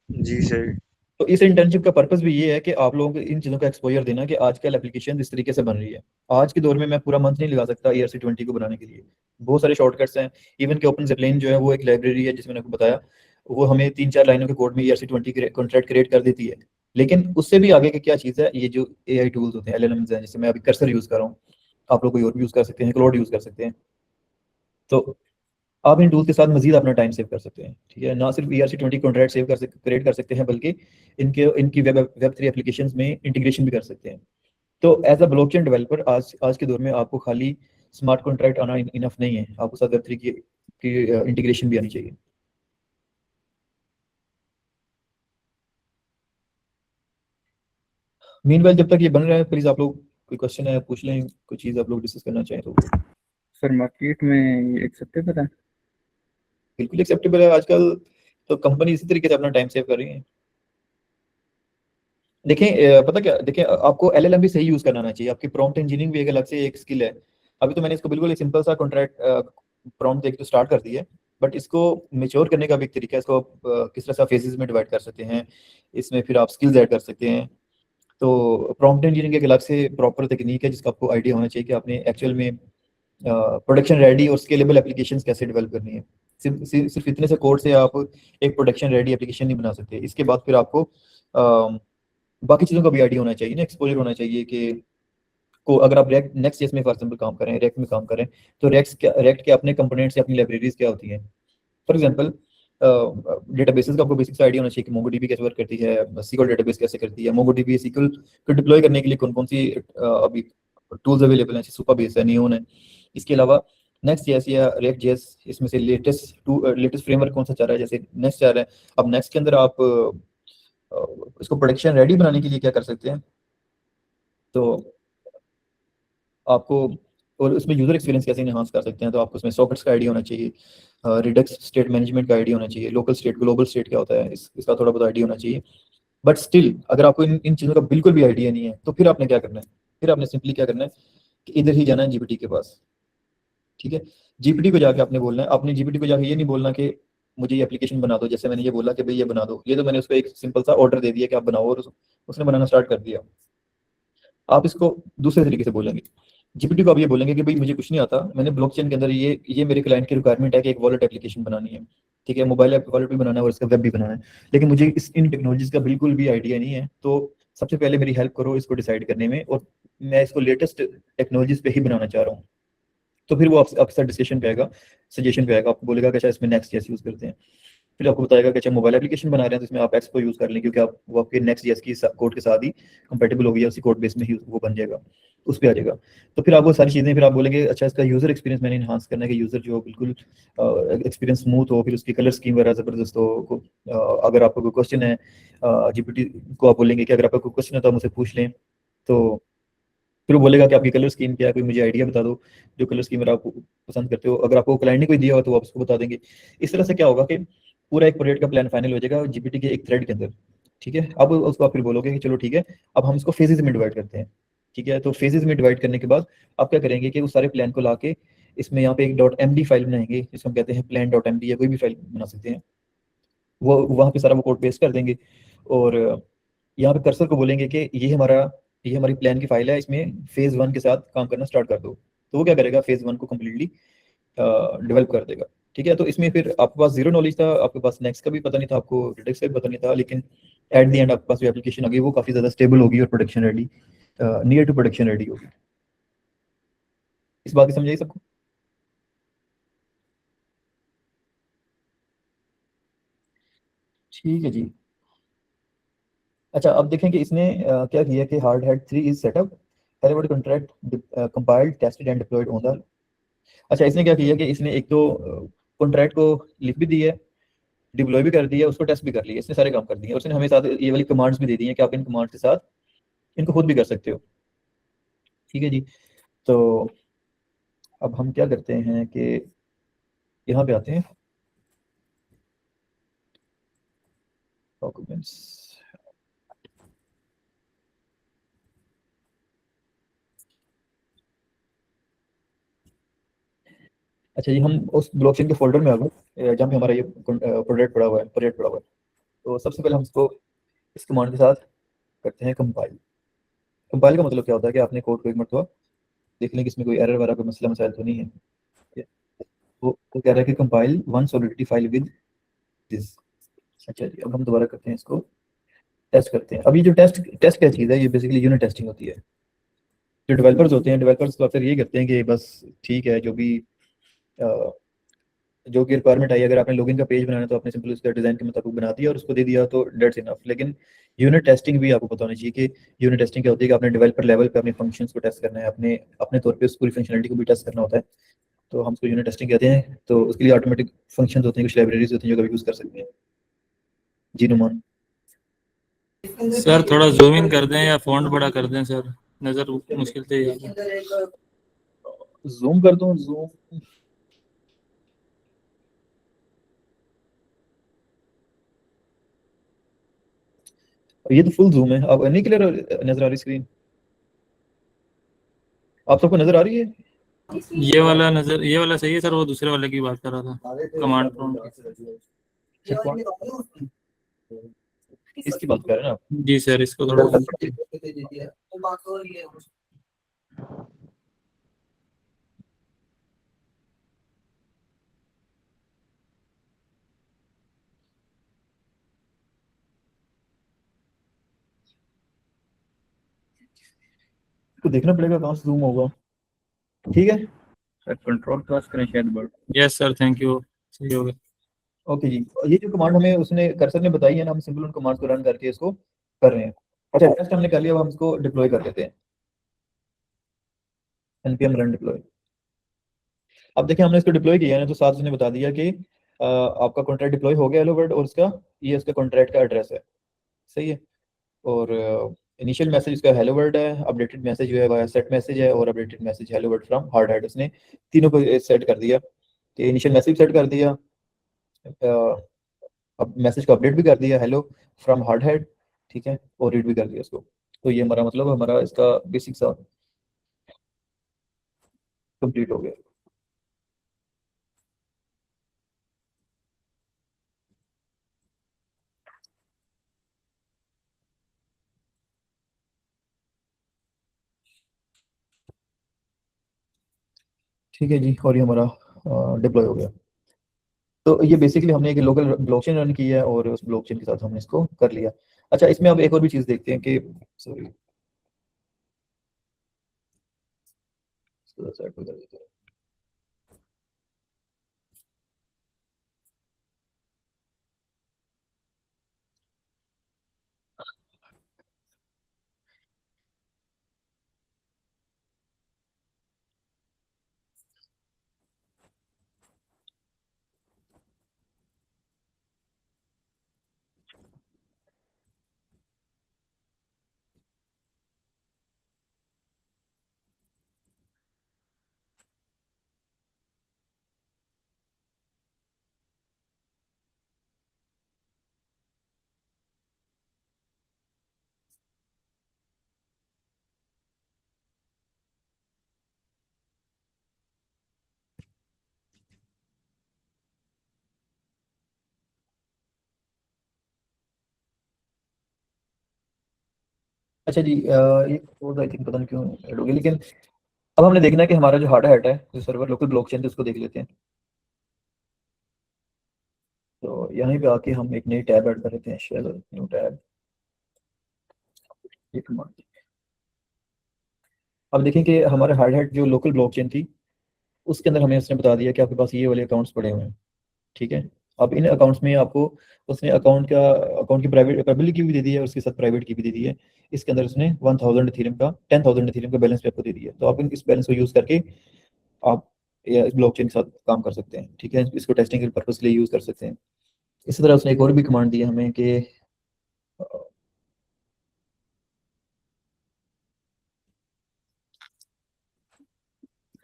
जी सर। तो इस इंटर्नशिप का पर्पस भी ये है कि आप लोगों को इन चीज़ों का एक्सपोजर देना कि आजकल एप्लीकेशन इस तरीके से बन रही है। आज के दौर में मैं पूरा मंथ नहीं लगा सकता ERC20 को बनाने के लिए, बहुत सारे शॉर्टकट्स हैं। इवन कि ओपन ज़ेप्लिन जो है वो एक लाइब्रेरी है जिसमें मैंने आपको बताया, वो हमें 3-4 लाइनों के कोड में ERC20 कॉन्ट्रैक्ट क्रिएट कर देती है। लेकिन उससे भी आगे की क्या चीज़ है, ये जो AI टूल्स होते हैं, LLMs हैं, जैसे मैं अभी कर्सर यूज़ कर रहा हूँ, आप लोग कोई और भी यूज़ कर सकते हैं, क्लाउड यूज़ कर सकते हैं। तो आप इन टूल्स के साथ मजीद अपना टाइम सेव कर सकते हैं। ठीक है, ना सिर्फ ERC20 कॉन्ट्रैक्ट सेव कर सकते क्रिएट कर सकते हैं, बल्कि इनकी वेब 3 एप्लीकेशंस में इंटीग्रेशन भी कर सकते हैं। तो एज अ ब्लॉकचेन डेवलपर आज के दौर में आपको खाली स्मार्ट कॉन्ट्रैक्ट आना इनफ नहीं है, आपको साथ वेब 3 की इंटीग्रेशन भी आनी चाहिए। मीनवाइल जब तक ये बन रहा है, प्लीज आप लोग कोई क्वेश्चन है पूछ लें, कोई चीज़ आप लोग डिस्कस करना चाहें तो सर मार्केट में ये एक्सेप्टेबल है? बिल्कुल एक्सेप्टेबल है। आजकल तो कंपनी इसी तरीके से अपना टाइम सेव कर रही है। देखें पता क्या, देखें आपको LLM भी सही यूज करना आना चाहिए, आपकी प्रॉम्प्ट इंजीनियरिंग भी एक अलग से एक स्किल है। अभी तो मैंने इसको बिल्कुल एक सिंपल सा कॉन्ट्रैक्ट प्रॉम्प्ट देख तो स्टार्ट कर दिया है, बट इसको मेच्योर करने का भी एक तरीका है। इसको आप किस तरह से फेजेस में डिवाइड कर सकते हैं, इसमें फिर आप स्किल्स ऐड कर सकते हैं। तो प्रॉम्प्ट इंजीनियरिंग एक अलग से प्रॉपर टेक्निक है जिसका आपको आइडिया होना चाहिए कि आपने एक्चुअल में प्रोडक्शन रेडी और स्केलेबल एप्लीकेशंस कैसे डेवलप करनी है। सिर्फ इतने से कोड से आप एक प्रोडक्शन रेडी एप्लीकेशन नहीं बना सकते। इसके बाद फिर आपको बाकी चीज़ों का भी आइडिया होना चाहिए ना, एक्सपोजर होना चाहिए कि को अगर आप रिएक्ट नेक्स्ट जेएस में फॉर एग्जांपल काम करें, रिएक्ट में काम करें, तो रिएक्ट के अपने कंपोनेंट्स या अपनी लाइब्रेरीज क्या होती हैं। फॉर एग्जांपल डेटाबेसेस का आपको बेसिक आइडिया होना चाहिए कि मोंगोडीबी कैसे वर्क करती है, SQL डेटाबेस कैसे करती है, मोंगोडीबी SQL को डिप्लॉय करने के लिए कौन कौन सी अभी टूल्स अवेलेबल हैं, जैसे सुपरबेस है, नियोन है। इसके अलावा नेक्स्ट जेएस या रिएक्ट जेएस, इसमें से लेटेस्ट फ्रेमवर्क कौन सा चल रहा है, जैसे नेक्स्ट चल रहा है। अब नेक्स्ट के अंदर आप इसको प्रोडक्शन रेडी बनाने के लिए क्या कर सकते हैं, तो आपको और उसमें यूजर एक्सपीरियंस कैसे इनहांस कर सकते हैं, तो आपको उसमें सॉकेट्स का आइडिया होना चाहिए, रिडक्स स्टेट मैनेजमेंट का आइडिया होना चाहिए, लोकल स्टेट ग्लोबल स्टेट क्या होता है इसका थोड़ा बहुत आइडिया होना चाहिए। बट स्टिल अगर आपको इन चीज़ों का बिल्कुल भी आइडिया नहीं है तो फिर आपने क्या करना है, फिर आपने सिंपली क्या करना है कि इधर ही जाना है GPT के पास। ठीक है, GPT को जाके आपने बोलना है, आपने GPT को जाके ये नहीं बोलना कि मुझे ये एप्लीकेशन बना दो, जैसे मैंने ये बोला कि भाई ये बना दो, ये तो मैंने उसको एक सिंपल सा ऑर्डर दे दिया कि आप बनाओ, और उसने बनाना स्टार्ट कर दिया। आप इसको दूसरे तरीके से बोलेंगे, GPT को आप ये बोलेंगे कि भाई मुझे कुछ नहीं आता, मैंने ब्लॉकचेन के अंदर ये मेरे क्लाइंट की रिक्वायरमेंट है कि एक वॉलेट एप्लीकेशन बनानी है। ठीक है, मोबाइल ऐप वॉलेट भी बनाना है और इसका वेब भी बनाना है, लेकिन मुझे इन टेक्नोलॉजीज का बिल्कुल भी आइडिया नहीं है। तो सबसे पहले मेरी हेल्प करो इसको डिसाइड करने में, और मैं इसको लेटेस्ट टेक्नोलॉजीज पे ही बनाना चाह रहा हूँ। तो फिर वो आपके साथ डिस्कशन पे आएगा, सजेशन पे आएगा, आपको बोलेगा कि अच्छा इसमें नेक्स्ट जेएस यूज करते हैं। फिर आपको बताएगा कि अच्छा मोबाइल एप्लीकेशन बना रहे हैं तो इसमें आप एक्सपो यूज कर लें, क्योंकि आप वो आपके नेक्स्ट जेएस की कोड के साथ ही कंपेटेबल हो गया, उसी कोड बेस में ही वो बन जाएगा, उस पर आ जाएगा। तो फिर आप वो सारी चीज़ें फिर आप बोलेंगे अच्छा इसका यूजर एक्सपीरियंस मैंने इन्हांस करना है कि यूजर जो बिल्कुल एक्सपीरियंस स्मूथ हो, फिर उसकी कलर स्कीम वगैरह ज़बरदस्त हो। अगर आपको कोई क्वेश्चन है GPT को आप बोलेंगे कि अगर आपका कोई क्वेश्चन है तो आप मुझसे पूछ लें, तो फिर वो बोलेगा कि आपकी कलर स्कीम क्या है, कोई मुझे आइडिया बता दो जो कलर स्कीम आप पसंद करते हो। अगर आपको क्लाइंट ने कोई दिया हो तो आप उसको बता देंगे। इस तरह से क्या होगा कि पूरा एक प्रोजेक्ट का प्लान फाइनल हो जाएगा GPT के एक थ्रेड के अंदर। ठीक है, अब उसको आप फिर बोलोगे कि चलो ठीक है, अब हम इसको फेजेस में डिवाइड करते हैं। ठीक है, तो फेजेस में डिवाइड करने के बाद आप क्या करेंगे कि उस सारे प्लान को ला के इसमें यहाँ पे एक .md फाइल बनाएंगे, जिसको हम कहते हैं plan.md, या कोई भी फाइल बना सकते हैं। वो वहाँ पे सारा वो कोड पेस्ट कर देंगे, और यहाँ पे कर्सर को बोलेंगे कि ये हमारी प्लान की फाइल है, इसमें फेज 1 के साथ काम करना स्टार्ट कर दो। तो वो क्या करेगा, फेज 1 को कम्प्लीटली डेवलप कर देगा। ठीक है, तो इसमें फिर आपके पास जीरो नॉलेज था, आपके पास नेक्स्ट का भी पता नहीं था, आपको डिटेक्स का भी पता नहीं था, लेकिन एट द एंड आपके पास जो एप्लीकेशन आ गई वो काफ़ी ज़्यादा स्टेबल होगी और production ready, near to production ready होगी। इस बात की समझ आई सबको? ठीक है जी। अच्छा, अब देखें कि इसने क्या किया कि Hardhat 3 is setup, hello world contract compiled tested and deployed on the. अच्छा, इसने क्या किया कि इसने एक तो कॉन्ट्रैक्ट को लिख भी दिया है, डिप्लॉय भी कर दिया, उसको टेस्ट भी कर लिया, इसने सारे काम कर दिए और इसने हमें साथ ये वाली कमांड्स भी दे दी हैं कि आप इन कमांड्स के साथ इनको खुद भी कर सकते हो। ठीक है जी। तो अब हम क्या करते हैं कि यहाँ पे आते हैं डॉक्यूमेंट्स। अच्छा जी, हम उस ब्लॉकचेन के फोल्डर में आ गए जहाँ पे हमारा ये प्रोजेक्ट पड़ा हुआ है, तो सबसे पहले हम इसको इस कमांड के साथ करते हैं कंपाइल। कंपाइल का मतलब क्या होता है कि आपने कोड को एक मरतबा देख लें कि इसमें कोई एरर वगैरह कोई मसला मसाइल तो नहीं है। वो कह रहा है कि compile one solidity file with this. अच्छा जी, अब हम दोबारा करते हैं इसको, टेस्ट करते हैं। अब ये जो टेस्ट टेस्ट क्या चीज़ है, ये बेसिकली यूनिट टेस्टिंग होती है। जो डेवलपर्स होते हैं, डेवलपर्स तो अक्सर यही करते हैं कि बस ठीक है, जो भी जो कि रिक्वायरमेंट आई, अगर आपने लॉगिन का पेज बनाना है तो आपने सिंपल उसका डिजाइन के मुताबिक बना दिया और उसको दे दिया, तो डेट्स इनफ। लेकिन यूनिट टेस्टिंग भी आपको पता होना चाहिए कि यूनिट टेस्टिंग क्या होती है, कि आपने डेवलपर लेवल पे अपने फंक्शंस को टेस्ट करना है, अपने अपने तौर पे उस पूरी फंक्शनलिटी को भी टेस्ट करना होता है, तो हम उसको यूनिट टेस्टिंग कहते हैं। तो उसके लिए ऑटोमेटिक फंक्शंस होते हैं, कुछ लाइब्रेरीज होती हैं जो कभी यूज़ कर सकते हैं। जी नुमान। सर थोड़ा जूम इन कर दें या फ़ॉन्ट बड़ा कर दें सर, नज़र मुश्किल से ही आ रही है। जूम कर दूं? जूम ये तो फुल जूम है, अब नहीं क्लियर नजर आ रही स्क्रीन? आप सबको नजर आ रही है? ये वाला सही है सर, वो दूसरे वाले की बात कर रहा था, कमांड प्रॉम्प्ट। इसकी बात कर रहे हैं ना आप? जी सर, इसको थोड़ा तो देखना पड़ेगा कहाँ से जूम होगा। ठीक है, सर कंट्रोल प्लस करें शायद but. Yes sir, thank you, सही हो गया। ओके जी। ये जो कमांड हमें उसने कर्सर ने बताई है ना, हम सिंपल उन कमांड को रन करके इसको कर रहे हैं। अच्छा, टेस्ट हमने कर लिया, अब हम इसको डिप्लॉय कर लेते हैं। npm run deploy। अब देखिए, हमने इसको डिप्लॉय किया है ना, तो साथ उसने बता दिया कि आपका कॉन्ट्रैक्ट डिप्लॉय हो गया हेलो वर्ल्ड, और इसका ये उसका कॉन्ट्रैक्ट का एड्रेस है। सही है। और इनिशियल मैसेज इसका हेलो वर्ल्ड है, अपडेटेड मैसेज जो है वह सेट मैसेज है, और updated message hello world from hard head. उसने तीनों को सेट कर दिया, कि इनिशियल मैसेज सेट कर दिया, अब मैसेज को अपडेट भी कर दिया हेलो फ्रॉम हार्ड हेड। ठीक है, और रीड भी कर दिया उसको। तो ये हमारा मतलब हमारा इसका बेसिक सा कंप्लीट हो गया। ठीक है जी, और ये हमारा डिप्लॉय हो गया। तो ये बेसिकली हमने एक लोकल ब्लॉकचेन रन की है और उस ब्लॉकचेन के साथ हमने इसको कर लिया। अच्छा, इसमें अब एक और भी चीज़ देखते हैं कि सॉरी, साइड पर कर देते हैं। अच्छा जी, ये कोड आई थिंक पता नहीं क्यों ऐड हो गया, लेकिन अब हमने देखना है कि हमारा जो हार्ड हैट है, जो सर्वर लोकल ब्लॉकचेन है, उसको देख लेते हैं। तो यहाँ पे आके हम एक नई टैब ऐड कर लेते हैं, शेल न्यू टैब। एक मिनट। अब देखें कि हमारा हार्ड हैट जो लोकल ब्लॉकचेन थी, उसके अंदर हमें उसने बता दिया कि आपके पास ये वाले अकाउंट्स पड़े हुए हैं, ठीक है। अब इन अकाउंट्स में आपको उसने अकाउंट की प्राइवेट पब्लिक की भी दे दी है और उसके साथ प्राइवेट की भी दे दी है। इसके अंदर उसने 1000 इथेरियम का 10,000 इथेरियम का बैलेंस भी आपको दे दिया है। तो आप इस बैलेंस को यूज़ करके आप इस ब्लॉकचेन के साथ काम कर सकते हैं, ठीक है। इसको टेस्टिंग के पर्पज के लिए यूज़ कर सकते हैं। इसी तरह उसने एक और भी कमांड दी है हमें कि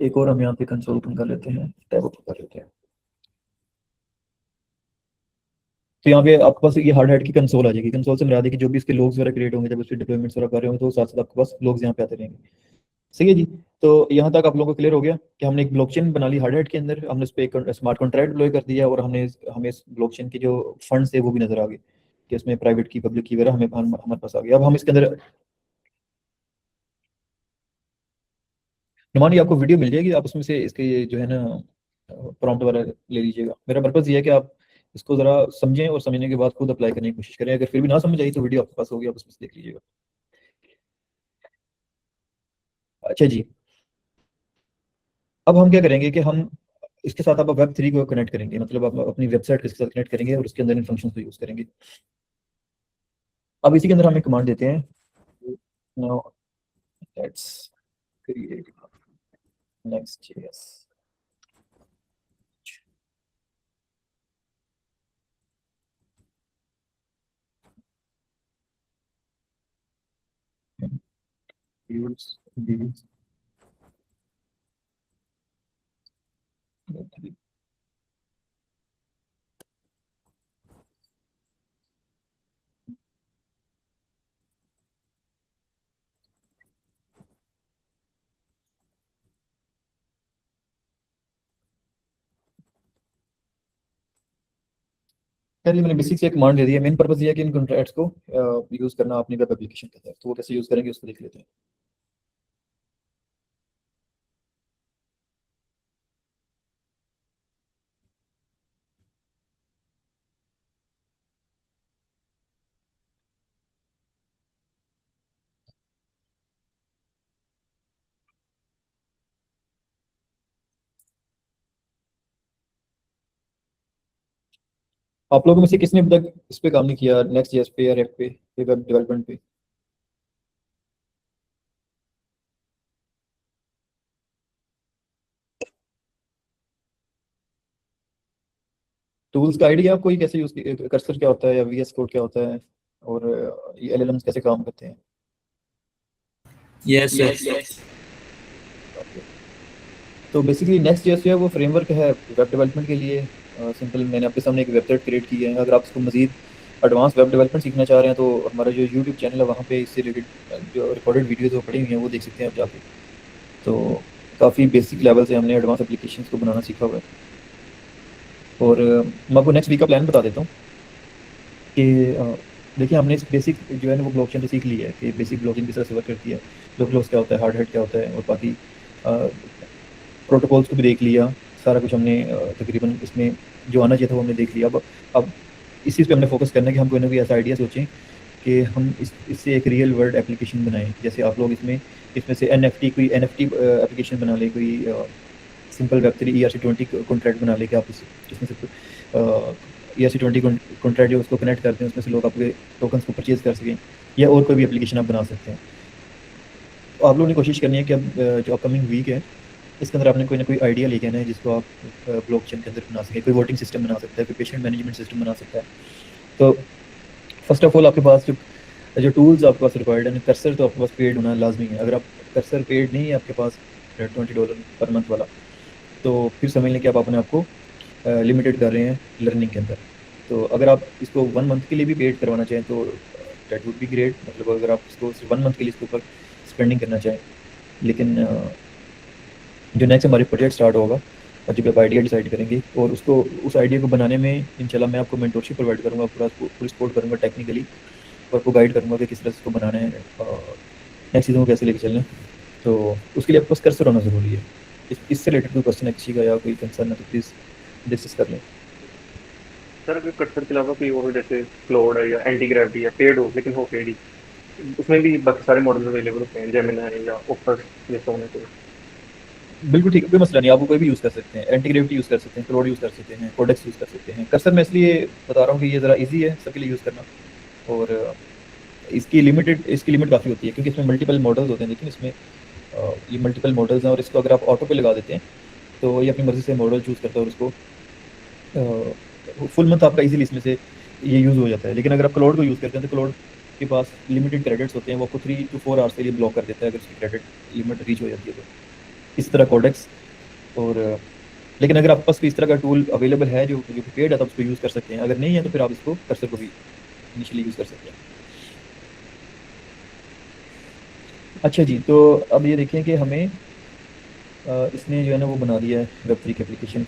एक और हम यहाँ पे कंसोल ओपन कर लेते हैं, टैब ओपन कर लेते हैं। तो यहाँ पे आपके पास ये हार्ड हैट की कंसोल आ जाएगी। कंसोल से मिला देगी जो भी इसके लोग्स वगैरह क्रिएट होंगे, जब उसके डिप्लॉयमेंट्स वगैरह कर रहे होंगे तो साथ साथ आपके पास लोग्स यहाँ पे आते रहेंगे। सही है जी। तो यहाँ तक आप लोगों को क्लियर हो गया कि हमने एक ब्लॉकचेन बना ली हार्ड हैट के अंदर, हमने उस पर एक स्मार्ट कॉन्ट्रैक्ट डिप्लॉय कर दिया और हमें इस ब्लॉकचेन के जो फंड्स थे वो भी नजर आ गए कि इसमें प्राइवेट की पब्लिक की वगैरह हमारे पास आ गया। अब हम इसके अंदर नुमानी आपको वीडियो मिल जाएगी, आप उसमें से इसके ये जो है ना प्रॉम्प्ट वगैरह ले लीजिएगा। मेरा पर्पज़ ये है कि आप इसको ज़रा समझें और समझने के बाद खुद अप्लाई करने की कोशिश करें। अगर फिर भी ना समझ आई तो वीडियो आपके पास होगी, आप उसमें से देख लीजिएगा। अच्छा जी, अब हम क्या करेंगे कि हम इसके साथ आप Web3 को कनेक्ट करेंगे, मतलब आप अपनी वेबसाइट के साथ कनेक्ट करेंगे और उसके अंदर इन फंक्शंस को यूज़ करेंगे। अब इसी के अंदर हम एक कमांड देते हैं, now let's create next.js। use these पहले मैंने बेसिक से एक कमांड दे दी है। मेन पर्पस ये है कि इन कॉन्ट्रैक्ट्स को यूज़ करना अपनी वेब एप्लीकेशन के अंदर। तो वो कैसे यूज़ करेंगे उसको देख लेते हैं। आप लोगों में से किसने अभी तक इस पे काम नहीं किया, नेक्स्ट जेएस पे या रेक पे या वेब डेवलपमेंट पे? टूल्स का आइडिया कोई कैसे यूज़, कर्सर क्या होता है या वीएस कोड क्या होता है और ये एलएलएम्स कैसे काम करते हैं? यस। तो बेसिकली नेक्स्ट जेएस जो है वो फ्रेमवर्क है वेब डेवलपमेंट के लिए। सिंपल मैंने आपके सामने एक वेबसाइट क्रिएट की है। अगर आप इसको मजीद एडवांस वेब डेवलपमेंट सीखना चाह रहे हैं तो हमारा जो यूट्यूब चैनल है वहाँ पे इससे रिलेटेड जो रिकॉर्डेड वीडियोज़ वो पड़ी हुई हैं वो देख सकते हैं आप जाके। तो काफ़ी बेसिक लेवल से हमने एडवांस एप्लीकेशंस को बनाना सीखा हुआ है। और मैं आपको नेक्स्ट वीक का प्लान बता देता हूँ कि देखिए हमने इस बेसिक जो है ना वो ब्लॉकचेन तो सीख ली है कि बेसिक ब्लॉकचेन किस तरह से वर्क करती है, लोकल क्या होता है, हार्ड हैट क्या होता है और बाकी प्रोटोकॉल्स को भी देख लिया। सारा कुछ हमने तकरीबन इसमें जो आना चाहिए था वो हमने देख लिया। अब इस चीज़ पे हमने फोकस करना है कि हम कोई ना कोई ऐसा आइडिया सोचें कि हम इससे एक रियल वर्ल्ड एप्लीकेशन बनाएं। जैसे आप लोग इसमें से कोई NFT एप्लीकेशन बना लें, कोई सिंपल Web3 ERC20 कॉन्ट्रैक्ट बना लें कि आप इसमें से ERC20 कॉन्ट्रैक्ट जो उसको कनेक्ट करते हैं उसमें से लोग आपके टोकन्स को परचेज कर सकें, या और कोई भी एप्लीकेशन आप बना सकते हैं। तो आप लोगों ने कोशिश करनी है कि अब जो अपकमिंग वीक है इसके अंदर आपने कोई ना कोई आइडिया लेके आना है जिसको आप ब्लॉकचेन के अंदर बना सकें। कोई वोटिंग सिस्टम बना सकता है, कोई पेशेंट मैनेजमेंट सिस्टम बना सकता है। तो फर्स्ट ऑफ ऑल आपके पास जो टूल्स आपके पास रिक्वायर्ड है, कर्सर तो आपके पास पेड होना लाजमी है। अगर आप कर्सर पेड नहीं है आपके पास $20 पर मंथ वाला, तो फिर समझ लें कि आप अपने आप को लिमिटेड कर रहे हैं लर्निंग के अंदर। तो अगर आप इसको 1 मंथ के लिए भी पेड करवाना चाहें तो दैट वुड बी ग्रेट। मतलब अगर आप इसको सिर्फ 1 मंथ के लिए इसके ऊपर स्पेंडिंग करना चाहें, लेकिन जो नेक्स्ट हमारी प्रोजेक्ट स्टार्ट होगा और जब आप आइडिया डिसाइड करेंगे और उस आइडिया को बनाने में इंशाल्लाह मैं आपको मेंटरशिप प्रोवाइड करूँगा, पूरी सपोर्ट करूँगा टेक्निकली, और आपको गाइड करूँगा कि किस तरह से इसको बनाना है, नेक्स्ट चीज़ों को कैसे लेके चलना है। तो उसके लिए आपके पास कर्सर होना ज़रूरी है। इससे रिलेटेड कोई क्वेश्चन है किसी का या कोई कंसर्न है तो प्लीज़ डिस्कस कर लें। सर अगर कर्सर के अलावा कोई और जैसे क्लाउड है या एंटी ग्रेविटी या पेड हो, लेकिन हो पेड ही, उसमें भी बाकी सारे मॉडल अवेलेबल होते हैं, जेमिनी या ओपस ये सब में तो। बिल्कुल ठीक है, कोई मसला नहीं, आप वो कोई भी यूज़ कर सकते हैं, एंटी ग्रेविटी यूज़ कर सकते हैं, क्लाउड यूज़ कर सकते हैं, कोडेक्स यूज़ कर सकते हैं। कर्सर मैं इसलिए बता रहा हूँ कि ये ज़रा ईजी है सबके लिए यूज़ करना, और इसकी लिमिट काफ़ी होती है क्योंकि इसमें मल्टीपल मॉडल्स होते हैं। लेकिन इसमें ये मल्टीपल मॉडल्स हैं और इसको अगर आप ऑटो पे लगा देते हैं तो ये अपनी मर्ज़ी से मॉडल चूज़ करता है और उसको फुल मंथ आपका इजीली इसमें से ये यूज़ हो जाता है। लेकिन अगर आप क्लाउड को यूज़ करते हैं तो क्लाउड के पास लिमिटेड क्रेडिट्स होते हैं, वो आपको 3 to 4 आवर्स के लिए ब्लॉक कर देता है अगर उसकी क्रेडिट लिमिट रीच हो जाती है तो। इस तरह कोडेक्स और लेकिन अगर आपके पास कोई इस तरह का टूल अवेलेबल है जो पेड है तो आप उसको यूज़ कर सकते हैं। अगर नहीं है तो फिर आप इसको कर्सर को भी इनिशियली यूज़ कर सकते हैं। अच्छा जी, तो अब ये देखें कि हमें इसने जो है ना वो बना दिया है वेब3 की एप्लीकेशन।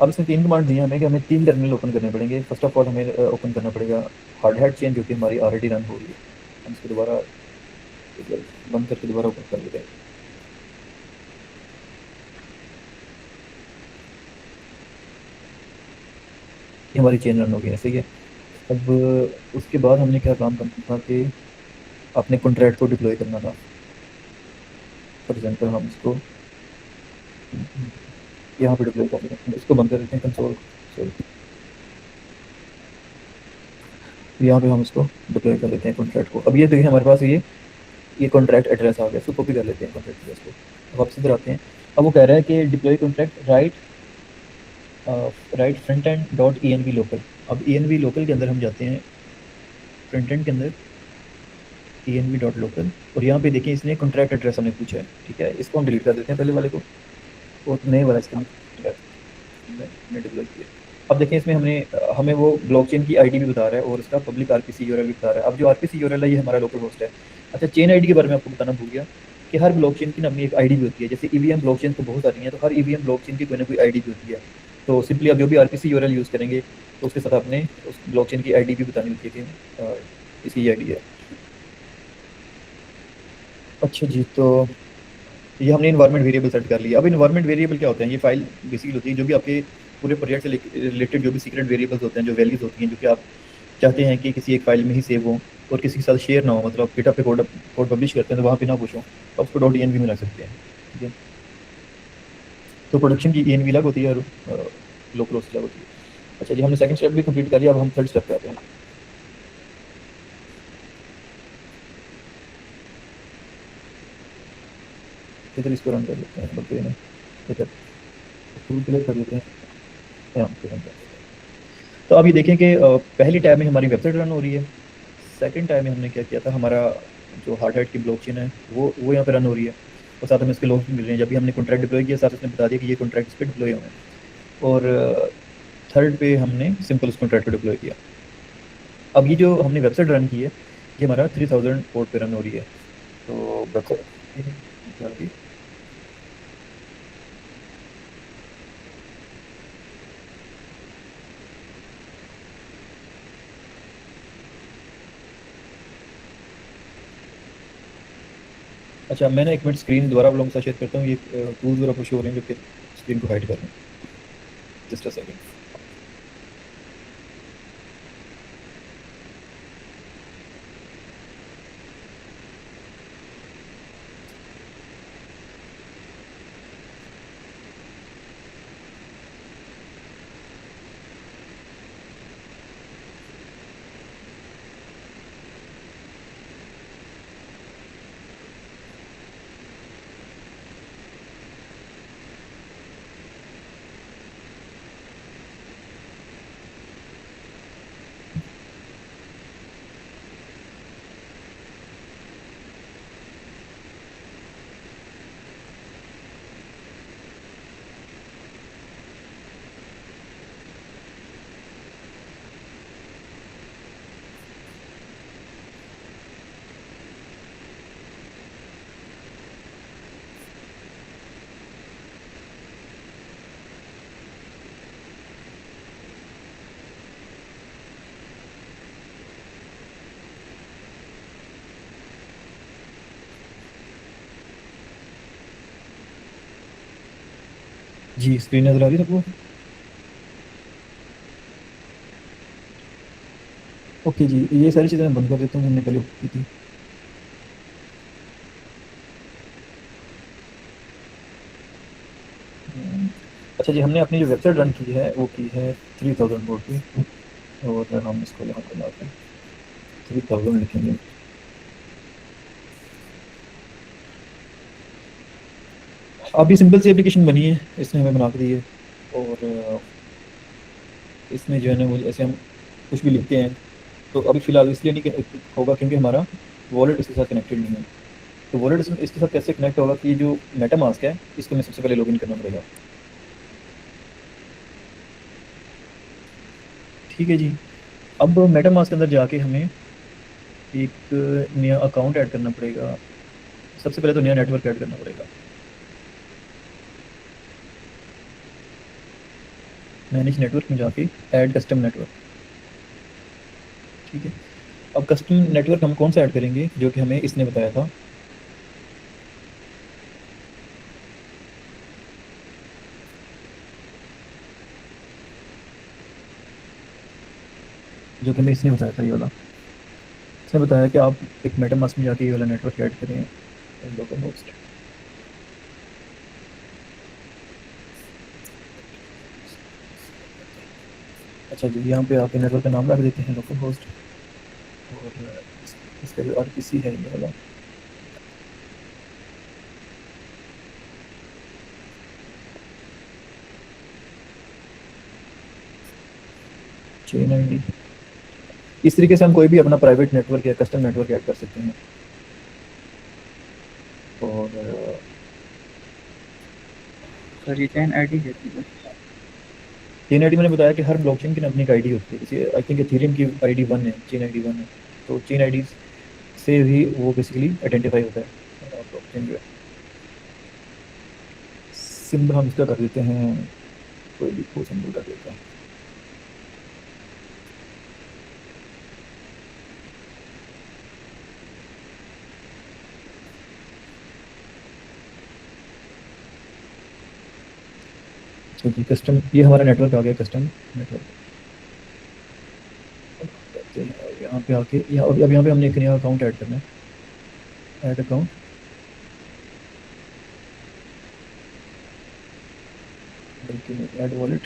अब इसमें 3 कमांड दी हैं हमें कि हमें 3 टर्मिनल ओपन करने पड़ेंगे। फर्स्ट ऑफ ऑल हमें ओपन करना पड़ेगा हार्ड हैट चेन जो कि हमारी ऑलरेडी रन हो रही है। हम इसको दोबारा बंद करके दोबारा ओपन कर लेते हैं। ये हमारी चेन रन हो गई है, सही है। अब उसके बाद हमने क्या काम करना था कि अपने कॉन्ट्रैक्ट को डिप्लॉय करना था। फॉर एग्जाम्पल हम इसको यहाँ पे डिप्लॉय कर लेते हैं, इसको बंद कर देते हैं कंसोल। यहाँ पे हम इसको डिप्लॉय कर लेते हैं कॉन्ट्रैक्ट को। अब ये देखिए हमारे पास ये कॉन्ट्रैक्ट एड्रेस आ गया, इसको कॉपी कर लेते हैं कॉन्ट्रैक्ट एड्रेस को। अब वापस इधर आते हैं। अब वो कह रहा है कि deploy contract right front end dot env local. अब env लोकल के अंदर हम जाते हैं, फ्रंट एंड के अंदर env डॉट लोकल, और यहाँ पे देखिए इसने कॉन्ट्रैक्ट एड्रेस हमने पूछा है, ठीक है। इसको हम डिलीट कर देते हैं पहले वाले को और नए वाला इसका हमने डिप्लॉय किया। अब देखें इसमें हमें वो ब्लॉकचेन की आईडी भी बता रहा है और उसका पब्लिक आरपीसी यूआरएल भी बता रहा है। अब जो आरपीसी यूआरएल है ये हमारा लोकल होस्ट है। अच्छा, चेन आईडी के बारे में आपको बताना भूल गया कि हर ब्लॉकचेन की अपनी एक आईडी भी होती है। जैसे ईवीएम ब्लॉकचेन तो बहुत सारी हैं, तो हर ईवीएम ब्लॉकचेन की कोई ना कोई आईडी भी होती है। तो सिंपली आप जो भी आरपीसी यूआरएल यूज़ करेंगे तो उसके साथ आपने उस ब्लॉकचेन की आईडी भी बतानी होती है कि इसकी आईडी है। अच्छा जी, तो ये हमने इन्वायरमेंट वेरिएबल सेट कर लिया। अब इन्वायरमेंट वेरिएबल क्या होते हैं? ये फाइल बेसिकली होती है जो भी आपके पूरे प्रोजेक्ट से रिलेटेड जो भी सीक्रेट वेरिएबल्स होते हैं, जो वैल्यूज होती हैं जो कि आप चाहते हैं कि किसी एक फाइल में ही सेव हो और किसी के साथ शेयर ना हो। मतलब गिटहब पे कोड पब्लिश करते हैं तो वहाँ पे ना पूछो, तो आप उसको .env में रख सकते हैं, ठीक है। तो प्रोडक्शन की env अलग होती है और लोकल होस्ट अलग होती है। अच्छा जी, हमने सेकंड स्टेप भी कंप्लीट कर लिया। अब हम थर्ड स्टेप पे आते हैं। इधर इसको रन कर लेते हैं, बल्कि ना इधर टूल क्लिक कर लेते हैं, यहाँ पे रन कर लेते हैं। तो अब ये देखें कि पहली टैब में हमारी वेबसाइट रन हो रही है। सेकंड टैब में हमने क्या किया था, हमारा जो हार्ड हैट की ब्लॉकचेन है वो यहाँ पे रन हो रही है और साथ में इसके लॉग्स भी मिल रहे हैं। जब भी हमने कॉन्ट्रैक्ट डिप्लॉय किया साथ उसने बता दिया कि ये कॉन्ट्रैक्ट इस पर डिप्लॉय हुए हैं। और थर्ड पे हमने सिंपल उस कॉन्ट्रैक्ट को डिप्लॉय किया। अब ये जो हमने वेबसाइट रन की है ये हमारा 3000 पोर्ट पे रन हो रही है। तो वेबसाइट अच्छा, मैंने एक मिनट स्क्रीन दोबारा आप लोगों के साथ शेयर करता हूँ। ये टूल्स और आपको शो हो रहे हैं जो कि स्क्रीन को हाइड कर रहे हैं। Just a second. जी स्क्रीन नजर आ रही है सबको? ओके जी, ये सारी चीज़ें मैं बंद कर देता हूँ जो हमने पहले की थी। अच्छा जी, हमने अपनी जो वेबसाइट रन की है वो की है 3000 बोर्ड पे, और हम इसको यहाँ पर लाते हैं 3000 लिखेंगे। अभी सिंपल सी एप्लीकेशन बनी है, इसने हमें बना के दी है, और इसमें जो है ना वो ऐसे हम कुछ भी लिखते हैं तो अभी फ़िलहाल इसलिए नहीं होगा क्योंकि हमारा वॉलेट इसके साथ कनेक्टेड नहीं है। तो वॉलेट इसके साथ कैसे कनेक्ट होगा कि जो मेटामास्क है इसको मैं सबसे पहले लॉगिन करना पड़ेगा। ठीक है जी, अब मेटामास्क के अंदर जाके हमें एक नया अकाउंट ऐड करना पड़ेगा। सबसे पहले तो नया नेटवर्क ऐड करना पड़ेगा। मैनेज नेटवर्क में जाके ऐड कस्टम नेटवर्क। ठीक है, अब कस्टम नेटवर्क हम कौन सा ऐड करेंगे जो कि हमें इसने बताया था। जो कि हमें इसने बताया था, ये वाला। इसने बताया कि आप एक मेटामास्क में जाके ये वाला नेटवर्क ऐड करें, लोकल होस्ट। अच्छा जी, यहाँ पे आके नेटवर्क का नाम रख देते हैं लोकल होस्ट, और इसका जो RPC है ये वाला। चेन ID, इस तरीके से हम कोई भी अपना प्राइवेट नेटवर्क या कस्टम नेटवर्क ऐड कर सकते हैं। और सर ये चैन आईडी कहती है। चेन ID मैंने बताया कि हर ब्लॉकचेन की अपनी एक आईडी होती है। इसे आई थिंक एथेरियम की ID 1 है, चेन ID 1 है। तो चेन ID से भी वो बेसिकली आइडेंटिफाई होता है ब्लॉकचेन जो है। सिंबल हम इसका कर देते हैं, कोई भी कोई सिंबल कर देते हैं। तो जी कस्टम, ये हमारा नेटवर्क आ गया, कस्टम नेटवर्क। यहाँ पे आके अब यहाँ पे हमने एक नया अकाउंट ऐड करना है, add account. Add wallet,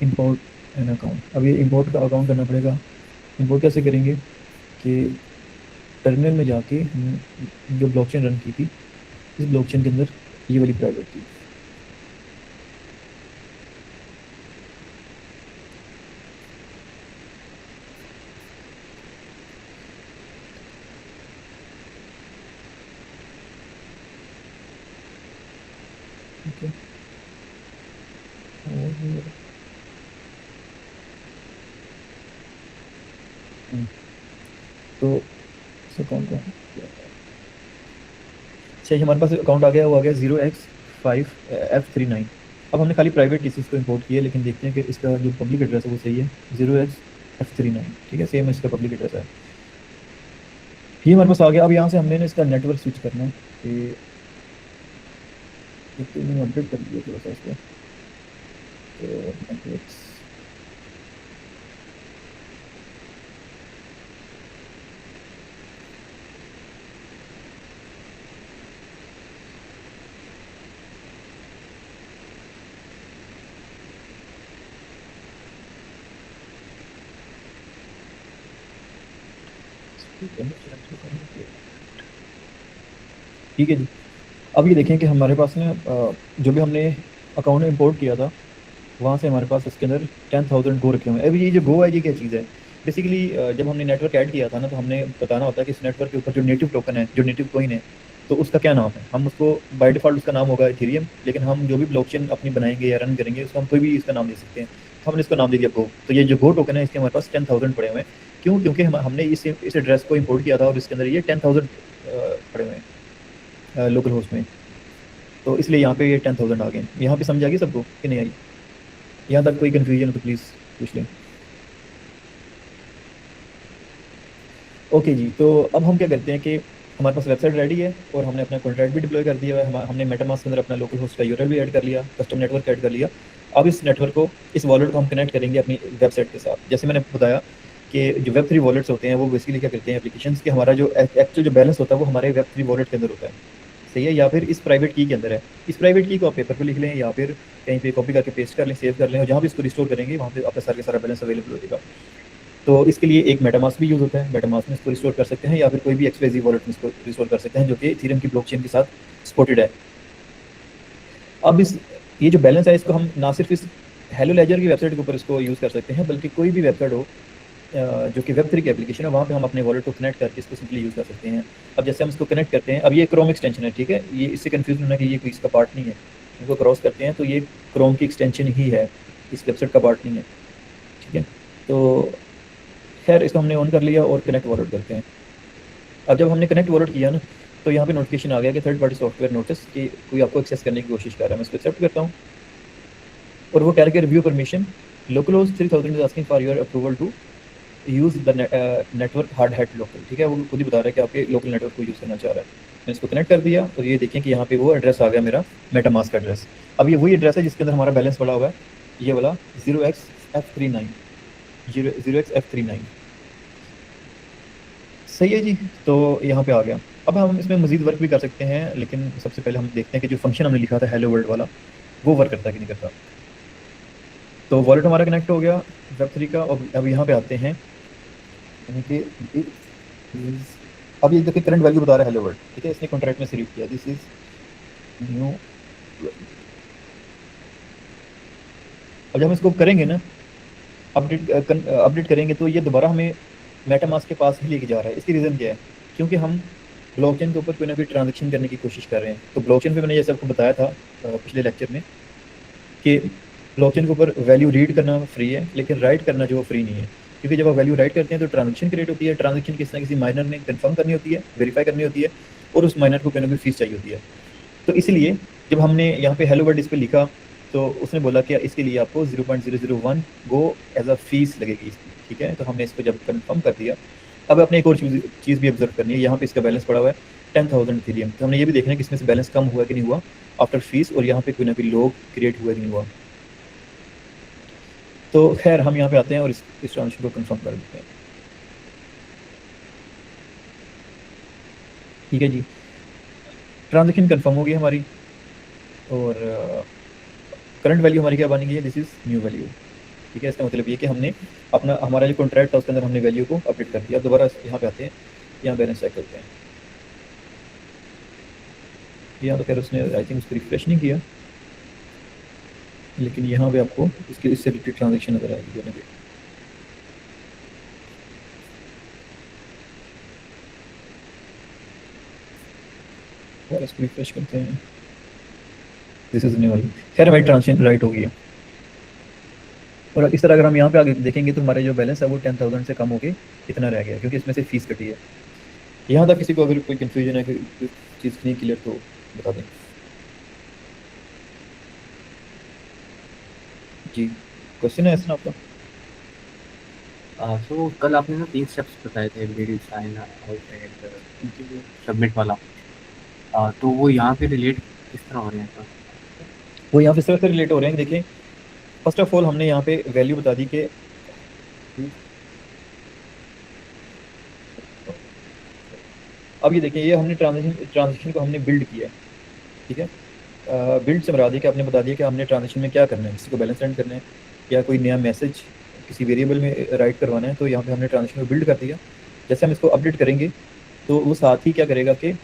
import an account. अब ये इंपोर्ट का अकाउंट करना पड़ेगा। इंपोर्ट कैसे करेंगे कि टर्मिनल में जाके हम जो ब्लॉकचेन रन की थी, इस ब्लॉकचेन के अंदर ये वाली प्राइवेट थी। ठीक है, तो इस अकाउंट का अच्छा, हमारे पास अकाउंट आ गया, वो आ गया 0x5F39। अब हमने खाली प्राइवेट केसेस को इंपोर्ट किया, लेकिन देखते हैं कि इसका जो पब्लिक एड्रेस है वो सही है, 0xF39। ठीक है, सेम इसका पब्लिक एड्रेस है। ये हमारे पास आ गया। अब यहाँ से हमने इसका नेटवर्क स्विच करना है कि तो मैंने अपडेट कर दिया थोड़ा सा इसको, तो नेटवर्क्स ठीक है जी। अब ये देखें कि हमारे पास ना जो भी हमने अकाउंट में इंपोर्ट किया था, वहाँ से हमारे पास इसके अंदर 10,000 गो रखे हुए हैं। अभी ये जो गो है ये क्या चीज़ है? बेसिकली जब हमने नेटवर्क ऐड किया था ना, तो हमने बताना होता है कि इस नेटवर्क के ऊपर जो नेटिव टोकन है, जो नेटिव कॉइन है, तो उसका क्या नाम है। हम उसको बाय डिफ़ॉल्ट उसका नाम होगा इथेरियम, लेकिन हम जो भी ब्लॉकचेन अपनी बनाएंगे या रन करेंगे उसको हम कोई भी इसका नाम दे सकते हैं। तो हमने इसका नाम दे दिया गो। तो ये जो गो टोकन है इसके हमारे पास 10,000 पड़े हुए हैं। क्यों? क्योंकि हमने इस एड्रेस को इम्पोर्ट किया था और इसके अंदर ये 10,000 पड़े हुए हैं लोकल होस्ट में। तो इसलिए यहाँ पे ये 10,000 आ गए। यहाँ पे समझ आ गई सबको कि नहीं आई? यहाँ तक कोई कन्फ्यूजन हो तो प्लीज़ पूछ लें। ओके जी, तो अब हम क्या करते हैं कि हमारे पास वेबसाइट रेडी है और हमने अपना कॉन्ट्रैक्ट भी डिप्लॉय कर दिया है। हमने मेटामास्क के अंदर अपना लोकल होस्ट का यूआरएल भी ऐड कर लिया, कस्टम नेटवर्क ऐड कर लिया। अब इस नेटवर्क को, इस वॉलेट को हम कनेक्ट करेंगे अपनी वेबसाइट के साथ। जैसे मैंने बताया कि जो वेब3 वॉलेट्स होते हैं वो बेसिकली क्या करते हैं एप्लीकेशंस के, हमारा जो एक्चुअल जो बैलेंस होता है वो हमारे वेब3 वॉलेट के अंदर होता है, सही है, या फिर इस प्राइवेट की के अंदर है। इस प्राइवेट की को आप पेपर पे लिख लें या फिर कहीं पे कॉपी करके पेस्ट कर लें, सेव कर लें, और जहाँ भी इसको रिस्टोर करेंगे वहाँ पे आपका सारा बैलेंस अवेलेबल हो जाएगा। तो इसके लिए एक मेटामास्क भी यूज़ होता है, मेटामास्क में इसको रिस्टोर कर सकते हैं, या फिर कोई भी XYZ वॉलेट में इसको रिस्टोर कर सकते हैं जो कि इथेरियम की ब्लॉकचेन के साथ सपोर्टेड है। अब ये जो बैलेंस है इसको हम ना सिर्फ इस हेलो लेजर की वेबसाइट के ऊपर इसको यूज़ कर सकते हैं, बल्कि कोई भी वेबसाइट हो जो कि वेब3 की एप्लीकेशन है, वहाँ पे हम अपने वॉलेट को कनेक्ट करके इसको सिंपली यूज़ कर सकते हैं। अब जैसे हम इसको कनेक्ट करते हैं, अब ये क्रोम एक्सटेंशन है, ठीक है, ये इससे कंफ्यूज होना कि ये कोई इसका पार्ट नहीं है। इनको क्रॉस करते हैं तो ये क्रोम की एक्सटेंशन ही है, इस वेबसाइट का पार्ट नहीं है, ठीक है। तो खैर इसको हमने ऑन कर लिया और कनेक्ट वॉलेट करते हैं। अब जब हमने कनेक्ट वॉलेट किया ना, तो यहाँ पे नोटिफिकेशन आ गया कि थर्ड पार्टी सॉफ्टवेयर नोटिस कि कोई आपको एक्सेस करने की कोशिश कर रहा है। मैं इसको एक्सेप्ट करता हूँ और वो कह रहा है review permission localhost 3000 is asking for your approval to use the network Hardhat local, ठीक है, वो खुद ही बता रहा है कि आपके लोकल नेटवर्क को यूज़ करना चाह रहा है। मैं इसको कनेक्ट कर दिया और ये देखें कि यहाँ पे वो एड्रेस आ गया मेरा मेटामास्क का एड्रेस। अब ये वही एड्रेस है जिसके अंदर हमारा बैलेंस पड़ा हुआ है, ये वाला 0xF39 सही है जी। तो यहाँ पे आ गया। अब हम इसमें मजीद वर्क भी कर सकते हैं, लेकिन सबसे पहले हम देखते हैं कि जो फंक्शन हमने लिखा था हेलो वर्ल्ड वाला वो वर्क करता है कि नहीं करता। तो वॉलेट हमारा कनेक्ट हो गया वेब3 का। अब यहाँ पे आते हैं, यानी कि अब ये देखिए करंट वैल्यू बता रहा है हेलो वर्ल्ड, ठीक है, इसने कॉन्ट्रैक्ट में से रीड किया, दिस इज न्यू। अब जब हम इसको करेंगे ना अपडेट करेंगे तो ये दोबारा हमें मेटामास्क के पास ही लेके जा रहा है। इसकी रीज़न क्या है, क्योंकि हम ब्लॉकचेन के ऊपर कोई ना कोई ट्रांजैक्शन करने की कोशिश कर रहे हैं। तो ब्लॉकचेन पे मैंने जैसे आपको बताया था पिछले लेक्चर में कि ब्लॉकचेन के ऊपर वैल्यू रीड करना फ्री है, लेकिन राइट करना जो फ्री नहीं है, क्योंकि जब आप वैल्यू राइट करते हैं तो ट्रांजैक्शन क्रिएट होती है। ट्रांजैक्शन किसी ना किसी माइनर ने कंफर्म करनी होती है, वेरीफाई करनी होती है, और उस माइनर को कोई ना कोई फीस चाहिए होती है। तो इसलिए जब हमने यहाँ पे हेलो वर्ल्ड इस पर लिखा तो उसने बोला कि इसके लिए आपको 0.001 गो एज अ फीस लगेगी इसकी, ठीक है। तो हमने इसको जब कंफर्म कर दिया, अब अपने एक और चीज़ भी ऑब्जर्व करनी है। यहाँ पे इसका बैलेंस पड़ा हुआ है 10,000 इथेरियम। तो हमने ये भी देखना है कि इसमें से बैलेंस कम हुआ कि नहीं हुआ आफ्टर फीस, और यहाँ पे कोई ना कोई लॉग क्रिएट हुआ कि नहीं हुआ। तो खैर हम यहाँ पे आते हैं और इस ट्रांजेक्शन को कंफर्म कर देते हैं, ठीक है जी। ट्रांजेक्शन कंफर्म हो गई हमारी, और करंट वैल्यू हमारी क्या बन गई है, दिस इज़ न्यू वैल्यू, ठीक है। इसका मतलब ये कि हमने हमारा जो कॉन्ट्रैक्ट था उसके अंदर हमने वैल्यू को अपडेट कर दिया। दोबारा यहाँ पे आते हैं, यहाँ बैलेंस चेक करते हैं। यहाँ तो खैर उसने आई थिंक उसको रिफ्रेश नहीं किया, लेकिन यहाँ पे आपको इसके इससे रिलेटेड ट्रांजेक्शन नजर आएगी दोनों पे। और इसको रिफ्रेश करते हैं, दिस इज न्यू वैल्यू। खैर हमारी ट्रांजेक्शन राइट हो गई है। और इस तरह अगर हम यहाँ पे आगे देखेंगे तो हमारे जो बैलेंस है वो 10,000 से कम होके इतना रह गया, क्योंकि इसमें से फीस कटी है। यहाँ तक किसी को अगर कोई कंफ्यूजन है, कोई चीज़ नहीं क्लियर, तो बता दें जी। क्वेश्चन है ऐसा आपका? तो कल आपने ना 3 स्टेप्स बताए थे, video sign out and submit वाला। तो वो यहाँ पे रिलेट किस तरह हो रहे हैं? वो यहाँ पे इस तरह से रिलेट हो रहे हैं। देखिए फर्स्ट ऑफ ऑल हमने यहाँ पे वैल्यू बता दी कि अब ये देखिए, ये हमने ट्रांजेक्शन को हमने बिल्ड किया, ठीक है। बिल्ड से मराद है कि आपने बता दिया कि हमने ट्रांजेक्शन में क्या करना है, किसी को बैलेंस सेंड करना है या कोई नया मैसेज किसी वेरिएबल में राइट करवाना है। तो यहाँ पे हमने ट्रांजेक्शन को बिल्ड कर दिया। जैसे हम इसको अपडेट करेंगे तो वो साथ ही क्या करेगा कि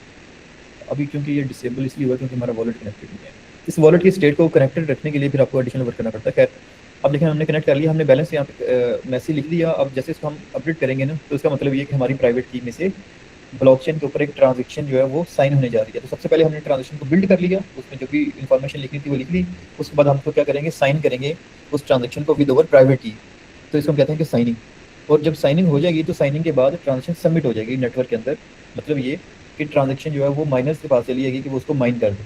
अभी क्योंकि ये डिसेबल इसलिए हुआ क्योंकि हमारा वॉलेट कनेक्टेड नहीं है, इस वॉलेट की स्टेट को कनेक्टेड रखने के लिए फिर आपको एडिशनल वर्क करना पड़ता है। खैर अब देखिए हमने कनेक्ट कर लिया, हमने बैलेंस यहाँ पे मैसेज लिख दिया। अब जैसे इसको हम अपडेट करेंगे ना, तो इसका मतलब ये कि हमारी प्राइवेट की में से ब्लॉकचेन के ऊपर एक ट्रांजेक्शन जो है वो साइन होने जा रही है। तो सबसे पहले हमने ट्रांजेक्शन को बिल्ड कर लिया, उसमें जो भी इन्फॉर्मेशन लिखनी थी वो लिख ली। उसके बाद हम तो क्या करेंगे, साइन करेंगे उस ट्रांजेक्शन को विद ओवर प्राइवेट की। तो इसको हम कहते हैं कि साइनिंग। और जब साइनिंग हो जाएगी तो साइनिंग के बाद ट्रांजेक्शन सबमिट हो जाएगी नेटवर्क के अंदर। मतलब ये कि ट्रांजेक्शन जो है वो माइनर्स के पास चली जाएगी कि वो उसको माइन कर दे।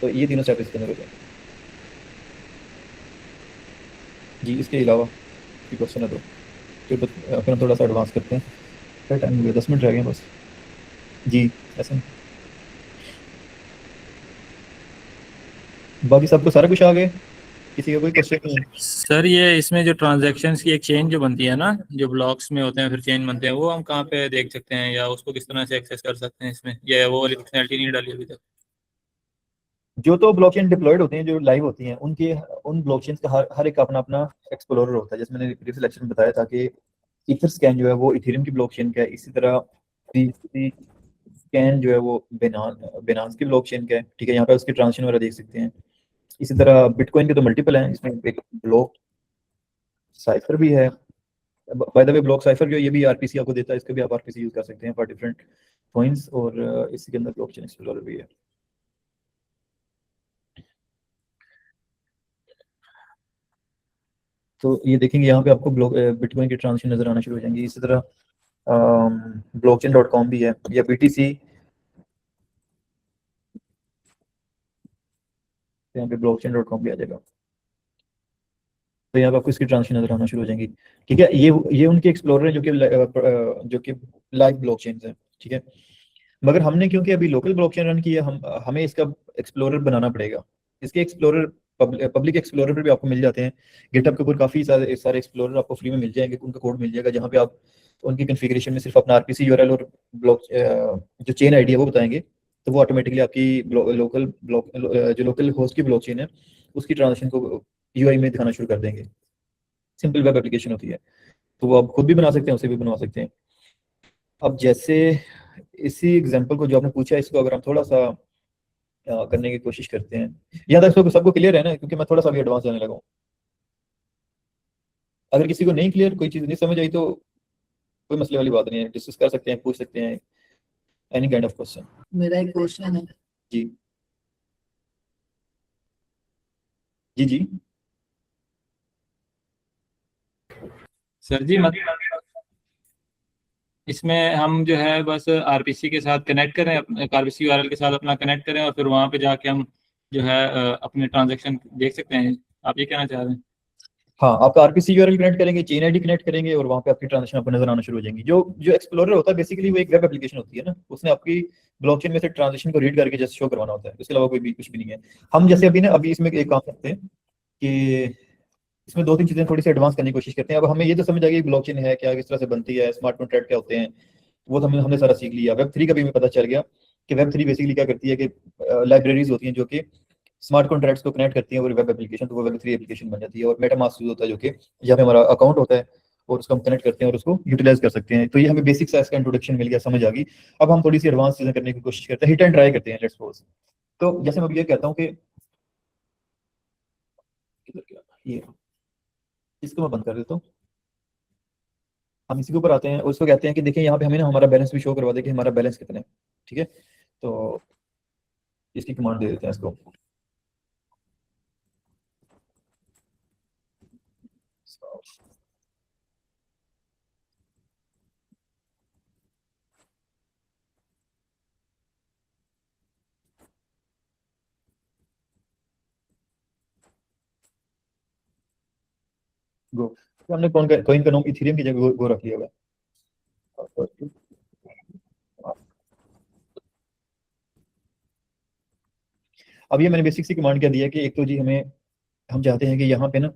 तो ये तीनों स्टेप इसके अंदर हो जाएंगे जी। इसके अलावा कोई क्वेश्चन है तो फिर हम थोड़ा सा एडवांस करते हैं। क्या टाइम हो गया, 10 मिनट रह गए बस। जी ऐसा बाकी सबको सारा कुछ आ गया, किसी का कोई क्वेश्चन नहीं है? सर ये इसमें जो ट्रांजैक्शंस की एक चेन जो बनती है ना, जो ब्लॉक्स में होते हैं फिर चेन बनते हैं, वो हम कहाँ पे देख सकते हैं या उसको किस तरह से एक्सेस कर सकते हैं इसमें, या वो वाली फंक्शनैलिटी नहीं डाली अभी तक? जो तो ब्लॉकचेन डिप्लॉयड होती हैं, जो लाइव होती हैं, उनके उन ब्लॉकचेन का हर एक का अपना अपना एक्सप्लोरर होता है। जैसे मैंने प्रीवियस लेक्चर में बताया था कि ईथर स्कैन जो है वो इथेरियम की ब्लॉकचेन का है, इसी तरह BSC स्कैन जो है वो बेनांस की ब्लॉकचेन का है। ठीक है, यहाँ पे उसकी ट्रांजेक्शन वगैरह देख सकते हैं। इसी तरह बिटकॉइन के तो मल्टीपल हैं, इसमें एक ब्लॉक साइफर भी है। By the way block cipher जो ये भी आरपीसी आपको देता है, इसका भी आप आरपीसी यूज कर सकते हैं फॉर डिफरेंट कॉइंस, और इसी के अंदर ब्लॉकचेन एक्सप्लोरर भी है। तो ये देखेंगे यहाँ पे आपको ब्लॉक बिटकॉइन की ट्रांजेक्शन नजर आना शुरू हो जाएंगी। इसी तरह blockchain.com भी है, या BTC, यहाँ पे blockchain.com भी आ जाएगा। तो यहाँ पे आपको इसकी ट्रांजेक्शन नजर आना शुरू हो जाएंगी। ठीक है, ये उनके एक्सप्लोरर हैं जो कि लाइव ब्लॉकचेन है। ठीक है, मगर हमने क्योंकि अभी लोकल ब्लॉकचेन रन की है, हमें इसका एक्सप्लोरर बनाना पड़ेगा। इसके एक्सप्लोरर पब्लिक एक्सप्लोरर पर भी आपको मिल जाते हैं। गिटहब के ऊपर काफ़ी सारे एक्सप्लोरर आपको फ्री में मिल जाएंगे, उनका कोड मिल जाएगा, जहाँ पे आप उनकी कन्फिग्रेशन में सिर्फ अपना आरपीसी यूआरएल और ब्लॉक जो चेन आईडी है वो बताएंगे, तो वो ऑटोमेटिकली आपकी जो लोकल होस्ट की ब्लॉकचेन है उसकी ट्रांजेक्शन को यूआई में दिखाना शुरू कर देंगे। सिंपल वेब एप्लीकेशन होती है, तो वो आप खुद भी बना सकते हैं, उसे भी बनवा सकते हैं। अब जैसे इसी एग्जांपल को जो आपने पूछा, इसको अगर हम थोड़ा सा करने की कोशिश करते हैं, यहाँ तक सबको क्लियर है ना? क्योंकि मैं थोड़ा सा भी एडवांस जाने लगा हूँ। अगर किसी को नहीं क्लियर, कोई चीज़ नहीं समझ आई, तो कोई मसले वाली बात नहीं है, डिस्कस कर सकते हैं, पूछ सकते हैं, एनी काइंड ऑफ क्वेश्चन। मेरा एक क्वेश्चन है। जी जी जी। सर जी इसमें हम जो है बस आरपीसी के साथ कनेक्ट करें, आरपीसी यूआरएल के साथ अपना कनेक्ट करें और फिर वहाँ पे जाके हम जो है अपने ट्रांजैक्शन देख सकते हैं, आप ये कहना चाह रहे हैं? हाँ, आपका आरपीसी यूआरएल कनेक्ट करेंगे, चेन आईडी कनेक्ट करेंगे, और वहाँ पे आपकी ट्रांजेक्शन आपको नजर आना शुरू हो जाएंगी। जो जो एक्सप्लोरर होता है बेसिकली वो एक वेब एप्लीकेशन होती है ना, उसने आपकी ब्लॉकचेन में से ट्रांजेक्शन को रीड करके जस्ट शो करवाना होता है, इसके अलावा कोई भी कुछ भी नहीं है। हम जैसे अभी इसमें एक काम करते हैं कि इसमें दो तीन चीजें थोड़ी सी एडवांस करने की कोशिश करते हैं। अब हमें ये तो समझ आ गई ब्लॉकचेन है क्या, किस तरह से बनती है, स्मार्ट कॉन्ट्रैक्ट क्या होते हैं, वो तो हमने सारा सीख लिया। वेब 3 का भी हमें पता चल गया कि वेब 3 बेसिकली क्या करती है कि लाइब्रेरीज होती हैं जो कि स्मार्ट कॉन्ट्रैक्ट्स को कनेक्ट करती हैं, और वेब एप्लीकेशन, तो वो वेब 3 एप्लीकेशन बन जाती है। और मेटामास्क यूज होता है जो कि जहाँ पे हमारा अकाउंट होता है, और उसको हम कनेक्ट करते हैं और उसको यूटिलाइज कर सकते हैं। तो ये हमें बेसिक साइज का इंट्रोडक्शन मिल गया, समझ आ गई। अब हम थोड़ी सी एडवांस चीजें करने की कोशिश करते हैं, हिट एंड ट्राई करते हैं, लेट्स सपोज। तो जैसे मैं अभी ये कहता हूँ कि ये इसको मैं बंद कर देता हूँ, हम इसी के ऊपर आते हैं और उसको कहते हैं कि देखिए यहाँ पे हमें ना हमारा बैलेंस भी शो करवा दे कि हमारा बैलेंस कितना है। ठीक है, तो इसकी कमांड दे देते हैं इसको। गो, तो हमने कॉइन का नाम इथेरियम की जगह गो रख लिया हुआ है। अब ये मैंने बेसिक सी कमांड क्या दिया है कि एक तो जी हम चाहते हैं कि यहाँ पे ना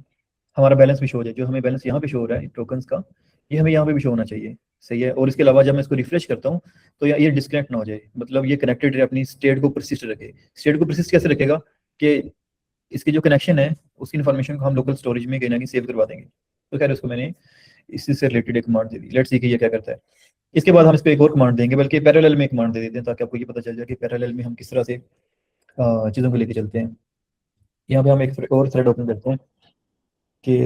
हमारा बैलेंस भी शो हो जाए, जो हमें बैलेंस यहाँ पे शो हो रहा है टोकन्स का, ये हमें यहाँ पे भी शो होना चाहिए। सही है, और इसके अलावा जब मैं इसको रिफ्रेश करता हूँ तो ये डिस्कनेक्ट ना हो जाए, मतलब ये कनेक्टेड रहे, अपनी स्टेट को परसिस्ट रखे। स्टेट को परसिस्ट कैसे रखेगा कि इसकी जो कनेक्शन है उसकी इन्फॉर्मेशन को हम लोकल स्टोरेज में कहीं ना कहीं सेव करवा देंगे। तो खैर उसको मैंने इसी से रिलेटेड एक command they the, let's see कि ये क्या करता है। इसके बाद हम इस पर एक और कमांड देंगे, बल्कि पैरेलल में एक कमांड दे देते हैं, ताकि आपको ये पता चल जाए कि पैरेलल में हम किस तरह से चीज़ों को लेके चलते हैं। यहाँ पे हम एक और थ्रेड ओपन करते हैं कि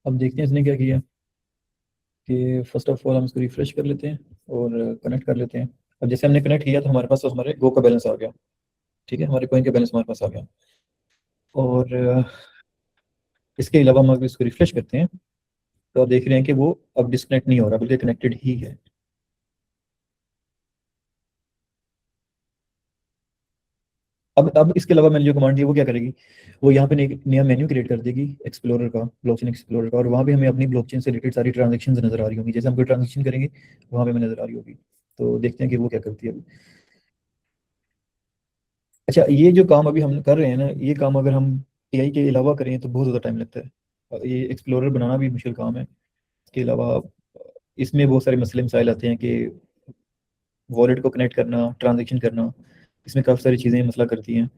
अब देखते हैं इसने क्या किया कि फर्स्ट ऑफ ऑल हम इसको रिफ्रेश कर लेते हैं और कनेक्ट कर लेते हैं। अब जैसे हमने कनेक्ट किया तो हमारे पास हमारे गो का बैलेंस आ गया, ठीक है, हमारे कॉइन का बैलेंस हमारे पास आ गया। और इसके अलावा हम अगर इसको रिफ्रेश करते हैं तो आप देख रहे हैं कि वो अब डिस्कनेक्ट नहीं हो रहा बल्कि कनेक्टेड ही है। अब इसके अलावा मैंने जो कमांड दी वो क्या करेगी, वो यहाँ पे नया मेन्यू क्रिएट कर देगी एक्सप्लोरर का, ब्लॉकचेन एक्सप्लोरर का, और वहाँ पे हमें अपनी ब्लॉकचेन से रिलेटेड सारी ट्रांजेक्शन नजर आ रही होंगी। जैसे हम कोई ट्रांजेक्शन करेंगे वहाँ पे हमें नजर आ रही होगी। तो देखते हैं कि वो क्या करती है अभी। अच्छा, ये जो काम अभी हम कर रहे हैं ना, ये काम अगर हम एआई के अलावा करें तो बहुत ज़्यादा टाइम लगता है। ये एक्सप्लोरर बनाना भी मुश्किल काम है। इसके अलावा इसमें बहुत सारे मसले मसाइल आते हैं कि वॉलेट को कनेक्ट करना, ट्रांजेक्शन करना, इसमें काफ़ी सारी चीज़ें मसला करती हैं।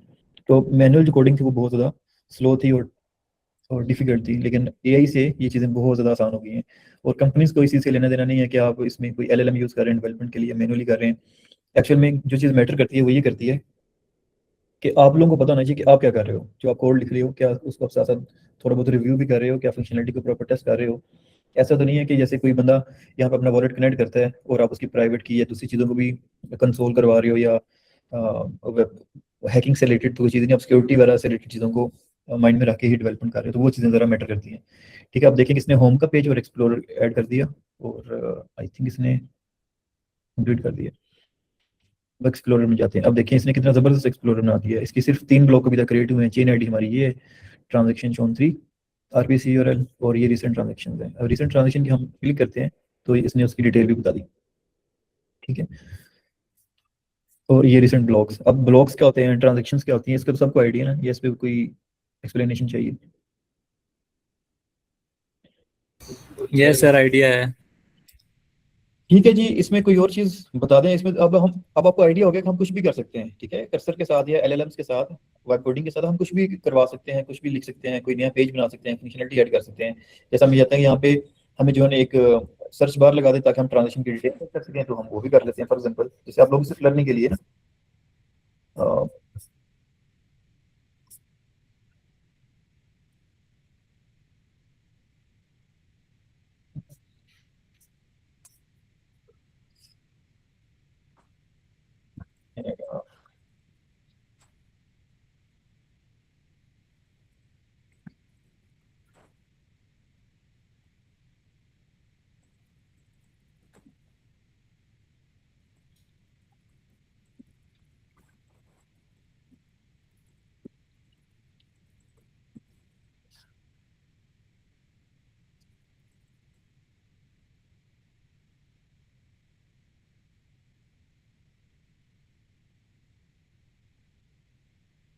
तो मैनुअल जो कोडिंग थी वो बहुत ज़्यादा स्लो थी और डिफिकल्ट थी, लेकिन एआई से ये चीज़ें बहुत ज़्यादा आसान हो गई हैं। और कंपनीज को इसी से लेना देना नहीं है कि आप इसमें कोई एलएलएम यूज़ कर रहे हैं डेवलपमेंट के लिए, मैनुअली कर रहे हैं। एक्चुअल में जो चीज़ मैटर करती है वो ये करती है कि आप लोगों को पता होना चाहिए कि आप क्या कर रहे हो। जो आप कोड लिख रहे हो, क्या उसको साथ साथ थोड़ा बहुत रिव्यू भी कर रहे हो, क्या फंक्शनलिटी को प्रॉपर टेस्ट कर रहे हो। ऐसा तो नहीं है कि जैसे कोई बंदा यहाँ पे अपना वॉलेट कनेक्ट करता है और आप उसकी प्राइवेट की या दूसरी चीज़ों को भी कंसोल करवा रहे हो, या हैकिंग से रिलेटेड तो चीज़ें नहीं, आप सिक्योरिटी वगैरह से रिलेटेड चीज़ों को माइंड में रख के ही डेवलपमेंट कर रहे हो, तो वो चीज़ें ज़रा मैटर करती हैं। ठीक है, आप देखेंगे इसने होम का पेज और एक्सप्लोरर ऐड कर दिया, और आई थिंक इसने कंप्लीट कर दिया। अब एक्सप्लोरर में जाते हैं। अब देखिए इसने कितना ज़बरदस्त एक्सप्लोरर बना दिया है। इसकी सिर्फ 3 ब्लॉक अभी तक क्रिएट हुए हैं। चेन आईडी हमारी ये है, ट्रांजेक्शन शोन 3, RPCURL, और ये रिसेंट ट्रांजेक्शन है। अब रिसेंट ट्रांजेक्शन की हम क्लिक करते हैं तो इसने उसकी डिटेल भी बता दी। ठीक है, और ये रिसेंट ब्लॉक्स। अब ब्लॉक्स क्या होते हैं, ट्रांजेक्शन्स क्या होती हैं, इसका तो सबको आइडिया है ना, ये इस पर कोई एक्सप्लेनेशन चाहिए? ये सर आइडिया है। ठीक है जी, इसमें कोई और चीज़ बता दें इसमें। अब आपको आइडिया हो गया कि हम कुछ भी कर सकते हैं। ठीक है, कर्सर के साथ या एलएलएम्स के साथ, वेब कोडिंग के साथ हम कुछ भी करवा सकते हैं, कुछ भी लिख सकते हैं, कोई नया पेज बना सकते हैं, फंक्शनलिटी ऐड कर सकते हैं। जैसा हम चाहते हैं यहाँ पे हमें जो है एक सर्च बार लगा दे ताकि हम ट्रांजेक्शन की डिटेल कर सकें, तो हम वो भी कर लेते हैं। फॉर एग्जाम्पल जैसे आप लोग सिर्फ लर्निंग के लिए ना,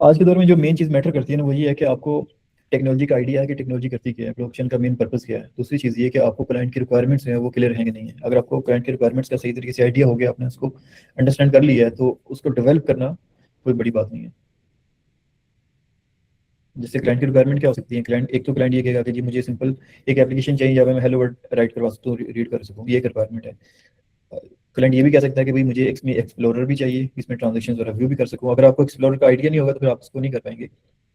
आज के दौर में जो मेन चीज़ मैटर करती है ना वो ये है कि आपको टेक्नोलॉजी का आइडिया है कि टेक्नोलॉजी करती क्या है, ब्लॉकचेन का मेन पर्पस क्या है। दूसरी चीज़ ये कि आपको क्लाइंट की रिक्वायरमेंट्स हैं वो क्लियर हैं कि नहीं है। अगर आपको क्लाइंट की रिक्वायरमेंट्स का सही तरीके से आइडिया हो गया, आपने उसको अंडरस्टैंड कर लिया है, तो उसको डेवलप करना कोई बड़ी बात नहीं है। जैसे क्लाइंट की रिक्वायरमेंट क्या हो सकती है, क्लाइंट एक तो क्लाइंट ये कहेगा कि जी मुझे सिंपल एक एप्लीकेशन चाहिए जहाँ पे मैं हेलो वर्ड राइट करवा सकूँ, रीड कर सकूँ, ये एक रिक्वायरमेंट है। क्लाइंट ये भी कह सकता है कि भाई मुझे इसमें एक्सप्लोरर भी चाहिए, इसमें ट्रांजेक्शन और रिव्यू भी कर सकूँ। अगर आपको एक्सप्लोरर का आइडिया नहीं होगा तो फिर आप इसको नहीं कर पाएंगे,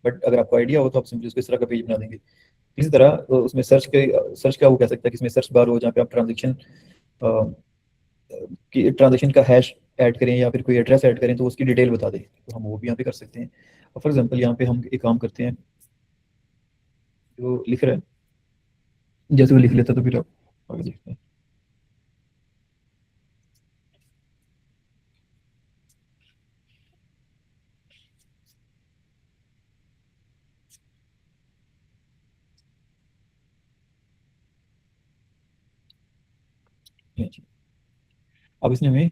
बट अगर आपको आइडिया हो तो आप सिंपली उसको इस तरह का पेज बना देंगे। इसी तरह उसमें सर्च का वो कह सकता है कि इसमें सर्च बार हो जहाँ पे आप ट्रांजेक्शन की ट्रांजेक्शन का हैश ऐड करें या फिर कोई एड्रेस ऐड करें तो उसकी डिटेल बता दें, तो हम वो भी यहाँ पे कर सकते हैं। फॉर एग्जाम्पल यहाँ पे हम एक काम करते हैं, जो लिख रहा है जैसे वो लिख लेता तो फिर आप आगे देखते हैं। अब इसने हमें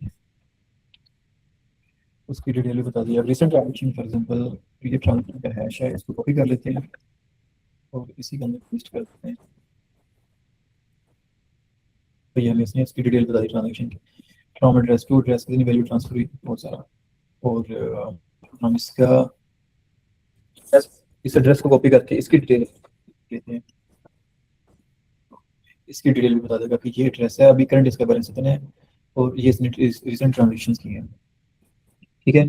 उसकी डिटेल भी बता दिया। रिसेंट ट्रांजेक्शन फॉर एग्जांपल ये ट्रांजेक्शन का हैश है, इसको कॉपी कर लेते हैं और इसी के अंदर पेस्ट कर देते हैं। तो ये हमें इसने इसकी डिटेल बता दी ट्रांजेक्शन की, फ्रॉम एड्रेस टू एड्रेस, कितनी वैल्यू ट्रांसफर हुई, बहुत सारा। और हम इसका इस एड्रेस को कॉपी करके इसकी डिटेल लेते हैं, इसकी डिटेल भी बता देगा कि ये एड्रेस है, अभी करंट इसका बैलेंस इतना है और ये इसने रिसेंट ट्रांजेक्शन की है। ठीक है,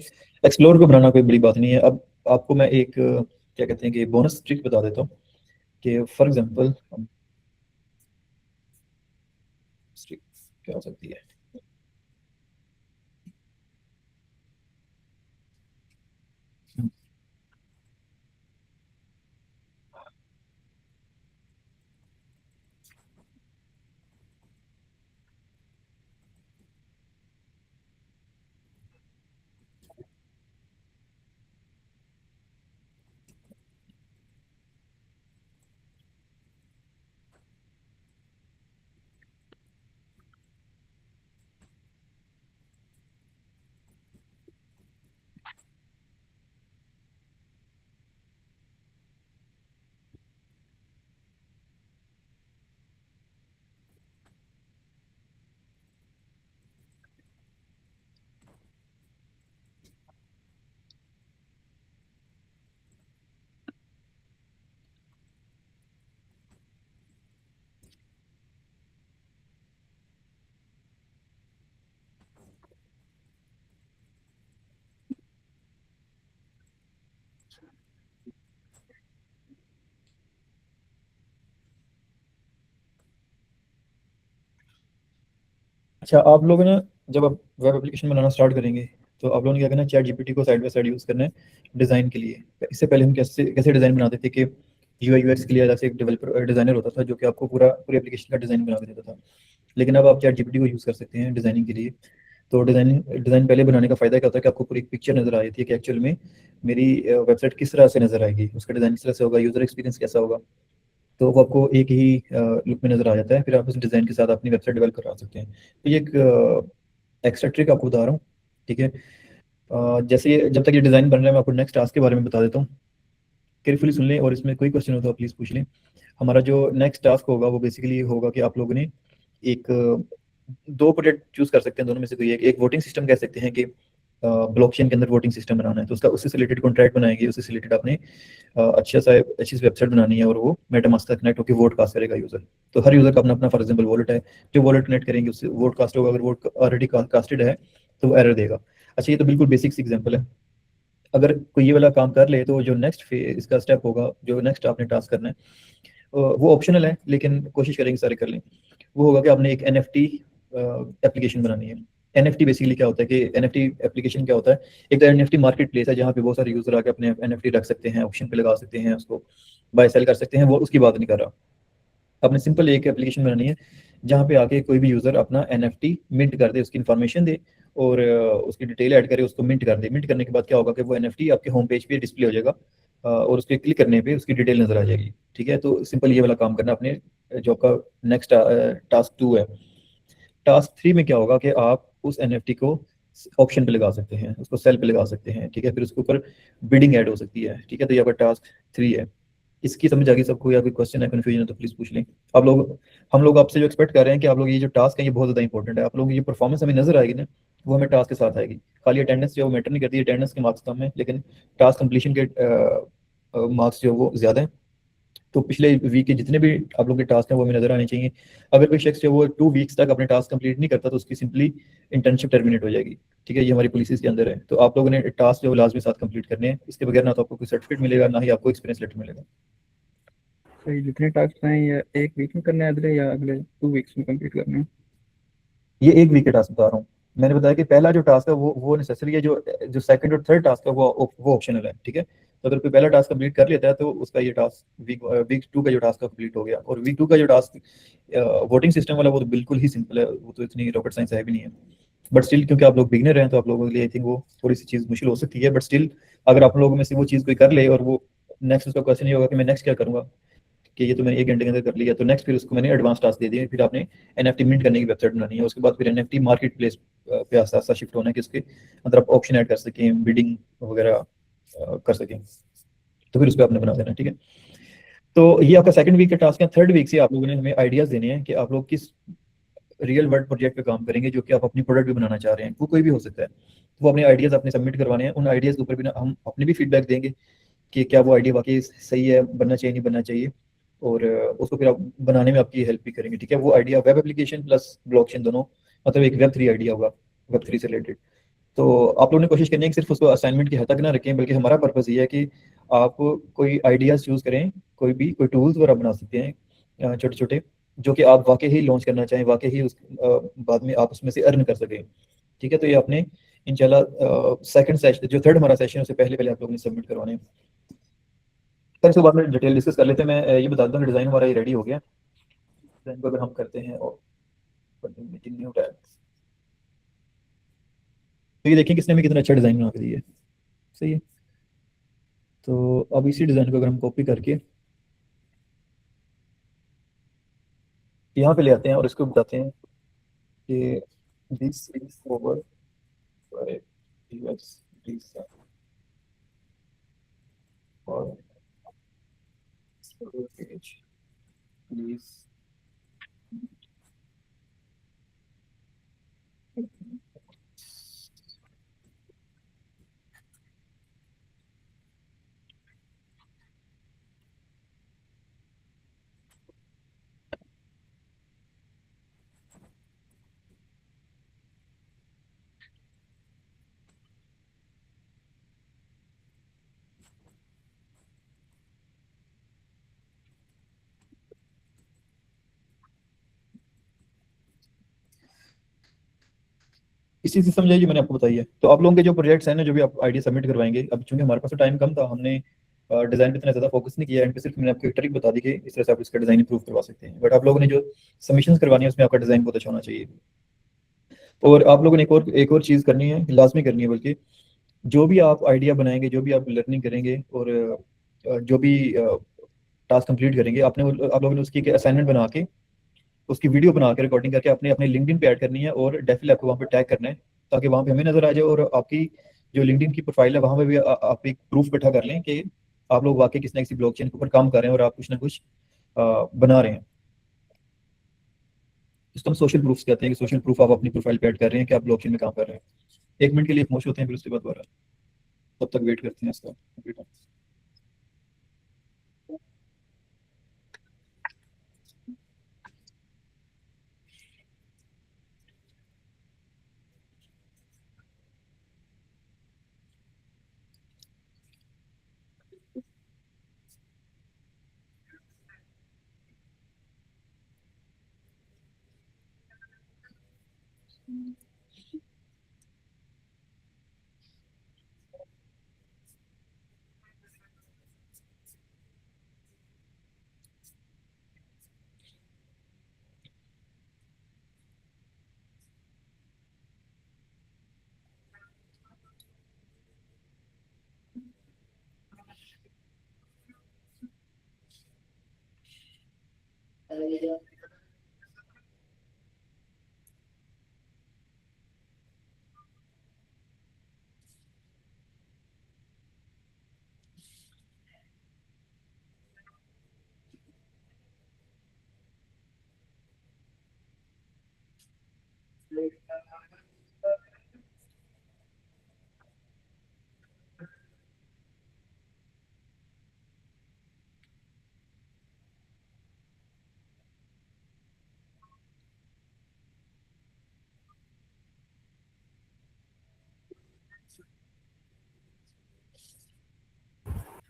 एक्सप्लोर को बनाना कोई बड़ी बात नहीं है। अब आपको मैं एक क्या कहते हैं कि बोनस ट्रिक बता देता हूँ कि फॉर एग्जांपल क्या हो सकती है। अच्छा, आप लोग ना जब आप वेब एप्लीकेशन बनाना स्टार्ट करेंगे तो आप लोगों ने क्या करना है, चैट जीपीटी को साइड बाय साइड यूज़ करना है डिज़ाइन के लिए। इससे पहले हम कैसे कैसे डिज़ाइन बनाते थे कि यूआई यूएक्स के लिए अलग से एक डेवलपर डिज़ाइनर होता था जो कि आपको पूरी एप्लीकेशन का डिज़ाइन बना के देता था। लेकिन अब आप चैट जीपीटी को यूज़ कर सकते हैं डिज़ाइनिंग के लिए। तो डिज़ाइन पहले बनाने का फ़ायदा क्या होता है कि आपको पूरी एक पिक्चर नज़र आ जाती है कि एक्चुअल में मेरी वेबसाइट किस तरह से नज़र आएगी, उसका डिज़ाइन किस तरह से होगा, यूज़र एक्सपीरियंस कैसा होगा। तो वो आपको एक ही लुक में नज़र आ जाता है, फिर आप उस डिज़ाइन के साथ अपनी वेबसाइट डेवलप करा सकते हैं। तो ये एक एक्स्ट्रा ट्रिक आपको बता रहा हूँ, ठीक है। जैसे जब तक ये डिज़ाइन बन रहा है मैं आपको नेक्स्ट टास्क के बारे में बता देता हूँ, केयरफुली सुन लें और इसमें कोई क्वेश्चन हो तो प्लीज़ पूछ लें। हमारा जो नेक्स्ट टास्क होगा वो बेसिकली होगा कि आप लोगों ने एक दो प्रोजेक्ट चूज़ कर सकते हैं, दोनों में से कोई एक वोटिंग सिस्टम कह सकते हैं कि ब्लॉकचेन के अंदर वोटिंग सिस्टम बनाना है, तो उसका उससे रिलेटेड कॉन्ट्रैक्ट बनाएंगे, उससे रिलेटेड आपने अच्छी सी वेबसाइट बनानी है और वो मेटामास्क तक कनेक्ट होकर वोट कास्ट करेगा यूज़र। तो हर यूज़र का अपना अपना फॉर एग्जाम्पल वॉलेट है, जो वॉलेट कनेक्ट करेंगे उससे वोट कास्ट होगा। अगर वोट ऑलरेडी कास्टेड है तो वो एरर देगा। अच्छा, ये तो बिल्कुल बेसिक्स एग्जाम्पल है। अगर कोई ये वाला काम कर ले तो जो नेक्स्ट फेज इसका स्टेप होगा, जो नेक्स्ट आपने टास्क करना है वो ऑप्शनल है लेकिन कोशिश करेंगे सारे कर लें। वो होगा कि आपने एक NFT एप्लीकेशन बनानी है। NFT बेसिकली क्या होता है कि NFT एप्लीकेशन क्या होता है, एक तो NFT मार्केट प्लेस है जहाँ पे बहुत सारे यूजर आके अपने NFT रख सकते हैं, ऑप्शन पे लगा सकते हैं, उसको बाय सेल कर सकते हैं। वो उसकी बात नहीं कर रहा, आपने सिंपल एक एप्लीकेशन बनानी है जहाँ पे आके कोई भी यूज़र अपना NFT मिंट कर दे, उसकी इन्फॉर्मेशन दे और उसकी डिटेल ऐड करे, उसको मिंट कर दे। मिंट करने के बाद क्या होगा कि वो NFT आपके होम पेज पे डिस्प्ले हो जाएगा और उस पर क्लिक करने पे उसकी डिटेल नजर आ जाएगी, ठीक है। तो सिंपल ये वाला काम करना अपने जो आपका नेक्स्ट टास्क 2 है। टास्क 3 में क्या होगा कि आप उस NFT को ऑप्शन पे लगा सकते हैं, उसको सेल पे लगा सकते हैं, ठीक है। फिर उसके ऊपर बिडिंग ऐड हो सकती है, ठीक है। तो ये आपका टास्क 3 है। इसकी समझ आ गई सबको, या कोई क्वेश्चन है, कंफ्यूजन है तो प्लीज पूछ लें। हम लोग आपसे जो एक्सपेक्ट कर रहे हैं कि आप लोग ये जो टास्क है ये बहुत ज़्यादा इंपॉर्टेंट है। आप लोगों की जो परफॉर्मेंस हमें नजर आएगी ना वो हमें टास्क के साथ आएगी। खाली अटेंडेंस जो मैटर नहीं करती, अटेंडेंस के मार्क्स कम है लेकिन टास्क कंप्लीशन के मार्क्स जो वो ज़्यादा है। तो पिछले वीक के जितने भी आप लोग के टास्क हैं वो हमें नजर आने चाहिए। अगर कोई शख्स जो वो 2 वीक्स तक अपने टास्क कंप्लीट नहीं करता तो उसकी सिंपली इंटर्नशिप टर्मिनेट हो जाएगी, ठीक है। ये हमारी पॉलिसीज के अंदर है। तो आप लोगों ने टास्क जो लाजमी साथ कंप्लीट करने हैं, इसके बगैर ना तो आपको कोई सर्टिफिकेट मिलेगा ना ही आपको एक्सपीरियंस लेटर मिलेगा। सही, जितने टास्क हैं ये एक वीक में करने हैं अगले, या अगले 2 वीक्स में कंप्लीट करने हैं? ये एक वीक के टास्क बता रहा हूँ। मैंने बताया कि पहला जो टास्क है वो नेसेसरी है, जो जो सेकंड और थर्ड टास्क है वो ऑप्शनल है, ठीक है। तो अगर कोई पहला टास्क कंप्लीट कर लेता है तो उसका ये टास्क वीक 2 का जो टास्क कंप्लीट हो गया। और वीक 2 का जो टास्क वोटिंग सिस्टम वाला वो तो बिल्कुल ही सिंपल है, वो तो इतनी रॉकेट साइंस है भी नहीं है। बट स्टिल क्योंकि आप लोग बिगनर हैं तो आप लोगों के लिए आई थिंक वो थोड़ी सी चीज़ मुश्किल हो सकती है। बट स्टिल अगर आप लोगों में से वो चीज़ कोई कर ले और वो नेक्स्ट उसका क्वेश्चन ये होगा कि मैं नेक्स्ट क्या करूँगा, कि ये तो मैंने 1 घंटे के अंदर कर लिया, तो नेक्स्ट फिर उसको मैंने एडवांस टास्क दे दिए। फिर आपने NFT मिंट करने की वेबसाइट बनानी है, उसके बाद फिर NFT मार्केट प्लेस पे आस्ता आस्ता शिफ्ट होना है कि उसके अंदर आप ऑप्शन ऐड कर सकें, बिडिंग वगैरह कर सकें। तो फिर उस पर आपने बना देना, ठीक है। तो ये आपका सेकंड वीक का टास्क है। थर्ड वीक से आप लोगों ने हमें आइडियाज देने हैं कि आप लोग किस रियल वर्ल्ड प्रोजेक्ट पे काम करेंगे जो कि आप अपनी प्रोडक्ट भी बनाना चाह रहे हैं। वो कोई भी हो सकता है, तो वो अपने आइडियाज अपने सबमिट करवाने हैं। उन आइडियाज के ऊपर भी ना हम अपने भी फीडबैक देंगे कि क्या वो आइडिया वाकई सही है, बनना चाहिए नहीं बनना चाहिए, और उसको फिर आप बनाने में आपकी हेल्प भी करेंगे, ठीक है। वो idea web application plus blockchain दोनों, मतलब एक Web3 आइडिया होगा, Web3 से रिलेटेड। तो आप लोगों ने कोशिश करनी है कि सिर्फ उसको असाइनमेंट की हद तक ना रखें, बल्कि हमारा पर्पस ये है कि आप कोई आइडियाज यूज़ करें, कोई टूल्स वगैरह बना सकते हैं छोटे छोटे, जो कि आप वाकई ही लॉन्च करना चाहें, वाकई ही उस बाद में आप उसमें से अर्न कर सकें। ठीक है, तो ये आपने इंशाल्लाह सेकंड सेशन, जो थर्ड हमारा सेशन है उससे पहले आप लोगों ने सबमिट करवाने हैं। फिर इसके बाद में डिटेल डिस्कस कर लेते हैं। मैं ये बता दूं कि डिज़ाइन हमारा ये रेडी हो गया। डिज़ाइन को अगर हम करते हैं और न्यू टैब, तो ये देखिए किसने भी कितना अच्छा डिज़ाइन बना के दिया है। सही है, तो अब इसी डिज़ाइन को अगर हम कॉपी करके यहाँ पे ले आते हैं और इसको बताते हैं कि this is over UX design और पेज प्लीज इसी से समझाइए, मैंने आपको बताई है। तो आप लोगों के जो प्रोजेक्ट्स हैं ना, जो भी आप आइडिया सबमिट करवाएंगे, अब चूंकि हमारे पास तो टाइम कम था, हमने डिज़ाइन पे इतना ज़्यादा फोकस नहीं किया, एंड पे सिर्फ मैंने आपको एक ट्रिक बता दी कि इस तरह से आप इसका डिज़ाइन इंप्रूव करवा सकते हैं। बट आप लोगों ने जो सबमिशंस करवानी है उसमें आपका डिज़ाइन बहुत अच्छा होना चाहिए। और आप लोगों ने एक और चीज़ करनी है, लाजमी करनी है बल्कि, जो भी आप आइडिया बनाएंगे, जो भी आप लर्निंग करेंगे और जो भी टास्क कंप्लीट करेंगे, आप लोगों ने उसकी एक असाइनमेंट बना के, उसकी वीडियो बना के, रिकॉर्डिंग करके अपने लिंक्डइन पे ऐड करनी है और डेफिनेटली आपको वहाँ पे टैग करना है, ताकि वहाँ पे हमें नजर आ जाए और आपकी जो लिंक्डइन की प्रोफाइल है वहाँ पे भी आप एक प्रूफ इकट्ठा कर लें कि आप लोग वाकई किसी न किसी ब्लॉकचेन के ऊपर काम कर रहे हैं और आप कुछ ना कुछ बना रहे हैं। इसको हम सोशल प्रूफ कहते हैं कि सोशल प्रूफ आप अपनी प्रोफाइल पे ऐड कर रहे हैं कि आप ब्लॉकचेन में काम कर रहे हैं। 1 मिनट के लिए खामोश होते हैं, फिर उसके बाद दोबारा, तब तक वेट करते हैं इसका।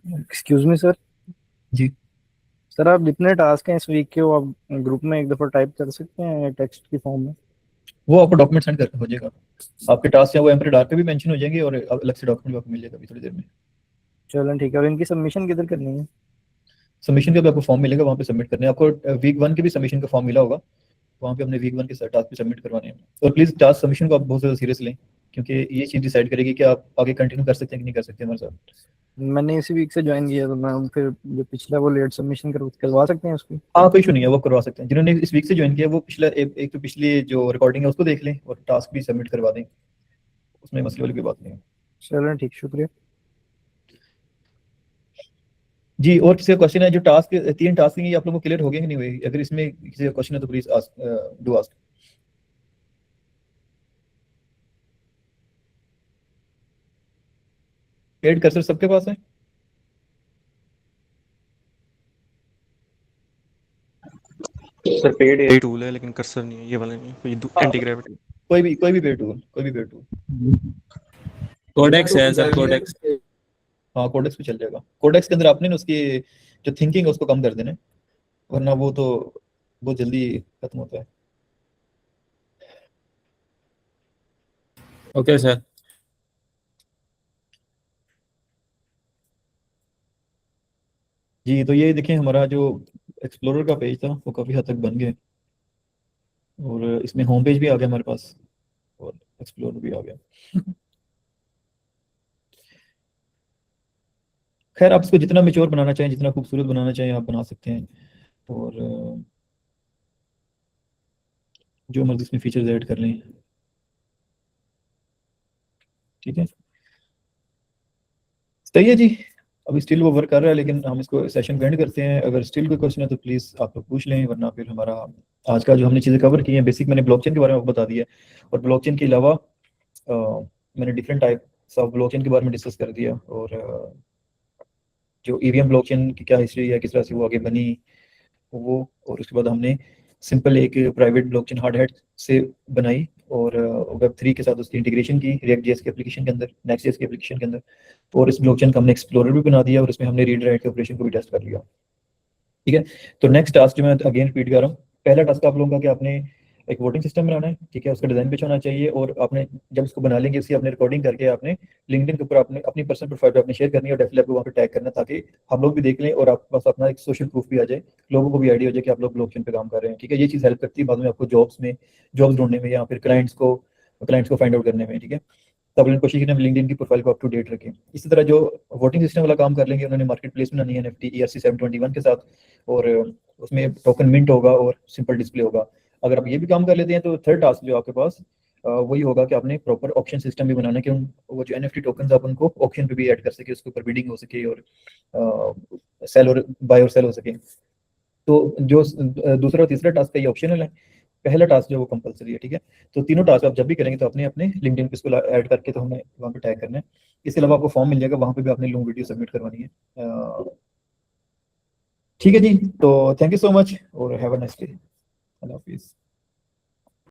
Excuse me sir. जी, सर आप जितने टास्क हैं इस वीक के, वो आप ग्रुप में एक दफ़ा टाइप कर सकते हैं टेक्स्ट की फॉर्म में? वो आपको डॉक्यूमेंट सेंड करके हो जाएगा। आपके टास्क हैं वो एम्प्टी डार्क पे भी मेंशन हो जाएंगे और अलग से डॉक्यूमेंट भी आपको मिल जाएगा अभी थोड़ी देर में। चलो ठीक है। और इनकी सबमिशन किधर करनी है? सबमिशन का भी आपको फॉर्म मिलेगा, वहाँ पे सबमिट करने हैं आपको। वीक 1 के भी सबमिशन का फॉर्म मिला होगा, वहाँ पे अपने वीक 1 के टास्क भी सबमिट करवाने हैं। और प्लीज़ टास्क सबमिशन को आप बहुत ज़्यादा सीरियस लें, क्योंकि ये चीज़ डिसाइड करेगी कि आप आगे कंटिन्यू कर सकते हैं कि नहीं कर सकते हमारे साथ। मैंने इसी वीक से ज्वाइन किया, तो मैं फिर जो पिछला वो लेट सबमिशन करवा सकते हैं उसकी? हाँ, कोई इशू नहीं है, वो करवा सकते हैं। जिन्होंने इस वीक से ज्वाइन किया वो पिछला एक तो पिछली जो रिकॉर्डिंग है उसको देख लें और टास्क भी सबमिट करवा दें, उसमें मसले वाली कोई बात नहीं है। चलो ठीक, शुक्रिया। जी, और किसी का क्वेश्चन है? जो टास्क 3 टास्क हैं ये आप लोगों को क्लियर हो गए कि नहीं हुए? अगर इसमें किसी का क्वेश्चन है तो please do ask. Paid cursor सबके पास है? सर पेड यही टूल है लेकिन कर्सर नहीं है, ये वाला नहीं है, कोई एंटी ग्रेविटी। कोई भी पेड टूल। कोडेक्स है सर, कोडेक्स। हाँ, कोडेक्स पे चल जाएगा। कोडेक्स के अंदर आपने ना उसकी जो थिंकिंग है उसको कम कर देना है, वरना वो तो बहुत जल्दी खत्म होता है। Okay sir. जी, तो ये देखें हमारा जो एक्सप्लोरर का पेज था वो काफ़ी हद तक बन गया और इसमें होम पेज भी आ गया हमारे पास और एक्सप्लोरर भी आ गया। खैर आप इसको जितना मेच्योर बनाना चाहें, जितना खूबसूरत बनाना चाहें आप बना सकते हैं और जो मर्जी इसमें फीचर्स ऐड कर लें। ठीक है, सही है जी। अभी स्टिल वो वर्क कर रहा है लेकिन हम इसको सेशन को एंड करते हैं। अगर स्टिल कोई क्वेश्चन है तो प्लीज़ आप लोग पूछ लें, वरना फिर हमारा आज का जो हमने चीज़ें कवर की हैं, बेसिक मैंने ब्लॉकचेन के बारे में आपको बता दिया और ब्लॉकचेन के अलावा मैंने डिफरेंट टाइप्स ऑफ ब्लॉकचेन के बारे में डिस्कस कर दिया और जो ईवीएम ब्लॉकचेन की क्या हिस्ट्री है, किस तरह से वो आगे बनी वो, और उसके बाद हमने सिंपल एक प्राइवेट ब्लॉकचेन हार्ड हैट से बनाई और वेब3 के साथ उसकी इंटीग्रेशन की रिएक्ट जेएस के एप्लीकेशन के अंदर, नेक्स्ट जेएस के एप्लीकेशन के अंदर, और इस ब्लॉकचेन का हमने एक्सप्लोरर भी बना दिया और इसमें हमने रीड राइट के ऑपरेशन को भी टेस्ट कर लिया। ठीक है, तो नेक्स्ट टास्क जो मैं अगेन रिपीट कर रहा हूँ, पहला टास्क आप लोगों का कि आपने एक वोटिंग सिस्टम बनाना है। ठीक है, उसका डिजाइन पेज होना चाहिए और आपने जब इसको बना लेंगे उसकी आपने रिकॉर्डिंग करके आपने लिंक्डइन के ऊपर आपने अपनी पर्सनल प्रोफाइल पे आपने शेयर करनी है और डेफिनेटली आपको वहाँ पे टैग करना है ताकि हम लोग भी देख लें और आपके पास अपना एक सोशल प्रूफ भी आ जाए, लोगों को भी आइडिया हो जाए कि आप लोग ब्लॉकचेन पे काम कर रहे हैं। ठीक है, ये चीज़ हेल्प करती है बाद में आपको जॉब्स ढूंढने में या फिर क्लाइंट्स को फाइंड आउट करने में। ठीक है, तब उन्होंने कोशिश की हम लिंक्डइन की प्रोफाइल को अप टू डेट रखें। इसी तरह जो वोटिंग सिस्टम वाला काम कर लेंगे, उन्होंने मार्केट प्लेस बनानी है NFT ERC 721 के साथ और उसमें टोकन मिंट होगा और सिंपल डिस्प्ले होगा। अगर आप ये भी काम कर लेते हैं तो थर्ड टास्क जो आपके पास वही होगा कि आपने प्रॉपर ऑप्शन सिस्टम भी बनाना है कि वो जो NFT टोकन्स आप उनको ऑप्शन पे भी ऐड कर सके, उसके ऊपर बिडिंग हो सके और सेल और बाय और सेल हो सके। तो जो दूसरा और तीसरा टास्क है ये ऑप्शनल है, पहला टास्क जो वो कंपलसरी है। ठीक है, तो तीनों टास्क आप जब भी करेंगे तो अपने अपने लिंक्डइन पे इसको ऐड करके तो हमें वहाँ पे टैग करना है। इसके अलावा आपको फॉर्म मिल जाएगा, वहाँ पे भी आपने लॉन्ग वीडियो सबमिट करवानी है। ठीक है जी, तो थैंक यू सो मच और हैव अ नाइस डे। अल्लाह हाफिज़।